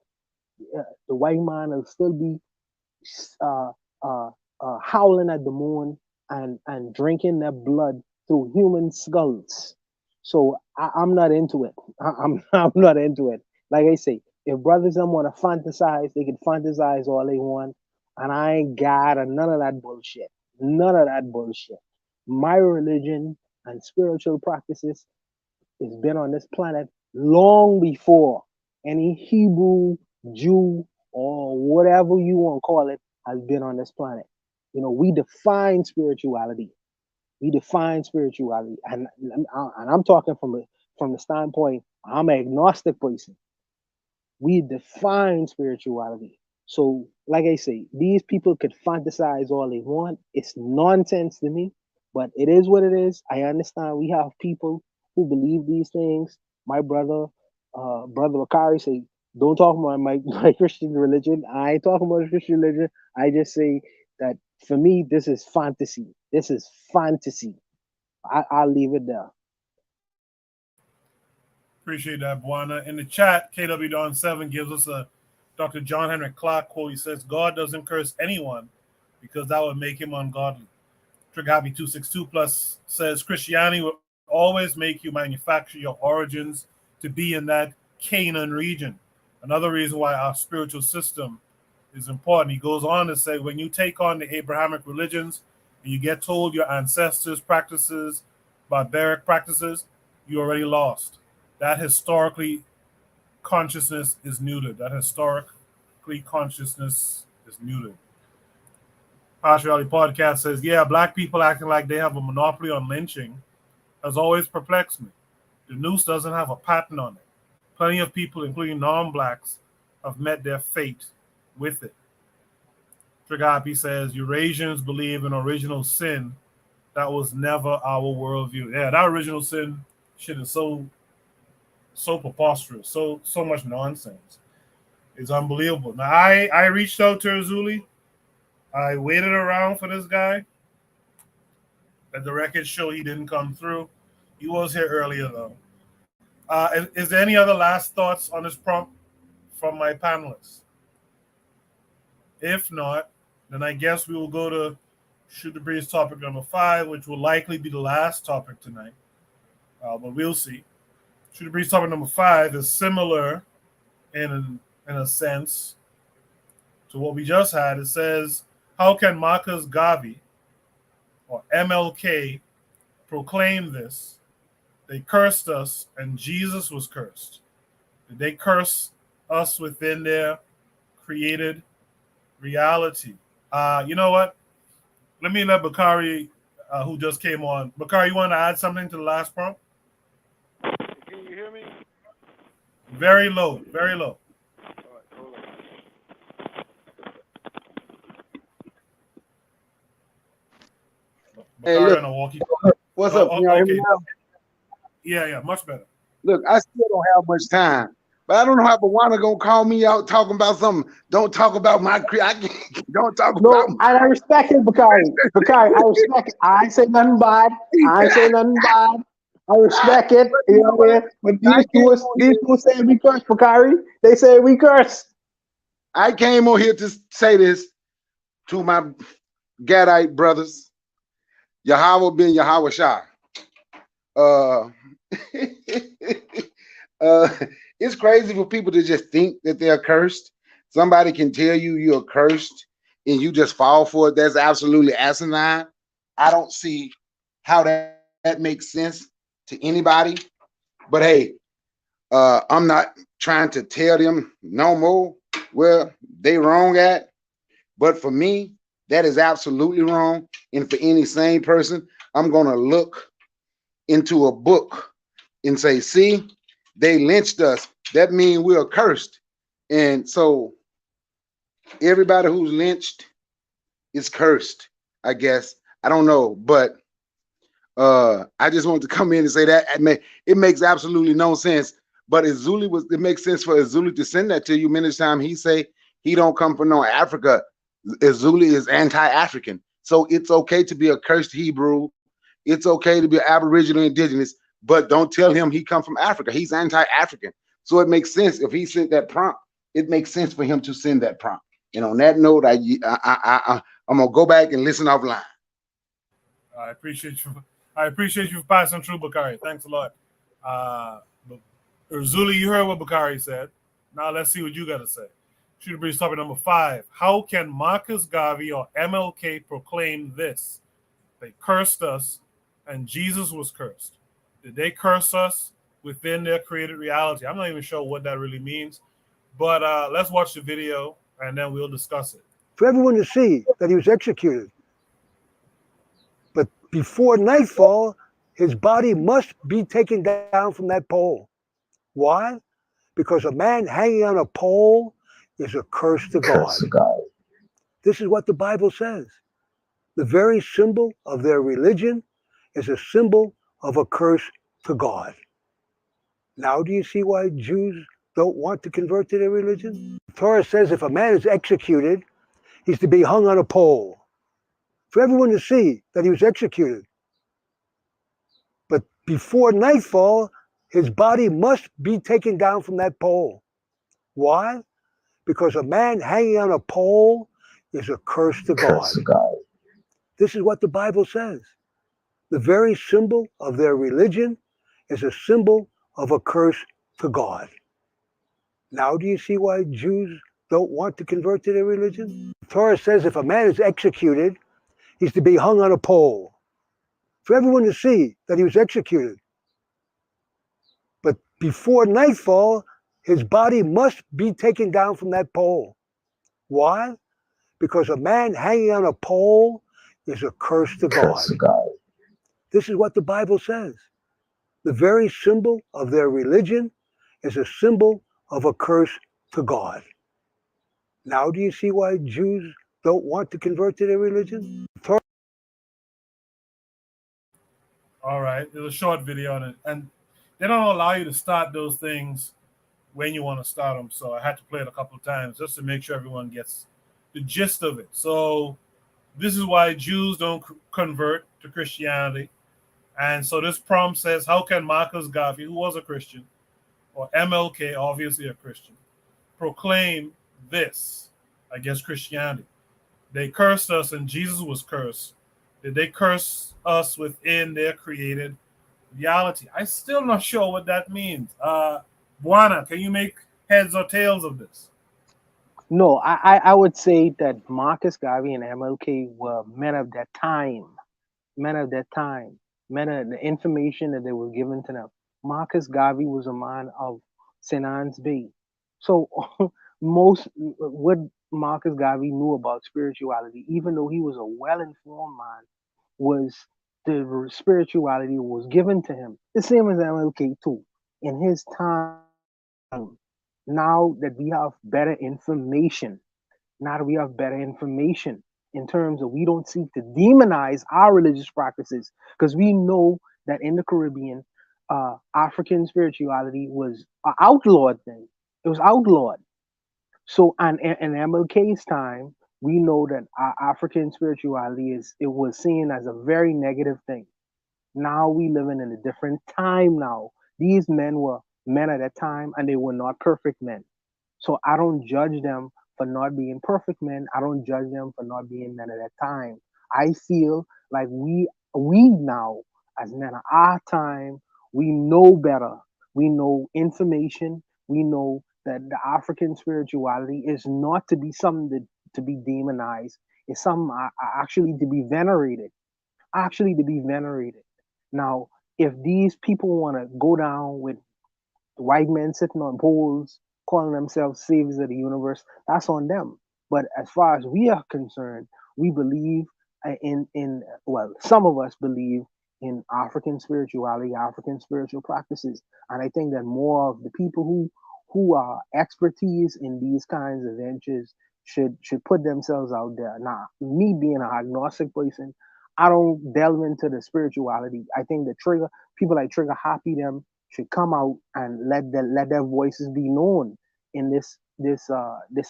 the white man will still be howling at the moon and drinking their blood through human skulls. So I'm not into it. I'm not into it. Like I say, if brothers don't want to fantasize, they can fantasize all they want. And I ain't got none of that bullshit. None of that bullshit. My religion and spiritual practices has been on this planet long before any Hebrew, Jew, or whatever you want to call it has been on this planet. You know, we define spirituality. And I'm talking from the standpoint, I'm an agnostic person. We define spirituality. So, like I say, these people could fantasize all they want. It's nonsense to me, but it is what it is. I understand we have people who believe these things. My brother, Brother Bakari, say, don't talk about my Christian religion. I ain't talking about Christian religion. I just say that for me, this is fantasy. This is fantasy. I'll leave it there. Appreciate that, Buana. In the chat, KW Don 7 gives us a Dr. John Henry Clark quote. He says, God doesn't curse anyone because that would make him ungodly. Trigabi 262 Plus says, Christianity will always make you manufacture your origins to be in that Canaan region. Another reason why our spiritual system is important. He goes on to say, when you take on the Abrahamic religions and you get told your ancestors' practices, barbaric practices, you already lost. That historically consciousness is neutered. Partiality Podcast says, yeah, black people acting like they have a monopoly on lynching has always perplexed me. The noose doesn't have a patent on it. Plenty of people, including non-blacks, have met their fate with it. Trigapi says, Eurasians believe in original sin. That was never our worldview. Yeah, that original sin shit is so so preposterous, so much nonsense. It's unbelievable. Now I reached out to Azuli. I waited around for this guy. At the record show, he didn't come through. He was here earlier though. Is there any other last thoughts on this prompt from my panelists? If not, then I guess we will go to Shoot the Breeze topic number 5, which will likely be the last topic tonight. But we'll see. Shoot the Breeze topic number 5 is similar in a sense to what we just had. It says, how can Marcus Garvey or MLK proclaim this? They cursed us and Jesus was cursed. Did they curse us within their created reality? You know what? Let me let Bakari, who just came on. Bakari, you want to add something to the last prompt? Can you hear me? Very low, very low. Hey, Bakari look. on a walkie. What's up? Can y'all hear me now? Yeah, much better. Look, I still don't have much time, but I don't know how Bawana gonna call me out talking about something. Don't talk about my don't talk about. No, I respect it, Bakari. Bakari, I respect it. I ain't say nothing bad. I ain't say nothing bad. I respect it. You know what I mean? But these two say we curse, Bakari. They say we curse. I came on here to say this to my Gadite brothers, Yahweh ben Yahweh Shai. It's crazy for people to just think that they're cursed. Somebody can tell you you're cursed and you just fall for it. That's absolutely asinine. I don't see how that makes sense to anybody. But hey, I'm not trying to tell them no more where they wrong at. But for me, that is absolutely wrong. And for any sane person, I'm going to look into a book and say, see, they lynched us. That means we're cursed. And so everybody who's lynched is cursed, I guess. I don't know. But I just wanted to come in and say that it makes absolutely no sense. But it makes sense for Azuli to send that to you many times. He say he don't come from no Africa. Azuli is anti-African. So it's okay to be a cursed Hebrew. It's okay to be Aboriginal indigenous, but don't tell him he come from Africa. He's anti-African. So it makes sense if he sent that prompt. It makes sense for him to send that prompt. And on that note, I'm gonna go back and listen offline. I appreciate you. I appreciate you for passing through, Bakari. Thanks a lot. Zuli, you heard what Bakari said. Now let's see what you got to say. Shoot the Breeze topic number 5. How can Marcus Garvey or MLK proclaim this? They cursed us and Jesus was cursed. Did they curse us within their created reality? I'm not even sure what that really means. But let's watch the video and then we'll discuss it. For everyone to see that he was executed. But before nightfall, his body must be taken down from that pole. Why? Because a man hanging on a pole is a curse to God. This is what the Bible says. The very symbol of their religion is a symbol of a curse to God. Now do you see why Jews don't want to convert to their religion? The Torah says if a man is executed, he's to be hung on a pole. For everyone to see that he was executed. But before nightfall, his body must be taken down from that pole. Why? Because a man hanging on a pole is a curse to God. This is what the Bible says. The very symbol of their religion is a symbol of a curse to God. Now do you see why Jews don't want to convert to their religion? The Torah says if a man is executed, he's to be hung on a pole. For everyone to see that he was executed. But before nightfall, his body must be taken down from that pole. Why? Because a man hanging on a pole is a curse to God. This is what the Bible says. The very symbol of their religion is a symbol of a curse to God. Now do you see why Jews don't want to convert to their religion? Torah. All right, there's a short video on it, and they don't allow you to start those things when you want to start them. So I had to play it a couple of times just to make sure everyone gets the gist of it. So this is why Jews don't convert to Christianity. And so this prompt says, how can Marcus Garvey, who was a Christian, or MLK, obviously a Christian, proclaim this against Christianity? They cursed us and Jesus was cursed. Did they curse us within their created reality? I'm still not sure what that means. Buana, can you make heads or tails of this? No, I would say that Marcus Garvey and MLK were men of that time, men of that time, men of the information that they were given to them. Marcus Garvey was a man of St. Anne's Bay. So most what Marcus Garvey knew about spirituality, even though he was a well-informed man, was the spirituality was given to him. The same as MLK too. In his time, now that we have better information, in terms of we don't seek to demonize our religious practices, because we know that in the Caribbean, African spirituality was an outlawed thing. It was outlawed. So, and in MLK's time, we know that African spirituality was seen as a very negative thing. Now we living in a different time now. These men were men at that time, and they were not perfect men. So I don't judge them for not being perfect men. I don't judge them for not being men at that time. I feel like we now, as men of our time, we know better. We know information. We know that the African spirituality is not to be something to be demonized. It's something actually to be venerated. Actually to be venerated. Now, if these people want to go down with white men sitting on poles, calling themselves saviors of the universe, that's on them. But as far as we are concerned, we believe some of us believe in African spirituality, African spiritual practices. And I think that more of the people who are expertise in these kinds of ventures should put themselves out there. Now, me being an agnostic person, I don't delve into the spirituality. I think the people like Trigger Happy them should come out and let their voices be known in this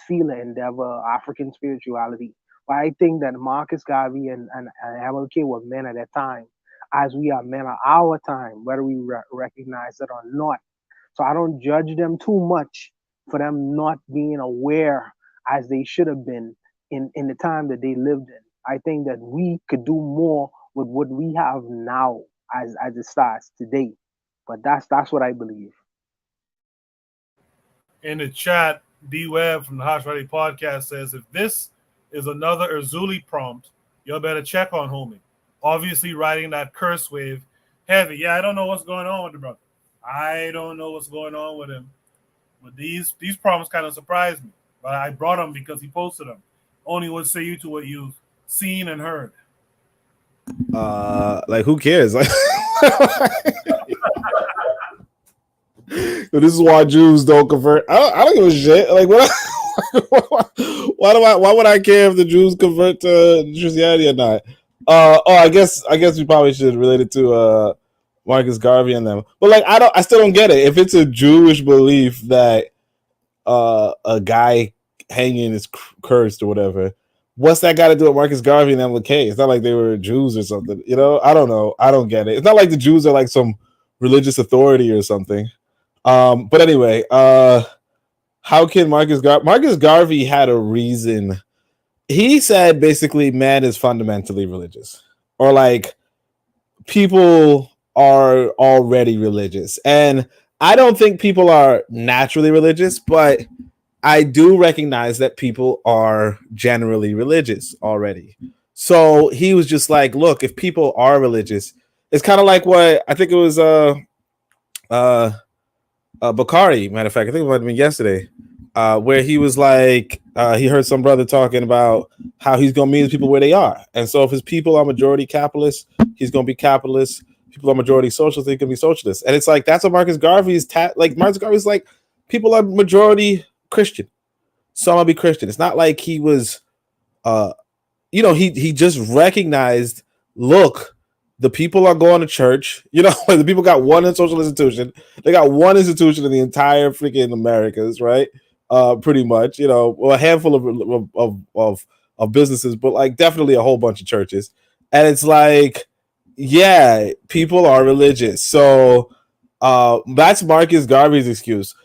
field of endeavor, African spirituality. But I think that Marcus Garvey and MLK were men at that time, as we are men of our time, whether we recognize it or not. So I don't judge them too much for them not being aware as they should have been in the time that they lived in. I think that we could do more with what we have now as it starts today. But that's what I believe. In the chat, D Webb from the House Ready Podcast says, if this is another Azuli prompt, you better check on homie. Obviously riding that curse wave heavy. Yeah, I don't know what's going on with the brother. I don't know what's going on with him. But these prompts kind of surprised me. But I brought them because he posted them. Only would say you to what you've seen and heard. Like who cares? Like this is why Jews don't convert. I don't give a shit. Like what? Why would I care if the Jews convert to Christianity or not? I guess we probably should relate it to Marcus Garvey and them. But like I still don't get it. If it's a Jewish belief that a guy hanging is cursed or whatever, what's that got to do with Marcus Garvey and MLK? It's not like they were Jews or something. You know, I don't know. I don't get it. It's not like the Jews are like some religious authority or something. But anyway, how can Marcus Garvey had a reason. He said basically man is fundamentally religious, or like people are already religious. And I don't think people are naturally religious, but I do recognize that people are generally religious already. So he was just like, look, if people are religious, it's kind of like what I think it was Bakari, matter of fact, I think it might have been yesterday, where he was like, he heard some brother talking about how he's going to meet his people where they are. And so if his people are majority capitalist, he's going to be capitalist. People are majority socialist, they can be socialist. And it's like, that's what Marcus Garvey's like Marcus Garvey's like, people are majority Christian. Some will be Christian. It's not like he was, he just recognized, look, the people are going to church. You know, like the people got one social institution. They got one institution in the entire freaking Americas, right? Pretty much, you know, well, a handful of businesses, but like definitely a whole bunch of churches. And it's like, yeah, people are religious. So that's Marcus Garvey's excuse.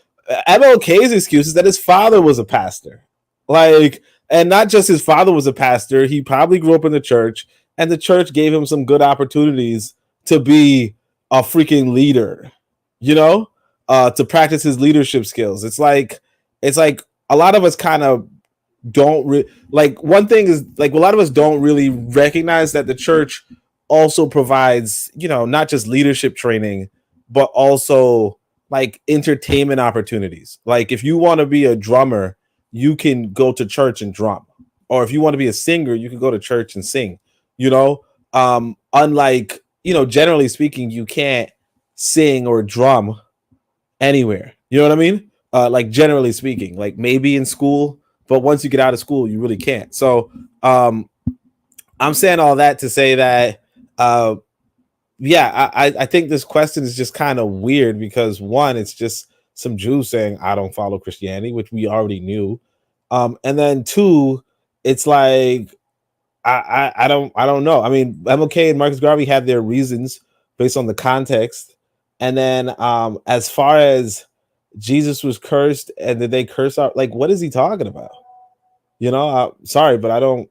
MLK's excuse is that his father was a pastor. Like, and not just his father was a pastor, he probably grew up in the church, and the church gave him some good opportunities to be a freaking leader, you know, to practice his leadership skills. It's like a lot of us kind of don't like, one thing is like a lot of us don't really recognize that the church also provides, you know, not just leadership training, but also like entertainment opportunities. Like if you want to be a drummer, you can go to church and drum, or if you want to be a singer, you can go to church and sing, you know. Unlike, you know, generally speaking, you can't sing or drum anywhere, you know what I mean? Like generally speaking, like maybe in school, but once you get out of school, you really can't. So I'm saying all that to say that yeah, I think this question is just kind of weird because one, it's just some Jews saying I don't follow Christianity, which we already knew, and then two, it's like I don't know. I mean, MLK and Marcus Garvey had their reasons based on the context, and then as far as Jesus was cursed and did they curse out, like what is he talking about? You know, sorry, but I don't.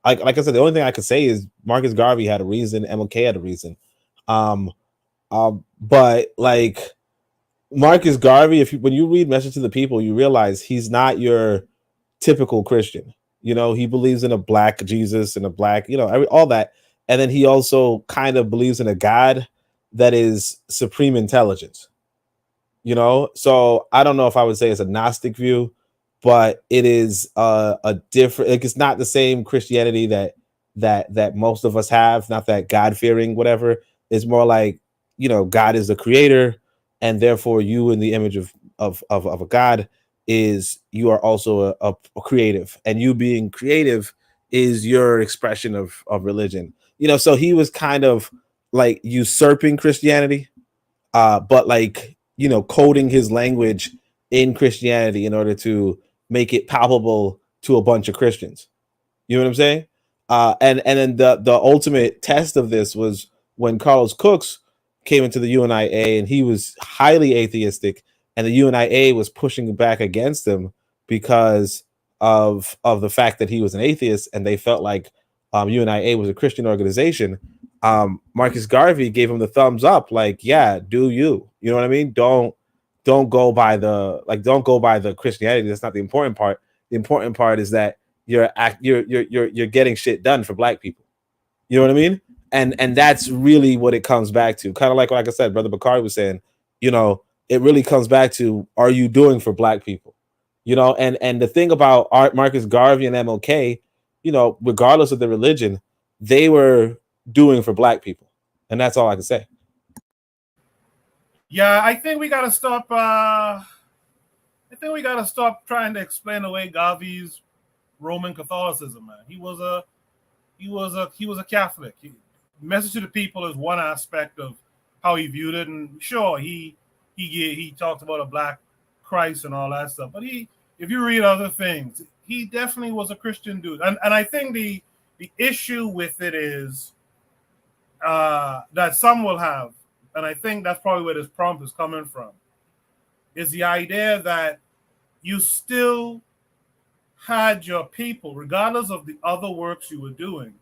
Like I said, the only thing I could say is Marcus Garvey had a reason, MLK had a reason. But like Marcus Garvey, when you read Message to the People, you realize he's not your typical Christian. You know, he believes in a black Jesus and a black, you know, all that. And then he also kind of believes in a God that is supreme intelligence. You know, so I don't know if I would say it's a Gnostic view, but it is a different, like it's not the same Christianity that most of us have, not that God-fearing whatever. It's more like, you know, God is the creator, and therefore you in the image of a God is, you are also a creative, and you being creative is your expression of religion. You know, so he was kind of like usurping Christianity, but like, you know, coding his language in Christianity in order to make it palpable to a bunch of Christians. You know what I'm saying? And then the ultimate test of this was when Carlos Cooks came into the UNIA, and he was highly atheistic, and the UNIA was pushing back against him because of the fact that he was an atheist, and they felt like UNIA was a Christian organization. Marcus Garvey gave him the thumbs up, like, yeah, do you know what I mean? Don't go by the Christianity. That's not the important part. The important part is that you're getting shit done for black people. You know what I mean? And that's really what it comes back to. Kind of like I said, Brother Bakari was saying, you know, it really comes back to, are you doing for black people? You know, and the thing about Marcus Garvey and MLK, you know, regardless of their religion, they were doing for black people. And that's all I can say. Yeah, I think we gotta stop. Trying to explain away Garvey's Roman Catholicism. Man, he was a Catholic. Message to the People is one aspect of how he viewed it, and sure, he talked about a black Christ and all that stuff. But if you read other things, he definitely was a Christian dude. And I think the issue with it is that some will have, and I think that's probably where this prompt is coming from, is the idea that you still had your people, regardless of the other works you were doing,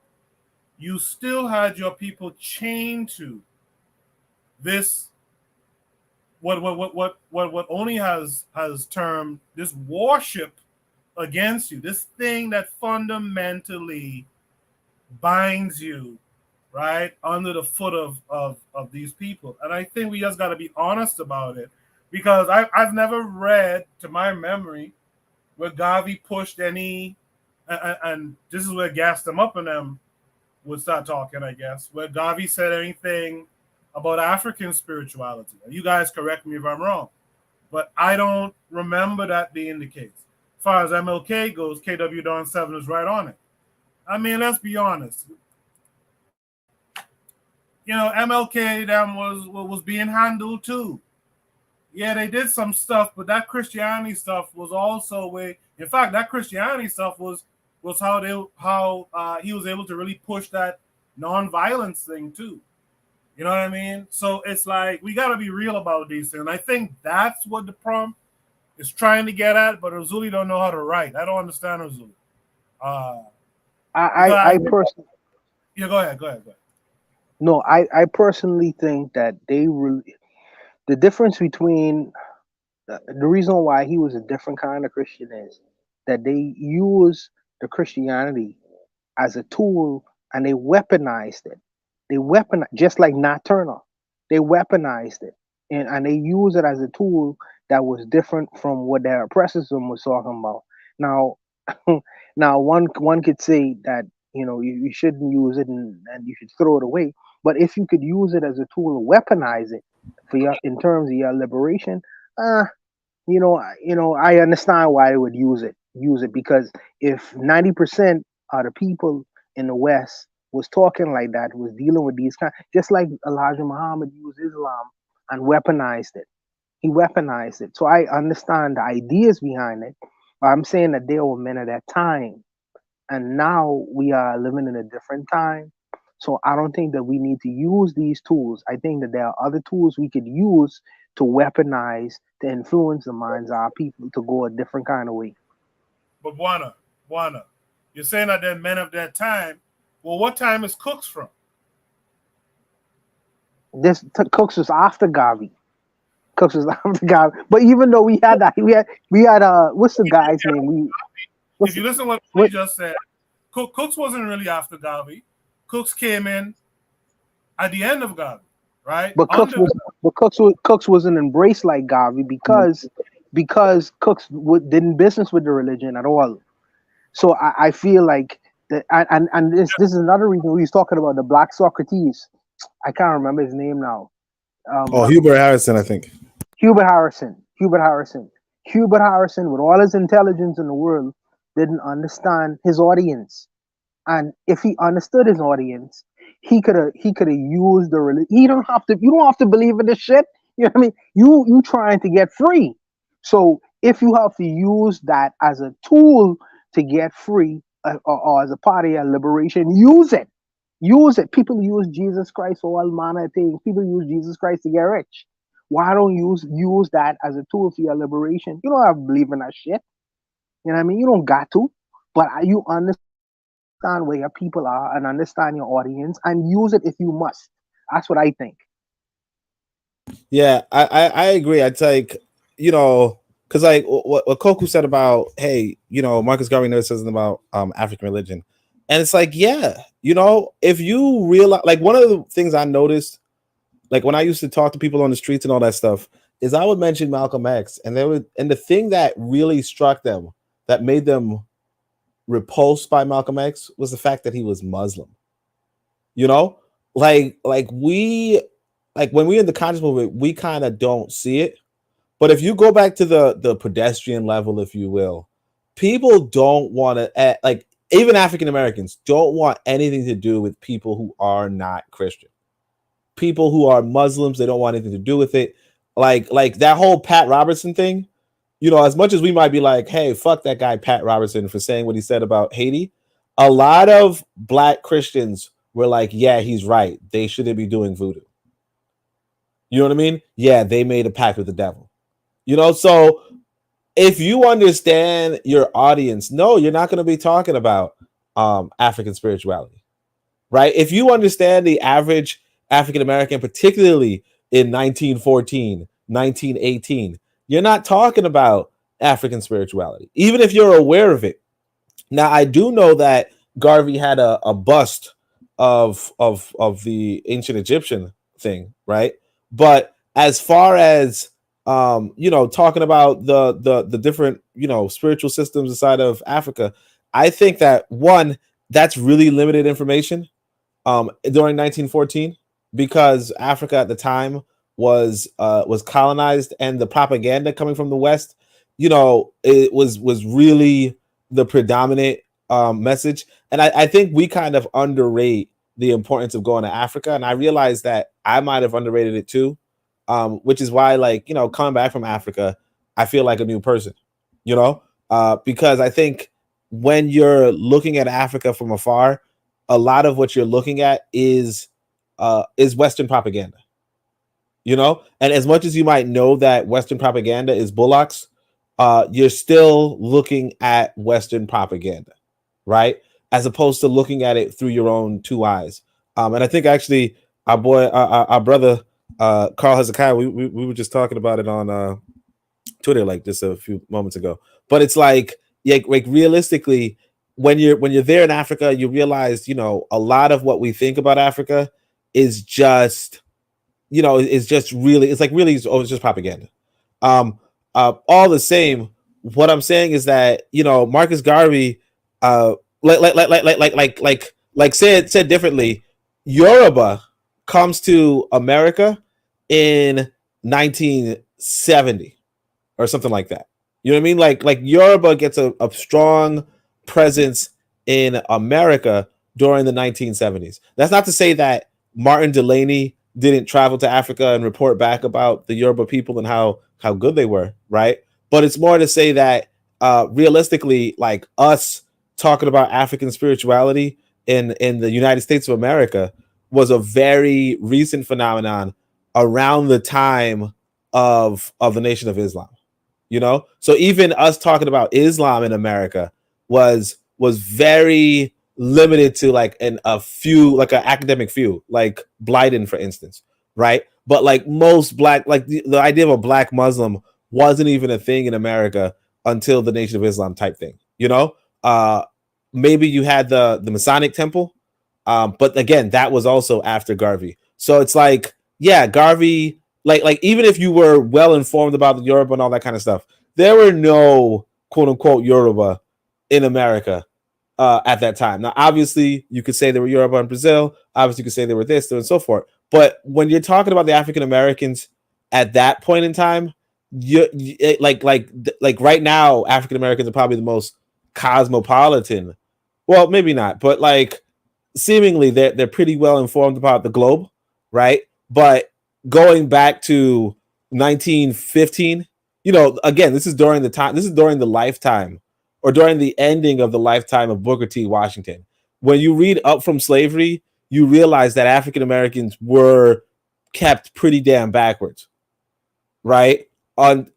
you still had your people chained to this, what only has termed this worship against you, this thing that fundamentally binds you, right, under the foot of these people. And I think we just got to be honest about it, because I've never read, to my memory, where Garvey pushed any, and this is where gassed them up and them would start talking, I guess, where Garvey said anything about African spirituality. And you guys correct me if I'm wrong, but I don't remember that being the case. As far as MLK goes, KW Dawn 7 is right on it. I mean, let's be honest. MLK them was being handled too. Yeah, they did some stuff, but that Christianity stuff was also way. In fact, that Christianity stuff was how he was able to really push that non-violence thing too. You know what I mean? So it's like we got to be real about these things. And I think that's what the prompt is trying to get at. But Razuli don't know how to write. I don't understand Razuli. I personally. Yeah, go ahead. No, I personally think that the difference between the reason why he was a different kind of Christian is that they use the Christianity as a tool and they weaponized it. They weaponized, just like Nat Turner. They weaponized it and they use it as a tool that was different from what their oppressism was talking about. Now, now one could say that you shouldn't use it and you should throw it away. But if you could use it as a tool to weaponize it for in terms of your liberation, I understand why they would use it because if 90% of the people in the West was talking like that, was dealing with these just like Elijah Muhammad used Islam and weaponized it. He weaponized it. So I understand the ideas behind it. But I'm saying that they were men at that time. And now we are living in a different time. So I don't think that we need to use these tools. I think that there are other tools we could use to weaponize, to influence the minds of our people to go a different kind of way. But Buana, you're saying that they're men of that time. Well, what time is Cooks from? Cooks was after Garvey. But even though we had what's the guy's name? If you listen to what we just said, Cooks wasn't really after Garvey. Cooks came in at the end of Garvey, right? But Cooks wasn't embraced like Garvey because Cooks didn't business with the religion at all. So I feel like that, and this is another reason we was talking about the Black Socrates. I can't remember his name now. Hubert Harrison, I think. Hubert Harrison, with all his intelligence in the world, didn't understand his audience. And if he understood his audience, he could have used the religion. You don't have to believe in this shit. You know what I mean? You trying to get free. So if you have to use that as a tool to get free or as a part of your liberation, use it. Use it. People use Jesus Christ for all manner of things. People use Jesus Christ to get rich. Why don't you use that as a tool for your liberation? You don't have to believe in that shit. You know what I mean? You don't got to. But you understand where your people are and understand your audience and use it if you must. That's what I think. Yeah, I agree. I'd like, because like what Koku said about, hey, Marcus Garvey never says something about African religion. And it's like, yeah, if you realize, like one of the things I noticed, like when I used to talk to people on the streets and all that stuff, is I would mention Malcolm X, and the thing that really struck them, that made them repulsed by Malcolm X, was the fact that he was Muslim. Like when we're in the conscious movement, we kind of don't see it. But if you go back to the pedestrian level, if you will, people don't want to, like even African Americans don't want anything to do with people who are not Christian. People who are Muslims, they don't want anything to do with it. Like that whole Pat Robertson thing, as much as we might be like, hey, fuck that guy Pat Robertson for saying what he said about Haiti, a lot of Black Christians were like, yeah, he's right. They shouldn't be doing voodoo. You know what I mean? Yeah, they made a pact with the devil. So if you understand your audience, no, you're not going to be talking about African spirituality, right? If you understand the average African American, particularly in 1914, 1918, you're not talking about African spirituality, even if you're aware of it. Now, I do know that Garvey had a bust of the ancient Egyptian thing, right? But as far as talking about the different spiritual systems inside of Africa, I think that one, that's really limited information during 1914, because Africa at the time was colonized, and the propaganda coming from the West, it was really the predominant message. And I think we kind of underrate the importance of going to Africa, and I realized that I might have underrated it too, which is why, like, you know, coming back from Africa, I feel like a new person, you know, because I think when you're looking at Africa from afar, a lot of what you're looking at is Western propaganda, you know, and as much as you might know that Western propaganda is bullocks, you're still looking at Western propaganda, right? As opposed to looking at it through your own two eyes. And I think actually our boy, our brother, Carl Hezekiah, we were just talking about it on Twitter like just a few moments ago. But it's like, yeah, like realistically, when you're there in Africa, you realize, you know, a lot of what we think about Africa is just, you know, is just really, it's like really, it's just propaganda. All the same, what I'm saying is that, you know, Marcus Garvey, like said differently, Yoruba comes to America in 1970 or something like that. You know what I mean? Like Yoruba gets a strong presence in America during the 1970s. That's not to say that Martin Delaney didn't travel to Africa and report back about the Yoruba people and how good they were, right? But it's more to say that realistically, like us talking about African spirituality in the United States of America was a very recent phenomenon around the time of the Nation of Islam. You know, so even us talking about Islam in America was very limited to like a few, like an academic few, like Blyden, for instance, right? But like most black, like the idea of a black Muslim wasn't even a thing in America until the Nation of Islam type thing. You know, maybe you had the Masonic Temple, but again, that was also after Garvey. So it's like, yeah, Garvey. Like even if you were well informed about the Yoruba and all that kind of stuff, there were no quote unquote Yoruba in America at that time. Now, obviously, you could say there were Yoruba in Brazil. Obviously, you could say there were this and so forth. But when you're talking about the African Americans at that point in time, like right now, African Americans are probably the most cosmopolitan. Well, maybe not, but like seemingly they're pretty well informed about the globe, right? But going back to 1915, you know, again, this is during the lifetime or during the ending of the lifetime of Booker T. Washington. When you read Up From Slavery, you realize that African Americans were kept pretty damn backwards, right? And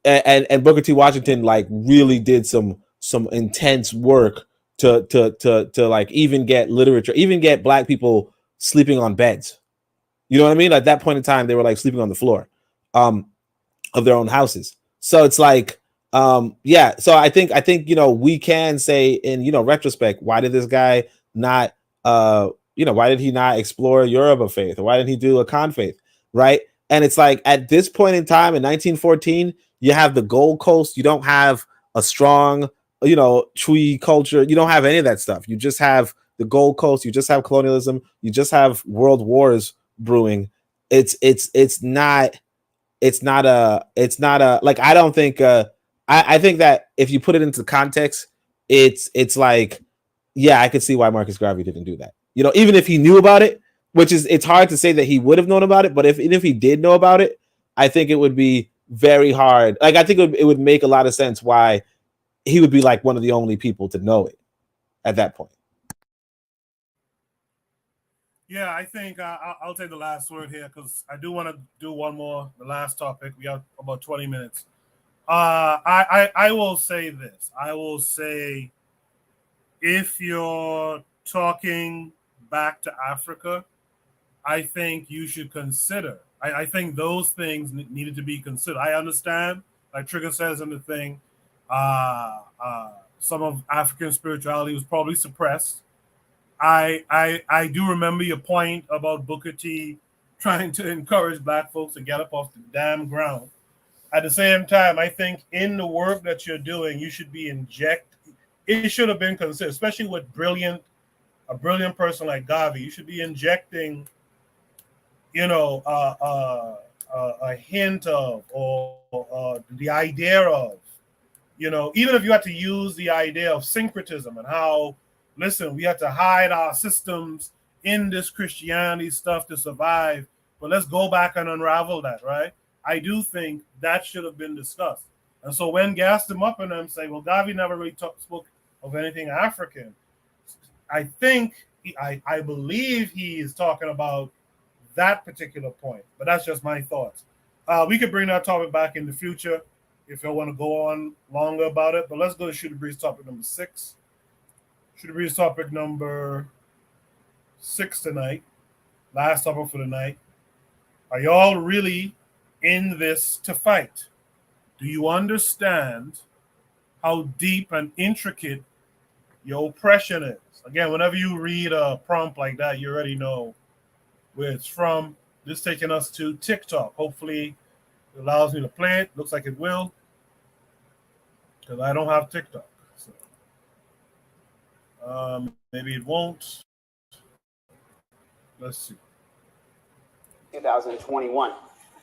Booker T. Washington like really did some intense work to like even get literature, even get black people sleeping on beds. You know what I mean? At that point in time, they were like sleeping on the floor of their own houses. So it's like, yeah. So I think, you know, we can say in, you know, retrospect, why did this guy not, you know, why did he not explore Yoruba faith? Or why didn't he do a Khan faith? Right. And it's like at this point in time in 1914, you have the Gold Coast. You don't have a strong, you know, Twi culture. You don't have any of that stuff. You just have the Gold Coast. You just have colonialism. You just have world wars brewing. It's not a like, I don't think I think that if you put it into context, it's like, yeah, I could see why Marcus Garvey didn't do that. You know, even if he knew about it, which is, it's hard to say that he would have known about it, but if he did know about it, I think it would be very hard. Like, I think it would make a lot of sense why he would be like one of the only people to know it at that point. Yeah, I think I'll take the last word here because I do want to do one more, the last topic. We have about 20 minutes. I will say this. I will say, if you're talking back to Africa, I think you should consider. I think those things needed to be considered. I understand, like Trigger says in the thing, some of African spirituality was probably suppressed. I do remember your point about Booker T trying to encourage black folks to get up off the damn ground. At the same time, I think in the work that you're doing, you should be it should have been considered, especially with a brilliant person like Garvey. You should be injecting, you know, a hint of or the idea of, you know, even if you had to use the idea of syncretism and how, listen, we had to hide our systems in this Christianity stuff to survive. But let's go back and unravel that, right? I do think that should have been discussed. And so when gassed him up and them say, well, Garvey never really spoke of anything African, I think, I believe he is talking about that particular point. But that's just my thoughts. We could bring that topic back in the future if you want to go on longer about it. But let's go to Shoot the Breeze topic number 6. Shoot the Breeze topic number 6 tonight. Last topic for the night. Are y'all really in this to fight? Do you understand how deep and intricate your oppression is? Again, whenever you read a prompt like that, you already know where it's from. This is taking us to TikTok. Hopefully, it allows me to play it. Looks like it will, because I don't have TikTok. So, maybe it won't. Let's see. 2021.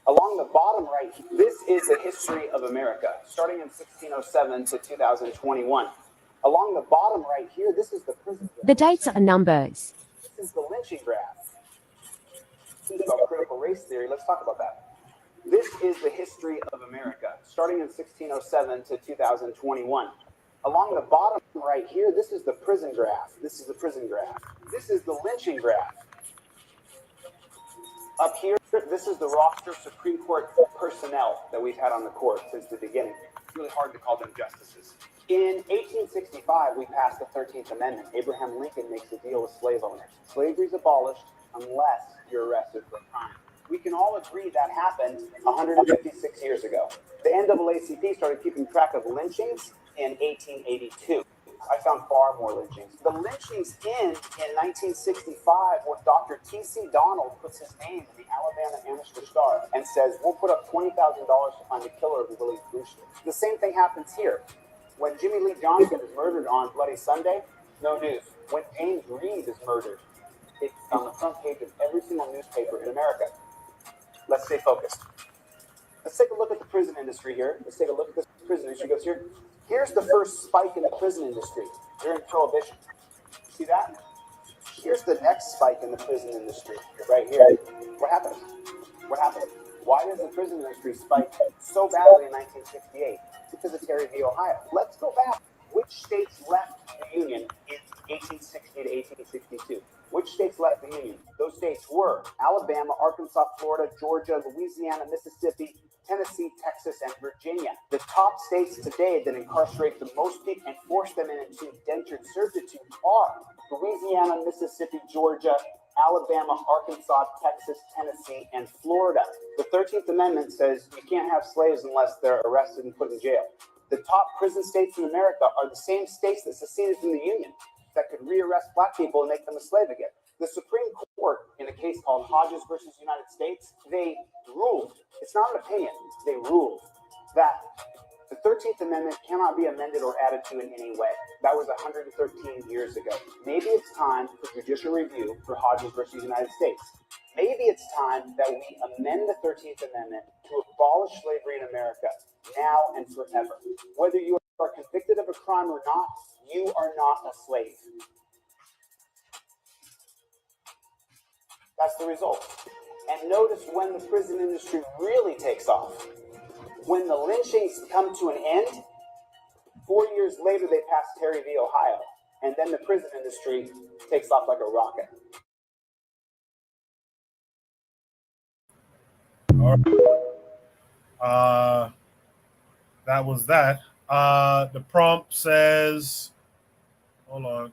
Along the bottom right, this is the history of America, starting in 1607 to 2021. Along the bottom right here, this is the prison graph. The dates are numbers. This is the lynching graph. About critical race theory, let's talk about that. This is the history of America, starting in 1607 to 2021. Along the bottom right here, this is the prison graph. This is the prison graph. This is the lynching graph. Up here, this is the roster of Supreme Court personnel that we've had on the court since the beginning. It's really hard to call them justices. In 1865, we passed the 13th Amendment. Abraham Lincoln makes a deal with slave owners. Slavery is abolished unless you're arrested for a crime. We can all agree that happened 156 years ago. The NAACP started keeping track of lynchings in 1882. I found far more lynchings. The lynchings end in 1965 when Dr. T.C. Donald puts his name in the Alabama Amateur Star and says, we'll put up $20,000 to find the killer of Willie Brewster. The same thing happens here. When Jimmy Lee Johnson is murdered on Bloody Sunday, no news. When James Reed is murdered, it's on the front page of every single newspaper in America. Let's stay focused. Let's take a look at the prison industry here. Let's take a look at this prison industry. Goes here. Here's the first spike in the prison industry during Prohibition. See that? Here's the next spike in the prison industry right here. What happened? What happened? Why does the prison industry spike so badly in 1968? Because of Terry v. Ohio. Let's go back. Which states left the Union in 1860 to 1862? Which states left the Union? Those states were Alabama, Arkansas, Florida, Georgia, Louisiana, Mississippi, Tennessee, Texas, and Virginia. The top states today that incarcerate the most people and force them into indentured servitude are Louisiana, Mississippi, Georgia, Alabama, Arkansas, Texas, Tennessee, and Florida. The 13th Amendment says you can't have slaves unless they're arrested and put in jail. The top prison states in America are the same states that seceded from the Union that could rearrest black people and make them a slave again. The Supreme Court, in a case called Hodges versus United States, they ruled, it's not an opinion, they ruled that the 13th Amendment cannot be amended or added to in any way. That was 113 years ago. Maybe it's time for judicial review for Hodges versus United States. Maybe it's time that we amend the 13th Amendment to abolish slavery in America now and forever. Whether you are convicted of a crime or not, you are not a slave. That's the result. And notice when the prison industry really takes off. When the lynchings come to an end, 4 years later they pass Terry v. Ohio, and then the prison industry takes off like a rocket. All right. That was that. The prompt says, hold on.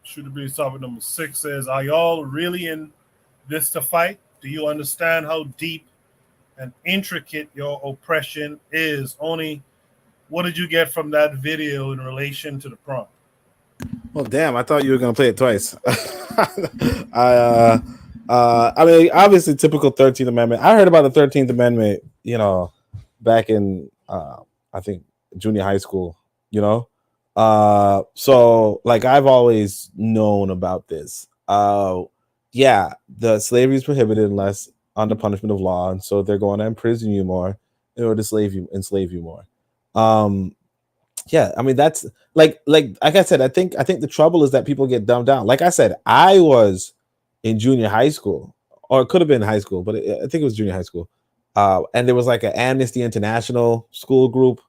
Should it be topic number 6 says, are y'all really in this to fight? Do you understand how deep and intricate your oppression is? Only, what did you get from that video in relation to the prompt? Well, damn, I thought you were going to play it twice. I mean, obviously, typical 13th Amendment. I heard about the 13th Amendment, back in, I think, junior high school, So, like, I've always known about this. Yeah, the slavery is prohibited unless under punishment of law, and so they're going to imprison you more in order to enslave you more. Yeah, I mean that's like I said, I think the trouble is that people get dumbed down. Like I said, I was in junior high school, or it could have been high school, but I think it was junior high school. And there was like an Amnesty International school group,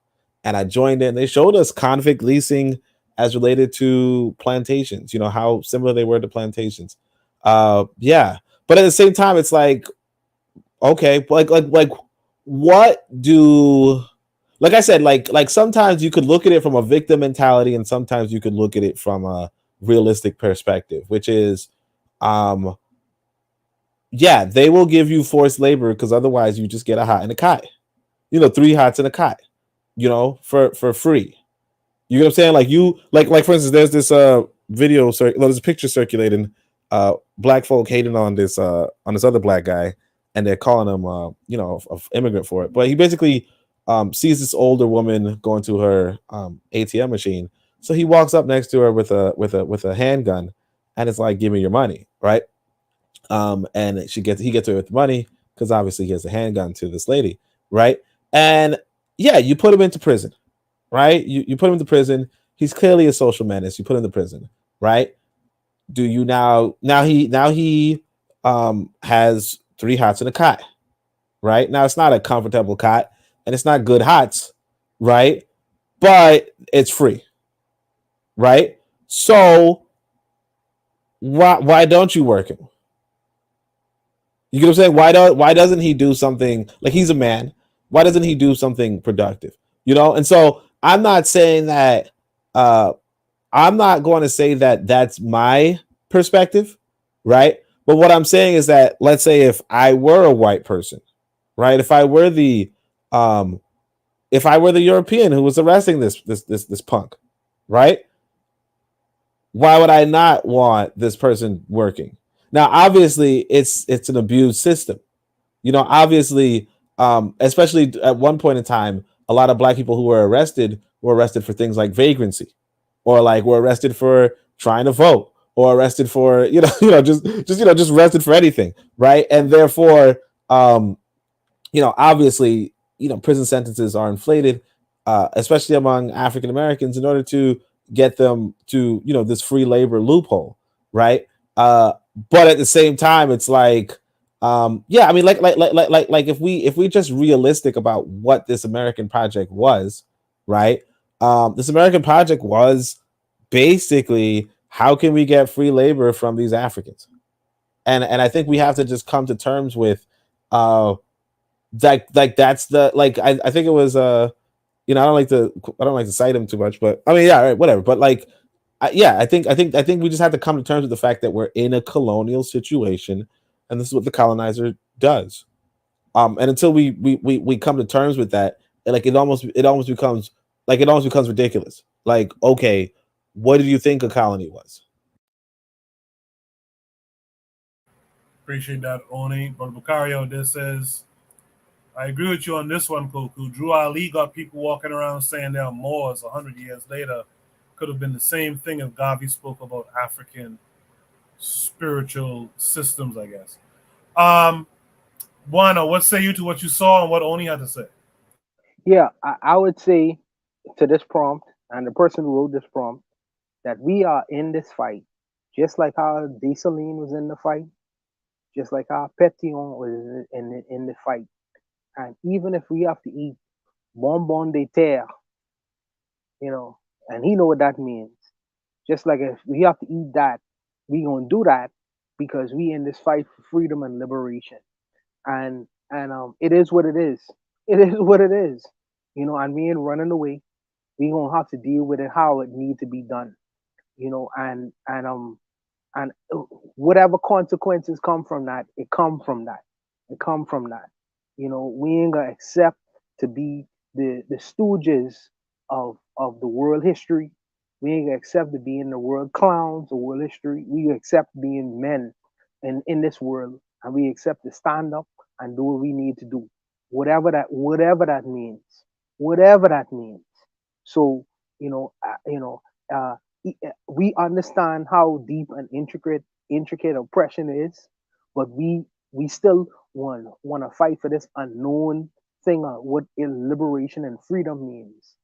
and I joined it. And they showed us convict leasing as related to plantations. You know how similar they were to plantations. Yeah, but at the same time, it's like okay, like what do like I said, like sometimes you could look at it from a victim mentality, and sometimes you could look at it from a realistic perspective, which is, um, yeah, they will give you forced labor because otherwise you just get a hot and a cot, 3 hots and a cot, for free. You know what I'm saying? Like like for instance, there's this video, there's a picture circulating, black folk hating on this other black guy, and they're calling him a immigrant for it. But he basically sees this older woman going to her ATM machine. So he walks up next to her with a handgun, and it's like, give me your money, right? And he gets her with money because obviously he has a handgun to this lady, right? And yeah, you put him into prison, right? You put him into prison. He's clearly a social menace. You put him into prison, right? Do you now he has 3 hots and a cot, right? Now it's not a comfortable cot and it's not good hots, right? But it's free, right? So why don't you work him? You get what I'm saying? Why doesn't he do something like he's a man? Why doesn't he do something productive? And so I'm not saying that I'm not going to say that that's my perspective, right? But what I'm saying is that let's say if I were a white person, right? If I were the European who was arresting this punk, right? Why would I not want this person working? Now, obviously, it's an abused system. Obviously, especially at one point in time, a lot of black people who were arrested for things like vagrancy, or like were arrested for trying to vote, or arrested for just arrested for anything, right? And therefore, obviously, prison sentences are inflated, especially among African Americans, in order to get them to this free labor loophole, right? But at the same time, it's like, yeah, I mean, like if we just realistic about what this American project was, right? This American project was basically, how can we get free labor from these Africans? And I think we have to just come to terms with like that's the I think it was I don't like to cite him too much, but I mean, yeah, right, whatever. But like I think we just have to come to terms with the fact that we're in a colonial situation, and this is what the colonizer does. And until we come to terms with that, like it almost becomes ridiculous. Like, okay, what did you think a colony was? Appreciate that, Oni. Brother Bakari this says, I agree with you on this one, Koku. Drew Ali got people walking around saying they're Moors 100 years later. Could have been the same thing if Garvey spoke about African spiritual systems, I guess. Buana, what say you to what you saw and what Oni had to say? Yeah, I would say to this prompt and the person who wrote this prompt that we are in this fight, just like how Dessalines was in the fight, just like how Pétion was in the fight. And even if we have to eat bonbon de terre, and he know what that means. Just like if we have to eat that, we gonna do that because we in this fight for freedom and liberation. And it is what it is. It is what it is. And we ain't running away. We gonna have to deal with it how it need to be done. And whatever consequences come from that, it come from that. It come from that. We ain't gonna accept to be the stooges of the world history. We ain't gonna accept to be in the world clowns of world history. We accept being men in this world, and we accept to stand up and do what we need to do, whatever that means, whatever that means. So we understand how deep and intricate oppression is, but we still want to fight for this unknown thing of what liberation and freedom means.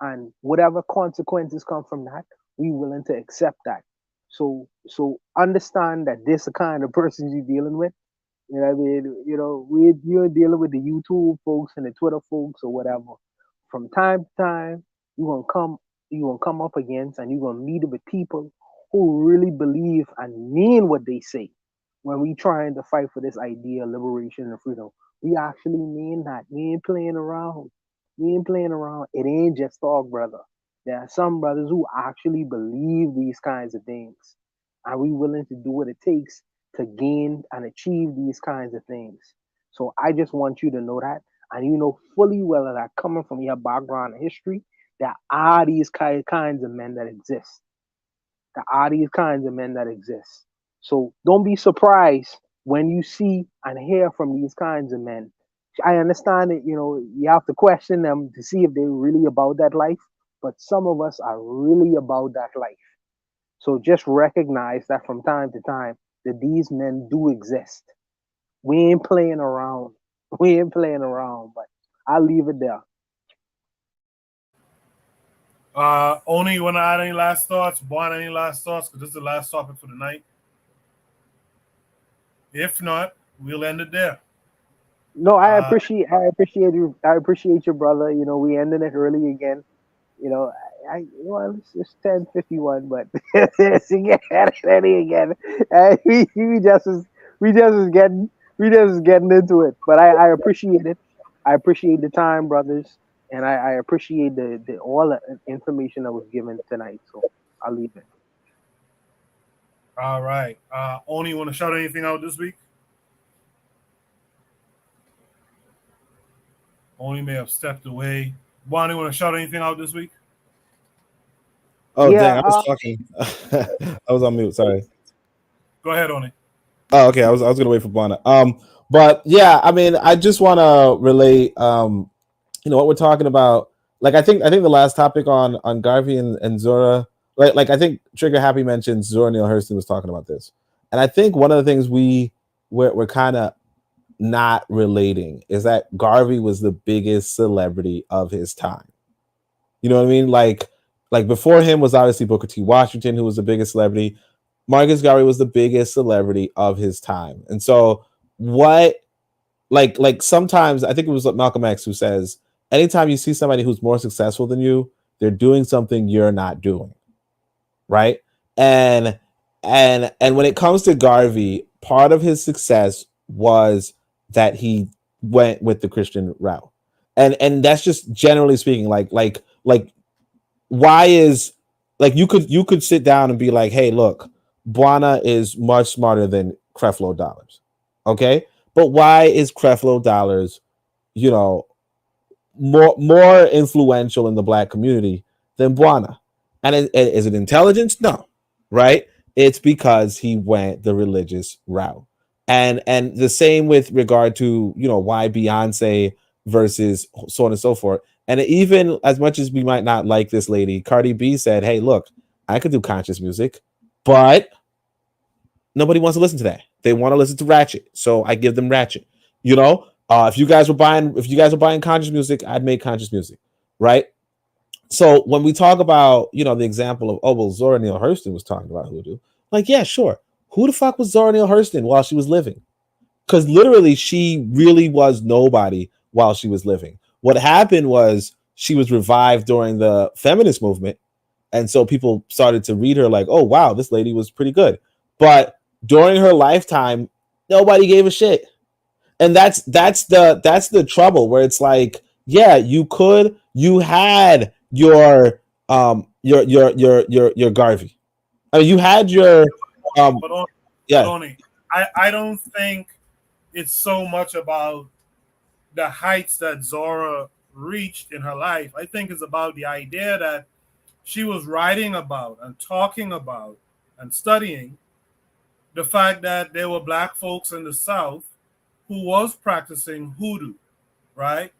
and whatever consequences come from that, we willing to accept that. So understand that this the kind of person you're dealing with. You know what I mean? You know, you're dealing with the YouTube folks and the Twitter folks or whatever. From time to time, you're gonna come up against and you're gonna meet with people who really believe and mean what they say. When we trying to fight for this idea of liberation and freedom, we actually mean that. We ain't playing around. We ain't playing around. It ain't just talk, brother. There are some brothers who actually believe these kinds of things. Are we willing to do what it takes to gain and achieve these kinds of things? So I just want you to know that. And you know fully well that coming from your background and history, there are these kinds of men that exist. There are these kinds of men that exist. So don't be surprised when you see and hear from these kinds of men. I understand that, you know, you have to question them to see if they're really about that life, but some of us are really about that life. So just recognize that from time to time that these men do exist. We ain't playing around. We ain't playing around, but I'll leave it there. Oni, you want to add any last thoughts? Juan, any last thoughts? Because this is the last topic for the night. If not, we'll end it there. No, I appreciate you. I appreciate your brother. You know, we ended it early again. You know, well, it's 10:51, but it's again ready again. We just getting into it. But I appreciate it. I appreciate the time, brothers, and I appreciate the all the information that was given tonight. So I'll leave it. All right. Oni, you want to shout anything out this week? Oni may have stepped away. Bonnie, want to shout anything out this week? Oh, yeah, dang, I was talking. I was on mute. Sorry. Go ahead, Oni. Oh, okay. I was gonna wait for Bonnie. But yeah, I mean, I just want to relate. You know what we're talking about. Like, I think the last topic on Garvey and Zora. Like I think Trigger Happy mentioned Zora Neale Hurston was talking about this, and I think one of the things we're kind of not relating is that Garvey was the biggest celebrity of his time. You know what I mean? Like before him was obviously Booker T. Washington, who was the biggest celebrity. Marcus Garvey was the biggest celebrity of his time. And so what, like sometimes I think it was Malcolm X who says, anytime you see somebody who's more successful than you, they're doing something you're not doing. Right. And when it comes to Garvey, part of his success was that he went with the Christian route. And that's just generally speaking, like why is, like, you could sit down and be like, hey, look, Buana is much smarter than Creflo Dollars. Okay. But why is Creflo Dollars, you know, more influential in the Black community than Buana? And is it intelligence? No. Right. It's because he went the religious route. And the same with regard to, you know, why Beyonce versus so on and so forth. And even as much as we might not like this lady, Cardi B said, hey, look, I could do conscious music, but nobody wants to listen to that. They want to listen to Ratchet. So I give them Ratchet. You know, if you guys were buying conscious music, I'd make conscious music. Right. So when we talk about, you know, the example of, oh, well, Zora Neale Hurston was talking about hoodoo. Like, yeah, sure. Who the fuck was Zora Neale Hurston while she was living? Because literally she really was nobody while she was living. What happened was she was revived during the feminist movement. And so people started to read her like, oh, wow, this lady was pretty good. But during her lifetime, nobody gave a shit. And that's the trouble, where it's like, yeah, you had your Garvey. I mean, you had your I don't think it's so much about the heights that Zora reached in her life. I think it's about the idea that she was writing about and talking about and studying the fact that there were Black folks in the South who was practicing hoodoo, right?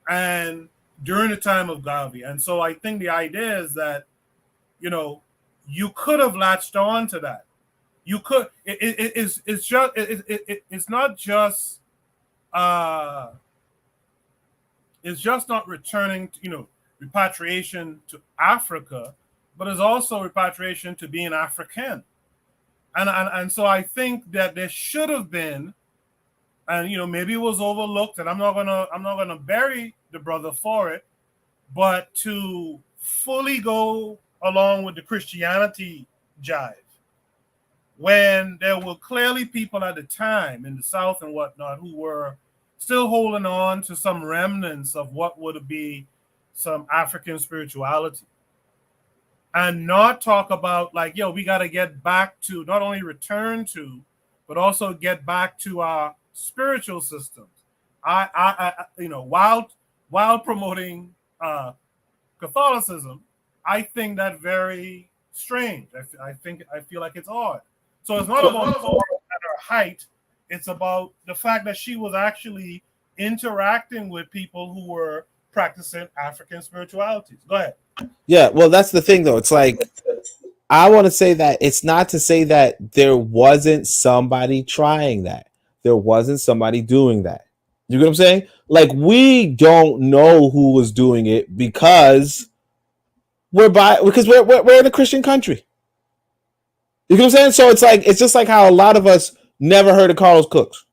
And during the time of Garvey. And so I think the idea is that, you know, you could have latched on to that. You could. It's not just. It's just not returning repatriation to Africa, but it's also repatriation to being African. And so I think that there should have been, and maybe it was overlooked, and I'm not gonna bury the brother for it, but to fully go along with the Christianity jive, when there were clearly people at the time in the South and whatnot who were still holding on to some remnants of what would be some African spirituality, and not talk about like, we got to get back to, not only return to, but also get back to our spiritual systems. While promoting Catholicism, I think that very strange. I feel like it's odd. So it's not about at her height. It's about the fact that she was actually interacting with people who were practicing African spiritualities. Go ahead. Yeah, well, that's the thing, though. It's like, I want to say that it's not to say that there wasn't somebody trying that. There wasn't somebody doing that. You get what I'm saying? Like, we don't know who was doing it because we're in a Christian country. You get what I'm saying? So it's just like how a lot of us never heard of Carlos Cooks.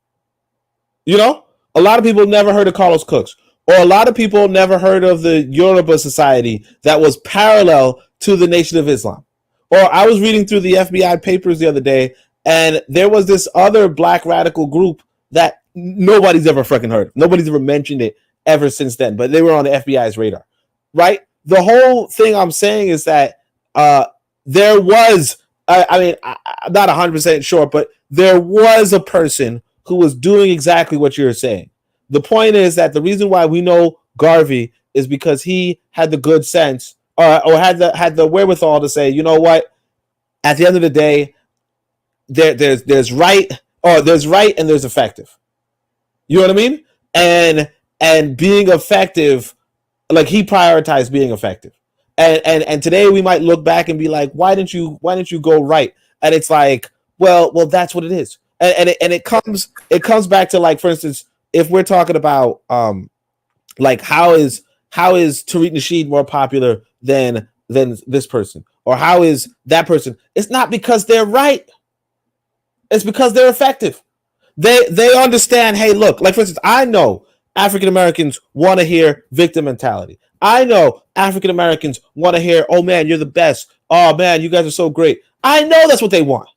A lot of people never heard of Carlos Cooks. Or a lot of people never heard of the Yoruba society that was parallel to the Nation of Islam. Or I was reading through the FBI papers the other day, and there was this other black radical group that nobody's ever freaking heard of. Nobody's ever mentioned it ever since then, but they were on the FBI's radar, right? The whole thing I'm saying is that there was, I'm not 100% sure, but there was a person who was doing exactly what you're saying. The point is that the reason why we know Garvey is because he had the good sense or had the wherewithal to say, you know what, at the end of the day, there's right and there's effective. You know what I mean? And being effective, like, he prioritized being effective. And today we might look back and be like, why didn't you go right? And it's like, well, that's what it is. And it comes back to, like, for instance, if we're talking about like how is Tariq Nasheed more popular than this person, or how is that person? It's not because they're right. It's because they're effective. They understand, hey, look, like, for instance, I know African Americans want to hear victim mentality. I know African Americans want to hear, oh man, you're the best. Oh man, you guys are so great. I know that's what they want.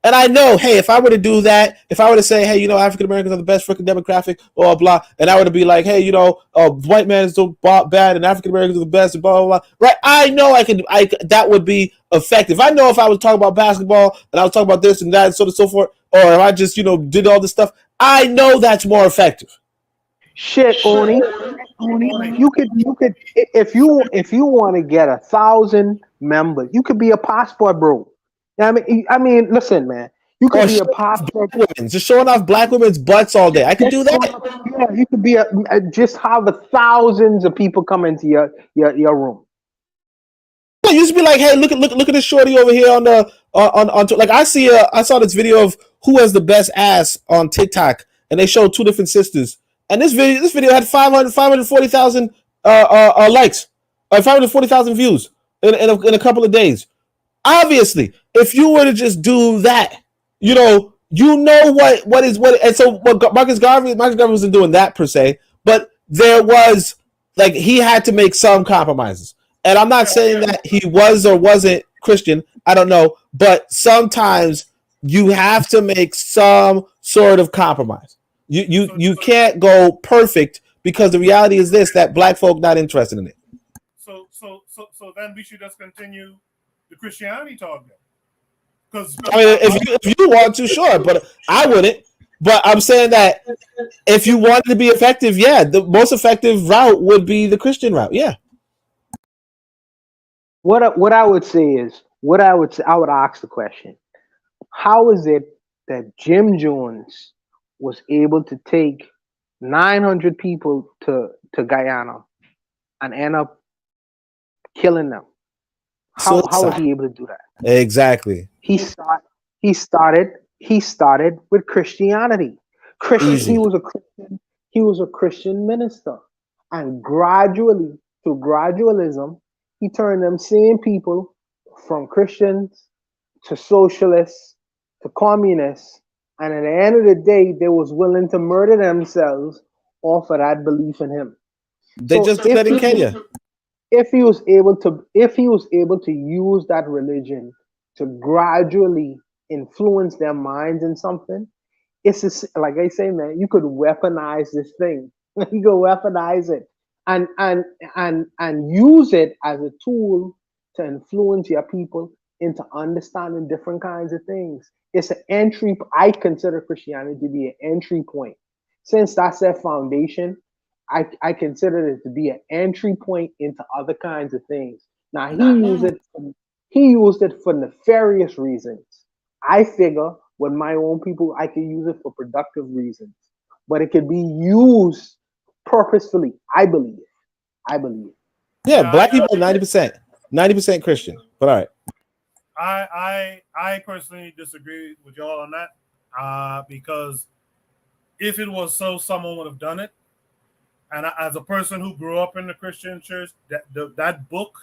And I know, hey, if I were to do that, if I were to say, hey, African Americans are the best freaking demographic, blah, blah, and I were to be like, hey, white man is so bad and African Americans are the best, and blah, blah, blah, right? I know that would be effective. I know if I was talking about basketball and I was talking about this and that and so on and so forth, or if I just, did all this stuff, I know that's more effective. Shit, Oni, you could, if you want to get 1,000 members, you could be a passport bro. I mean, listen, man. You could be a passport women, just showing off black women's butts all day. I could do that. Yeah, you could be just have thousands of people come into your room. You used to be like, hey, look at this shorty over here on like, I saw this video of who has the best ass on TikTok, and they showed two different sisters, and this video had 540,000 likes, 540,000 views in a couple of days. Obviously, if you were to just do that, what is what, and so what Marcus Garvey wasn't doing that per se, but there was, like, he had to make some compromises. And I'm not saying that he was or wasn't Christian, I don't know, but sometimes you have to make some sort of compromise. You can't go perfect, because the reality is this, that black folk not interested in it. So then we should just continue the Christianity talk then. Because I mean, if you want to, sure, but I wouldn't. But I'm saying that if you wanted to be effective, yeah, the most effective route would be the Christian route. Yeah. What I would say is, I would ask the question: how is it that Jim Jones was able to take 900 people to Guyana and end up killing them? How was he able to do that? Exactly. He started with Christianity. He was a Christian minister, and gradually through gradualism, he turned them same people from Christians to socialists to communists, and at the end of the day, they was willing to murder themselves off of that belief in him. They just did that in Kenya. If he was able to use that religion to gradually influence their minds in something, it's just, like I say, man, you could weaponize this thing. You could weaponize it and use it as a tool to influence your people into understanding different kinds of things. It's an entry. I consider Christianity to be an entry point. Since that's their foundation, I consider it to be an entry point into other kinds of things. Now he used it for nefarious reasons. I figure with my own people, I can use it for productive reasons, but it could be used purposefully. I believe. Yeah, black people 90% Christian. But all right. I personally disagree with y'all on that because if it was so, someone would have done it. And as a person who grew up in the Christian church, that book,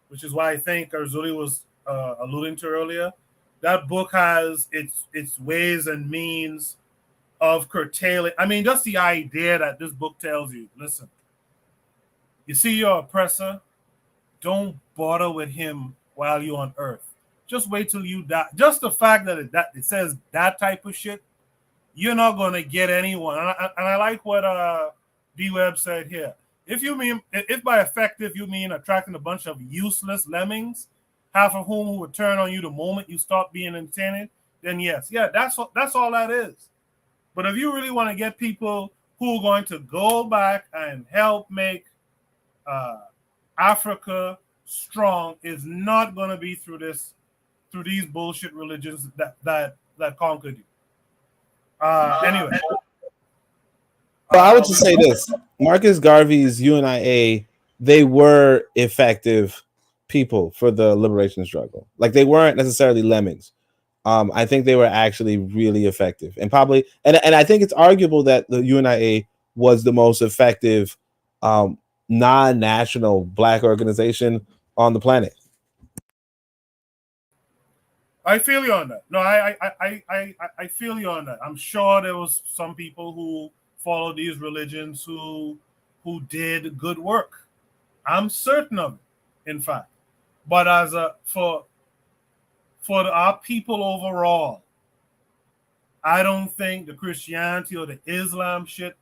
which is why I think Arzuli was alluding to earlier, that book has its ways and means of curtailing. I mean, just the idea that this book tells you, listen, you see your oppressor, don't bother with him while you're on earth. Just wait till you die. Just the fact that it says that type of shit, you're not going to get anyone. And I like what D-Web said here. If by effective you mean attracting a bunch of useless lemmings, half of whom would turn on you the moment you stop being entertained, then yes. Yeah, that's all that is. But if you really want to get people who are going to go back and help make Africa strong, is not going to be through these bullshit religions that conquered you. Anyway. Well, I would just say this. Marcus Garvey's UNIA, they were effective people for the liberation struggle. Like, they weren't necessarily lemmings. I think they were actually really effective. And probably, and I think it's arguable that the UNIA was the most effective non-national black organization on the planet. I feel you on that. No, I feel you on that. I'm sure there was some people who followed these religions who did good work. I'm certain of it, in fact. But as for our people overall, I don't think the Christianity or the Islam shit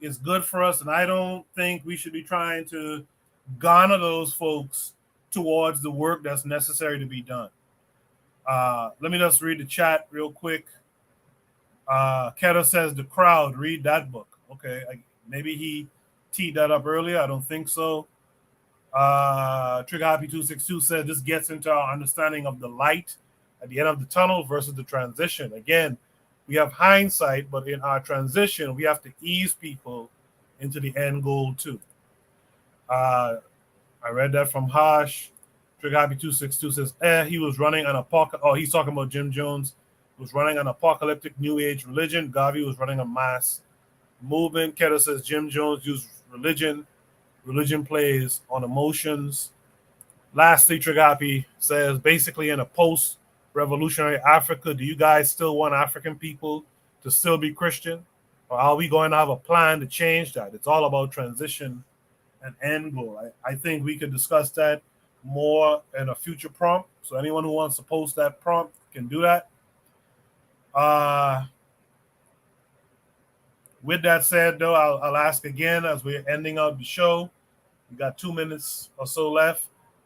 is good for us, and I don't think we should be trying to garner those folks towards the work that's necessary to be done. Let me just read the chat real quick. Keto says, the crowd, read that book. Okay, maybe he teed that up earlier. I don't think so. Trigger Happy 262 says, this gets into our understanding of the light at the end of the tunnel versus the transition. Again, we have hindsight, but in our transition, we have to ease people into the end goal too. I read that from Hash. Trigger Happy 262 says, he was running an apocalyptic. Oh, he's talking about Jim Jones. Was running an apocalyptic New Age religion. Garvey was running a mass movement. Keto says Jim Jones used religion. Religion plays on emotions. Lastly, Trigapi says, basically in a post-revolutionary Africa, do you guys still want African people to still be Christian? Or are we going to have a plan to change that? It's all about transition and end goal. I think we could discuss that more in a future prompt. So anyone who wants to post that prompt can do that. With that said, though, I'll ask again as we're ending out the show. We got 2 minutes or so left.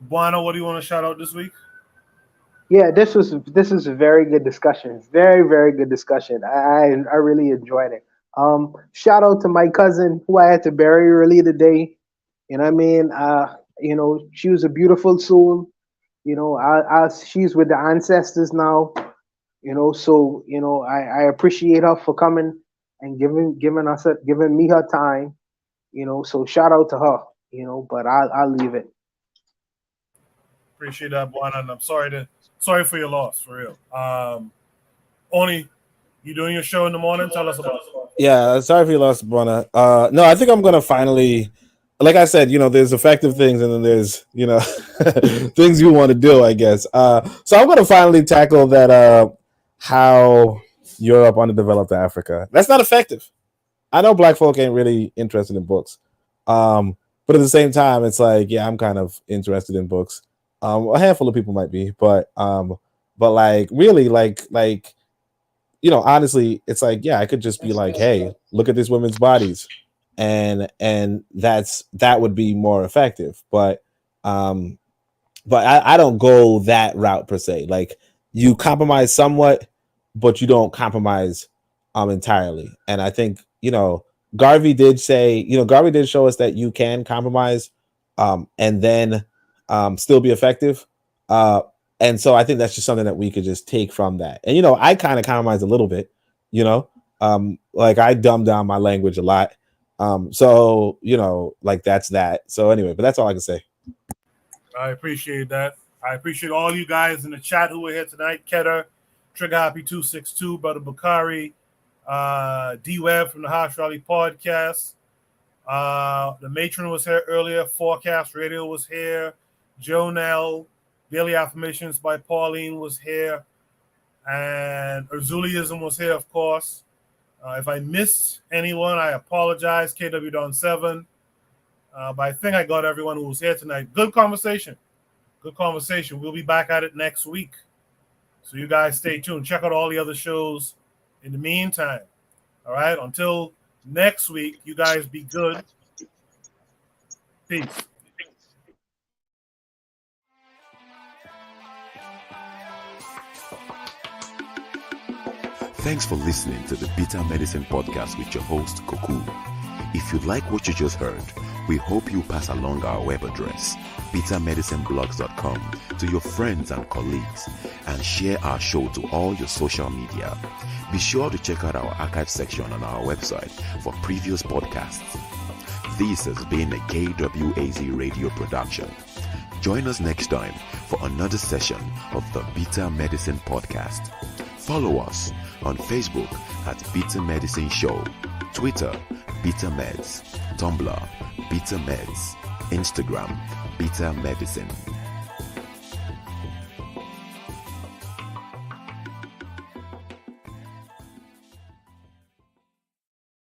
Buana, what do you want to shout out this week? Yeah, this is a very good discussion. Very, very good discussion. I really enjoyed it. Shout out to my cousin who I had to bury early today. You know what I mean? She was a beautiful soul. She's with the ancestors now. So I appreciate her for coming and giving me her time. So shout out to her. But I'll leave it. Appreciate that, Buana, and I'm sorry for your loss, for real. Oni, you doing your show in the morning? Tell us about it. Yeah, sorry for your loss, Buana. No, I think I'm gonna finally like I said, there's effective things and then there's, things you want to do, I guess. So I'm going to finally tackle that, how Europe underdeveloped Africa. That's not effective. I know black folk ain't really interested in books. But at the same time, it's like, yeah, I'm kind of interested in books. A handful of people might be, but like really like, honestly, it's like, yeah, I could just be like, hey, look at these women's bodies. And that would be more effective. But I don't go that route per se. Like, you compromise somewhat, but you don't compromise entirely. And I think, Garvey did say, Garvey did show us that you can compromise and then still be effective. And so I think that's just something that we could just take from that. And, I kind of compromise a little bit, like I dumb down my language a lot. So, like that's that. So anyway, but that's all I can say. I appreciate that. I appreciate all you guys in the chat who were here tonight. Ketter, Trigger Happy 262, Brother Bakari, D-Web from the House Rally Podcast. The Matron was here earlier. 4Kast Radio was here. Jonelle, Daily Affirmations by Pauline was here. And Erzuliism was here, of course. If I missed anyone, I apologize. KW Don 7. But I think I got everyone who was here tonight. Good conversation. Good conversation. We'll be back at it next week. So you guys stay tuned. Check out all the other shows in the meantime. All right? Until next week, you guys be good. Peace. Thanks for listening to the Bitter Medicine Podcast with your host, Koku. If you like what you just heard, we hope you pass along our web address, bittermedicineblogs.com, to your friends and colleagues, and share our show to all your social media. Be sure to check out our archive section on our website for previous podcasts. This has been a KWAZ radio production. Join us next time for another session of the Bitter Medicine Podcast. Follow us on Facebook at Bitter Medicine Show, Twitter, Bitter Meds, Tumblr, Bitter Meds, Instagram, Bitter Medicine.